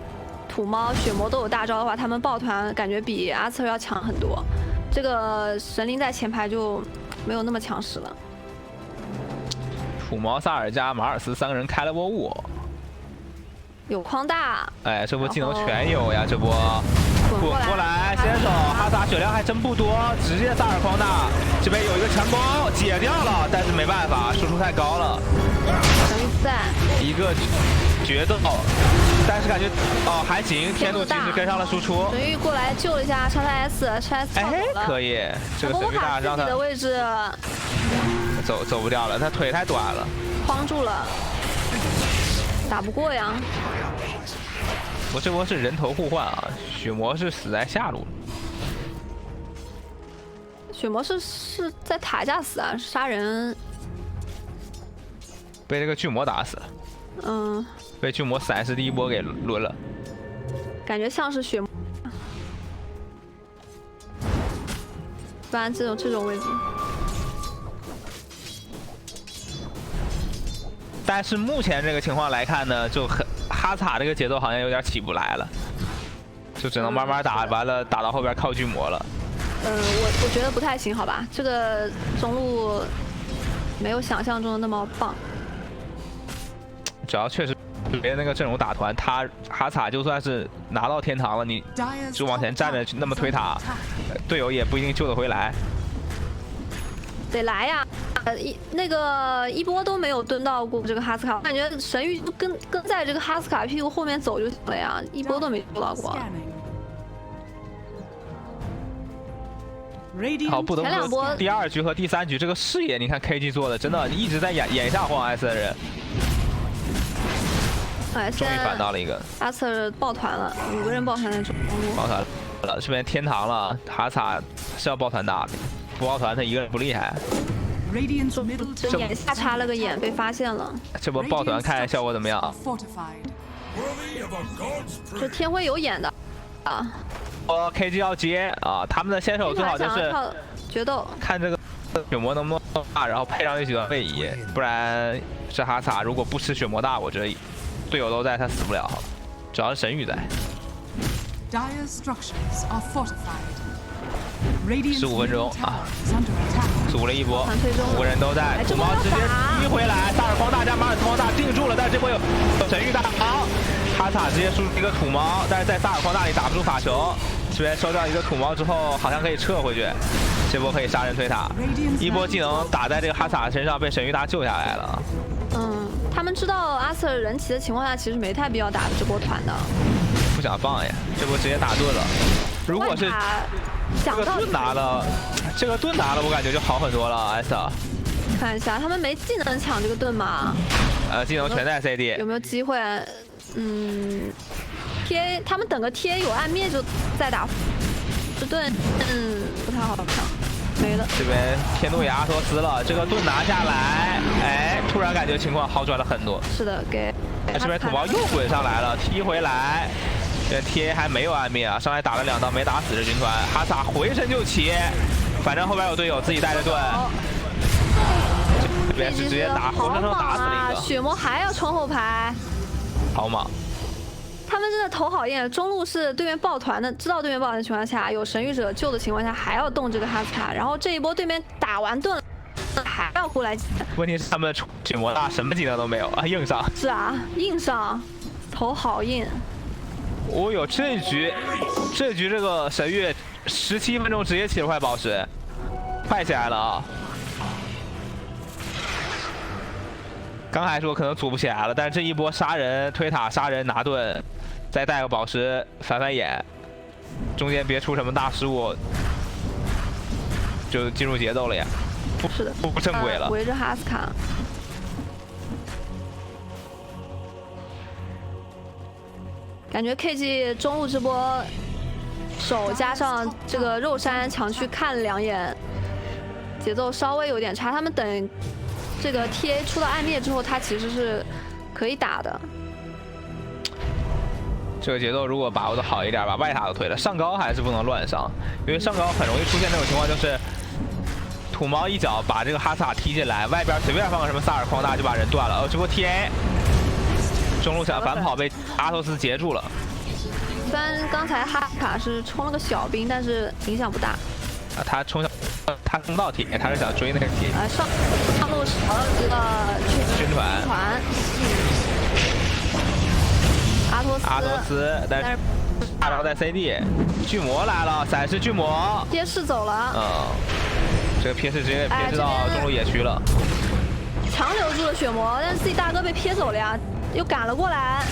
土猫、血魔都有大招的话，他们抱团感觉比阿策要强很多。这个神灵在前排就没有那么强势了。土猫、萨尔加马尔斯3个人开了波5，有框大。哎，这波技能全有呀，这波。滚过来，先手哈萨血量还真不多，直接萨尔框大，这边有一个强攻解掉了，但是没办法，输出太高了。神域在一个决斗，但是感觉还行，天怒及时跟上了输出。神域过来救了一下叉 S 跳走了。哎，可以，这个神域大让他的位置走不掉了，他腿太短了，框住了，打不过呀。我这波是人头互换啊，血魔是死在下路，血魔是在塔下死啊，杀人，被这个巨魔打死了，被巨魔闪失第一波给抡了，感觉像是血魔，不然这种位置。但是目前这个情况来看呢，就哈萨这个节奏好像有点起不来了，就只能慢慢打，完了打到后边靠巨魔了。我觉得不太行，好吧，这个中路没有想象中的那么棒。主要确实别那个阵容打团，他哈萨就算是拿到天堂了，你就往前站着那么推塔，队友也不一定救得回来。得来呀！一波都没有蹲到过这个哈斯卡，感觉神域就跟在这个哈斯卡屁股后面走就行了呀，一波都没蹲到过。好，不得不说第2局和第3局这个视野，你看 KG 做的真的一直在眼下晃 S 的人。哎，终于反到了一个。阿策抱团了，5个人抱团在中路。抱团了，这边天堂了，哈萨是要抱团打的。不抱团他一个人不厉害，这眼下插了个眼被发现了。这波抱团看效果怎么样？这天辉有眼的啊！KG 要接啊！他们的先手最好就是决斗，看这个血魔能不能大，然后配上这几段位移，不然这哈萨如果不吃血魔大，我觉得队友都在，他死不了。主要是神域在。15分钟啊，组了一波，5个人都在，土猫直接踢回来，萨尔框大加马尔斯框大定住了，但是这波有神域大好，哈萨直接输出一个土猫，但是在萨尔框大里打不出法球，这边收掉一个土猫之后，好像可以撤回去，这波可以杀人推塔，一波技能打在这个哈萨身上，被神域大救下来了。他们知道阿瑟人齐的情况下，其实没太必要打这波团的，不想放呀，这波直接打盾了。如果是这个盾拿了，我感觉就好很多了。S， 看一下他们没技能抢这个盾吗？技能全在 CD， 有没有机会？TA 他们等个 TA 有暗灭就再打，这盾不太好抢，没了。这边天怒也阿托斯了，这个盾拿下来，哎，突然感觉情况好转了很多。是的，给。这边土包又滚上来了，踢回来。这 TA 还没有暗灭啊，上来打了2刀没打死这军团，哈萨回身就起，反正后边有队友自己带着盾，这边是直接活生生打死了一个。血魔还要冲后排，好猛！他们真的头好硬。中路是对面抱团的，知道对面抱团的情况下，有神谕者救的情况下，还要动这个哈斯卡，然后这一波对面打完盾，还要过来。问题是他们血魔大什么技能都没有啊，硬上。是啊，硬上，头好硬。哦呦，这局这个神域17分钟直接起了块宝石，快起来了啊！刚还说可能组不起来了，但是这一波杀人推塔杀人拿盾，再带个宝石翻翻眼，中间别出什么大失误，就进入节奏了呀。是的，不正轨了。围着哈斯卡。感觉 KG 中路这波手加上这个肉山抢去看了2眼，节奏稍微有点差。他们等这个 TA 出到暗灭之后，他其实是可以打的。这个节奏如果把握的好一点，把外塔都推了，上高还是不能乱上，因为上高很容易出现那种情况，就是土猫一脚把这个哈萨踢进来，外边随便放个什么萨尔矿大就把人断了。哦，这波 TA 中路想反跑被阿托斯截住了。虽然刚才哈卡是冲了个小兵，但是影响不大。啊，他冲向他冲到铁，他是想追那个铁。上路少了一个军团。阿托斯，但是大招在 CD， 巨魔来了，闪失巨魔。瞥视走了。这个瞥视直接瞥视到中路野区了。强留住了血魔，但是自己大哥被瞥走了呀，又赶了过来。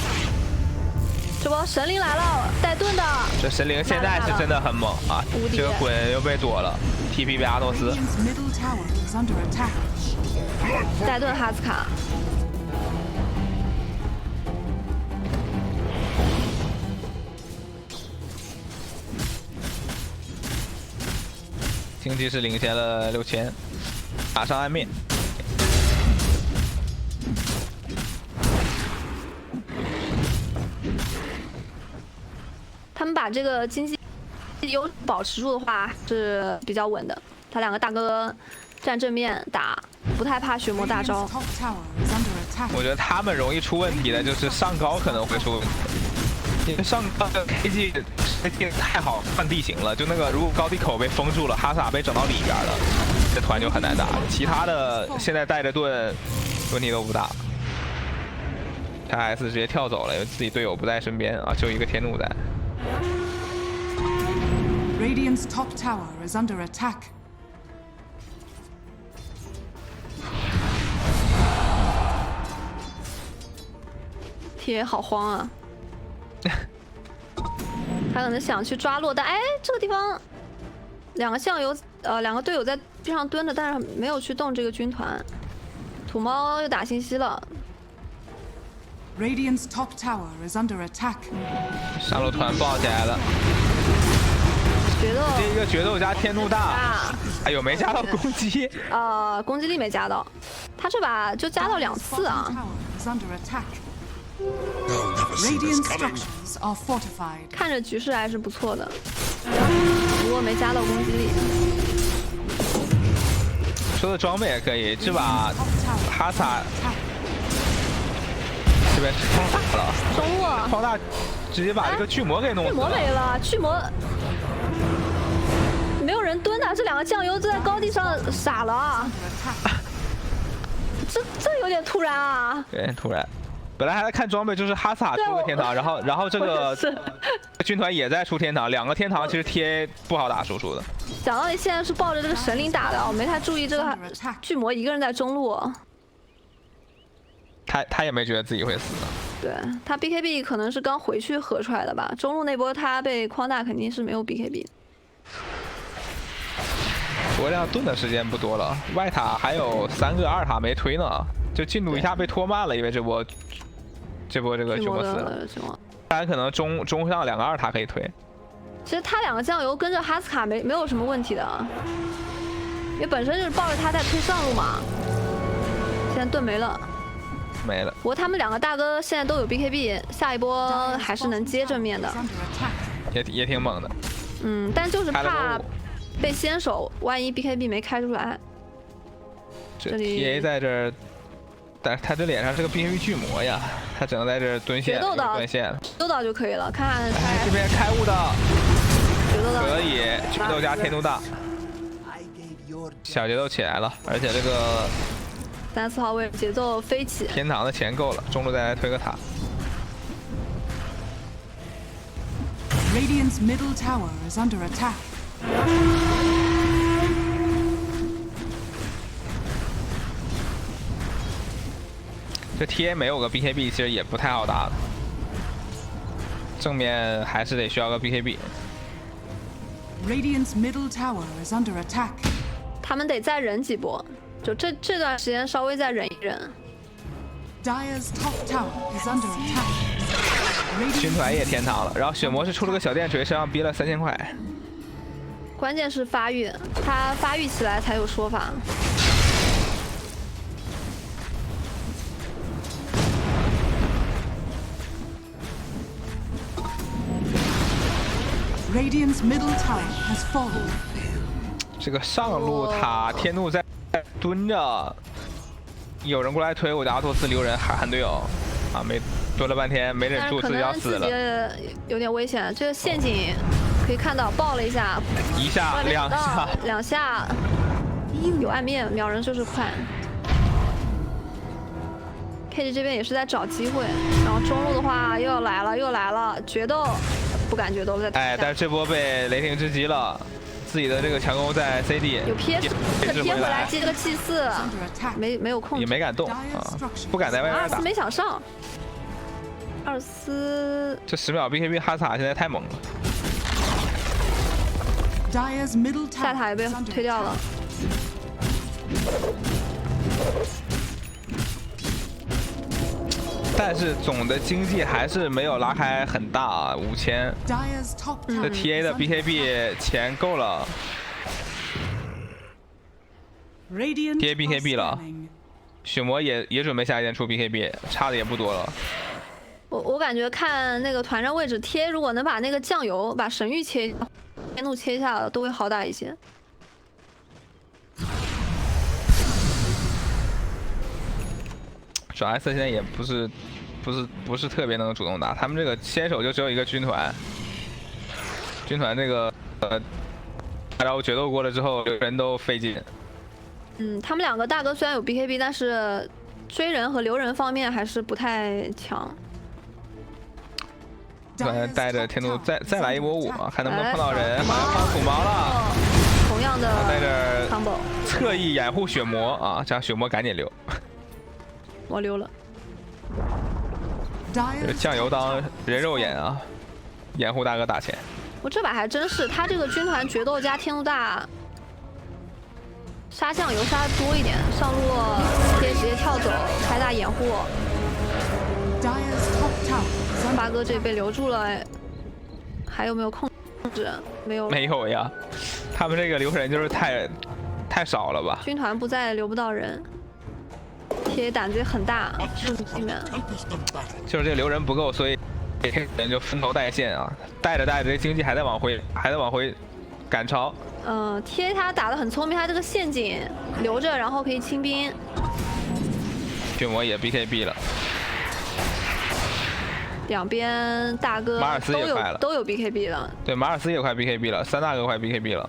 这波神灵来了，带盾的。这神灵现在是真的很猛啊！这个滚又被躲了 ，TP 被阿诺斯。带盾哈斯卡。经济是领先了6000，打上暗面。他们把这个经济优保持住的话是比较稳的。他2个大哥站正面打，不太怕血魔大招。我觉得他们容易出问题的就是上高可能会出问题，因为上高的 KG 太好换地形了，就那个如果高地口被封住了，哈萨被整到里边了，这团就很难打。其他的现在带着盾问题都不大。他 S 直接跳走了，因为自己队友不在身边啊，就一个天怒在。Radiant's top tower is under attack. 铁好慌啊！他可能想去抓落单，哎，这个地方2个酱油，2个队友在边上蹲着，但是没有去动这个军团。土猫又打信息了。Radiant's top tower is under attack. 上路团爆起来了。决斗，这一个决斗加天怒大，哎呦没加到攻击，攻击力没加到，他这把就加到2次啊。看着局势还是不错的，不过没加到攻击力。说的装备也可以，这把哈萨这边是框大了，中路框大直接把这个巨魔给弄死了。巨魔没了，巨魔没有人蹲的，这2个酱油就在高地上傻了啊！这有点突然啊！有点突然。本来还在看装备，就是哈萨出个天堂，然后这个军团也在出天堂，2个天堂其实 TA 不好打输出的。讲道理，现在是抱着这个神灵打的，我没太注意这个巨魔一个人在中路。他也没觉得自己会死呢。对他 BKB 可能是刚回去合出来的吧，中路那波他被框大肯定是没有 BKB 的。国量盾的时间不多了，外塔还有3个2塔没推呢，就进度一下被拖慢了，因为这波这个巨魔死了。当然可能中上2个2塔可以推。其实他2个酱油跟着哈斯卡没有什么问题的，因为本身就是抱着他在推上路嘛。现在盾没了。没了。不过他们2个大哥现在都有 BKB， 下一波还是能接正面的。也挺猛的。但就是怕被先手，万一 BKB 没开出来。这里 TA 在这儿但是他这脸上是个 BKB 巨魔呀，他只能在这蹲线，蹲线，决斗就可以了。看看哎，这边开悟的，决斗可以，决斗加天怒大，小节奏起来了，而且这个34号位节奏飞起，天堂的钱够了，中路再来推个塔。 Radiant's middle tower is under attack. 这 TA 没有个 BKB 其实也不太好打的，正面还是得需要个 BKB。 Radiant's middle tower is under attack. 他们得再忍几波，就这段时间稍微再忍一忍。Dire's top tower is under attack. 军团也天堂了，然后血魔是出了个小电锤，身上逼了3000块。关键是发育，他发育起来才有说法。 Radiant's middle tower has fallen. 这个上路塔天怒在蹲着，有人过来推我的阿托斯留人喊队友，啊没蹲了半天没忍住，自己要死了。有点危险，这个陷阱可以看到爆了一下，一下两下，有暗面秒人就是快。KG 这边也是在找机会，然后中路的话又来了，决斗。 不敢决斗了，哎，但是这波被雷霆之击了，自己的这个强攻在 CD 有撇回来接个祭祀，没有控制，也没敢动啊，不敢在外面打。阿斯没想上，二斯这10秒 BKB 哈萨现在太猛了，下塔也被推掉了。 但是总的经济还是没有拉开很大啊，5000。这 TA 的 BKB 钱够了 ，TA BKB 了，血魔也准备下一件出 BKB， 差的也不多了。我感觉看那个团战位置 ，TA 如果能把那个酱油把神域天怒切下了，都会好打一些。 主要 S 现在也不是特别能主动打，他们这个先手就只有一个军团，这个然后决斗过了之后，人都费劲。他们两个大哥虽然有 BKB， 但是追人和留人方面还是不太强。带着天怒再来一波舞啊，看能不能碰到人，马上放土毛了。同样的，带着侧翼掩护血魔啊，这样血魔赶紧溜。 我溜了，这酱油当人肉眼啊，掩护大哥打钱。我这把还真是，他这个军团决斗加天怒大，杀酱油杀的多一点，上路可以直接跳走，开大掩护。八哥这被留住了，还有没有控制？没有，没有呀，他们这个留人就是太少了吧？军团不在，留不到人。 TA 胆子也很大，里面就是这个留人不够，所以人就分头带线啊，带着这经济还在往回赶超。TA 他打得很聪明，他这个陷阱留着，然后可以清兵。血魔也 BKB 了，两边大哥马尔斯也快了，都有 BKB 了。对，马尔斯也快 BKB 了，3大哥快 BKB 了。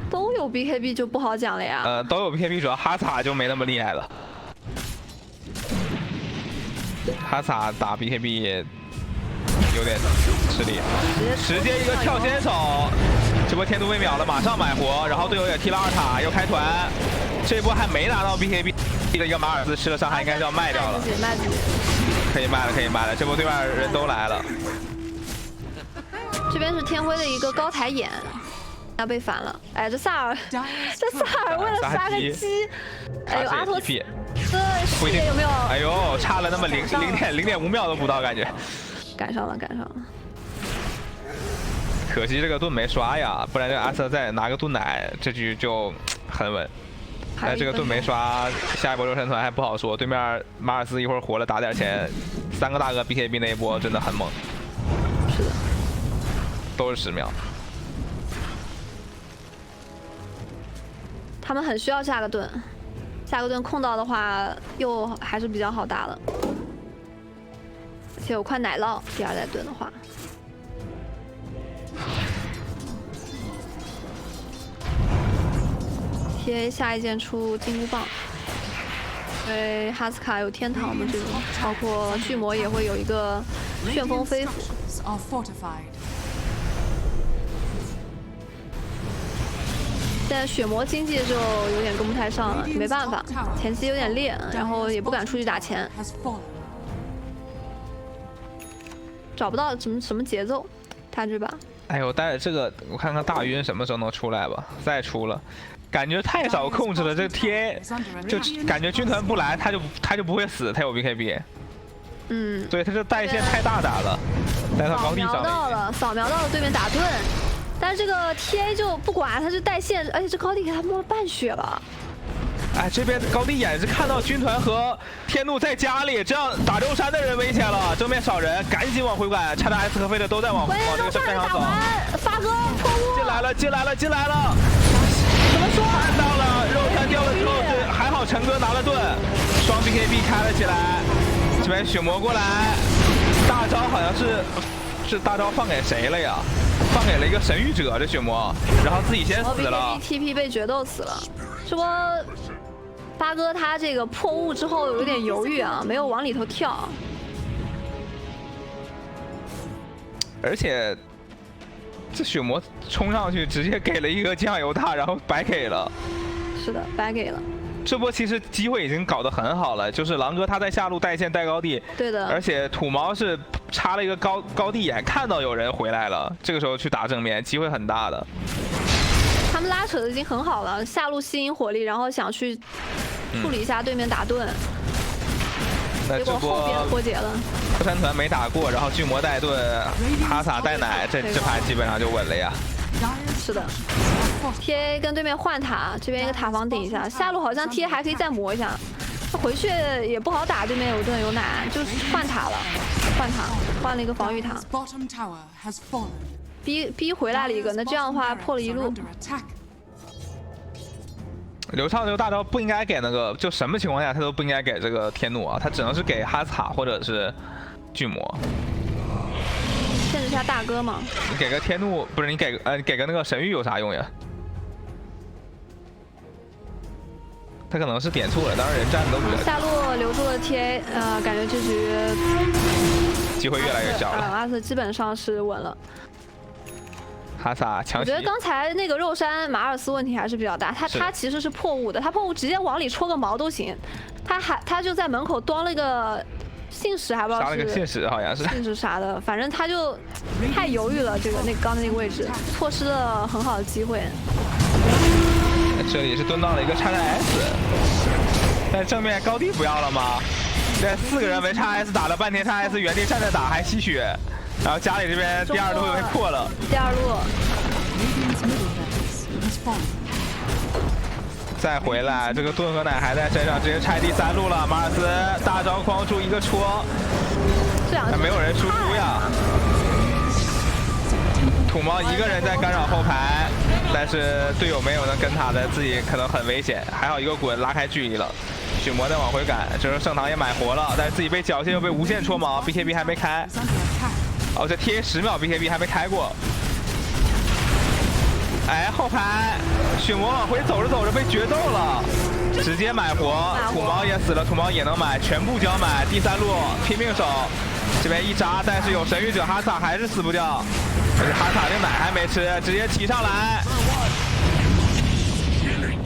都有 BKB 就不好讲了呀。都有 BKB， 主要哈萨就没那么厉害了。 哈萨打 BKB 有点吃力，直接一个跳先手，这波天怒被秒了，马上买活，然后队友也踢了2塔，又开团，这波还没拿到 BKB 的一个马尔斯吃了伤害，应该就要卖掉了，可以卖了，这波对面人都来了。这边是天辉的一个高台眼，要被反了，哎，这萨尔为了杀个鸡，哎呦阿托斯。 不一定有没有？哎呦，差了那么0.5秒都不到，感觉。赶上了。可惜这个盾没刷呀，不然这个阿瑟再拿个盾奶，这局就很稳。但这个盾没刷，下一波肉身团还不好说。对面马尔斯一会儿活了打点钱，3个大哥 BKB 那一波真的很猛。是的，都是10秒。他们很需要下个盾。下个盾控到的话，又还是比较好打的。而且有块奶酪，第二代盾的话。贴下一件出金箍棒，因为哈斯卡有天堂嘛，这种包括巨魔也会有一个旋风飞斧。现在血魔经济就有点跟不太上了，没办法，前期有点劣，然后也不敢出去打钱，找不到什么节奏，他这把。哎呦，但是这个我看看大晕什么时候能出来吧？再出了，感觉太少控制了。这个 TA 就感觉军团不来，他就不会死，他有 BKB。嗯，对，他这带线太大打了，带到高地上扫描到了对面打盾。但是这个 TA 就不管，他是带线，而且这高地给他摸了半血了。哎，这边高地也是看到军团和天怒在家里，这样打六山的人危险了，正面少人，赶紧往回赶，差点 S 和飞的都在往这个正面上走。发哥破屋进来了！怎么说？看到了，肉山掉了之后，这还好陈哥拿了盾，双 BKB 开了起来。这边血魔过来，大招好像是大招放给谁了呀？放给了一个神谕者，这血魔，然后自己先死了。TP 被决斗死了。这不，八哥他这个破雾之后有点犹豫啊，没有往里头跳。而且这血魔冲上去直接给了一个酱油塔，然后白给了。是的，白给了。这波其实机会已经搞得很好了，就是狼哥他在下路带线带高地，对的，而且土毛是插了一个高地眼，看到有人回来了，这个时候去打正面，机会很大的。他们拉扯的已经很好了，下路吸引火力，然后想去处理一下对面打盾，结果后边脱节了。破山团没打过，然后巨魔带盾，哈萨带奶，这盘基本上就稳了呀。是的 ，TA 跟对面换塔，这边一个塔防顶一下，下路好像 TA 还可以再磨一下，他回去也不好打，对面有盾有奶，就是换塔了，换了一个防御塔，逼回来了一个，那这样的话破了一路。刘畅这个大招不应该给那个，就什么情况下他都不应该给这个天怒啊，他只能是给哈斯塔或者是巨魔。限制下大哥嘛。你给个天怒，不是你给个那个神谕有啥用呀？他可能是点错了，当然人站的都比较。下路留住了 TA， 感觉这局机会越来越小了。阿瑟基本上是稳了。哈萨强袭。我觉得刚才那个肉山马尔斯问题还是比较大，他其实是破雾的，他破雾直接往里戳个毛都行，他就在门口端了一个信使，还不知道是杀了个信使，好像是信使啥的，反正他就太犹豫了，刚才那个位置错失了很好的机会。这里是蹲到了一个叉 S， 在正面高地不要了吗？这4个人围叉 S 打了半天，叉 S 原地站着打还吸血，然后家里这边第二路又被破了。第二路。再回来，这个盾和奶还在身上，直接拆第3路了。马尔斯大招框住一个戳，没有人输出呀。土猫一个人在干扰后排，但是队友没有能跟他的，自己可能很危险。还好一个滚拉开距离了，血魔在往回赶，这时候圣堂也买活了，但是自己被侥幸又被无限戳毛 ，BKB 还没开。哦，这 TA 10秒 BKB 还没开过。哎，后排血魔往回走着走着被决斗了，直接买活，土毛也死了，土毛也能买，全部交买。第3路拼命守，这边一扎，但是有神谕者哈萨还是死不掉，而且哈萨这奶还没吃，直接提上来，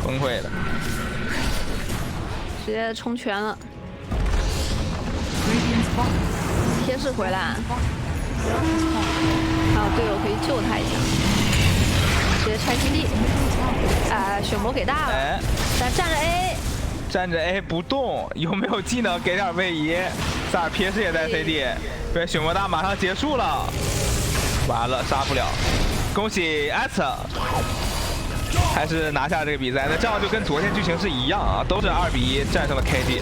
崩溃了，直接冲全了，贴士回来，还有队友可以救他一下。直接拆基地，血魔给大了，但站着 A 不动，有没有技能给点位移？萨尔皮斯也在 CD， 对，血魔大马上结束了，完了杀不了，恭喜 aster， 还是拿下这个比赛。那这样就跟昨天剧情是一样啊，都是2比1战胜了 KT，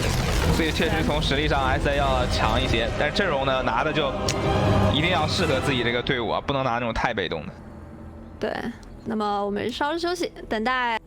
所以确实从实力上 SA 要强一些，但是阵容呢拿的就一定要适合自己这个队伍啊，不能拿那种太被动的。对。那么我们稍事休息，等待。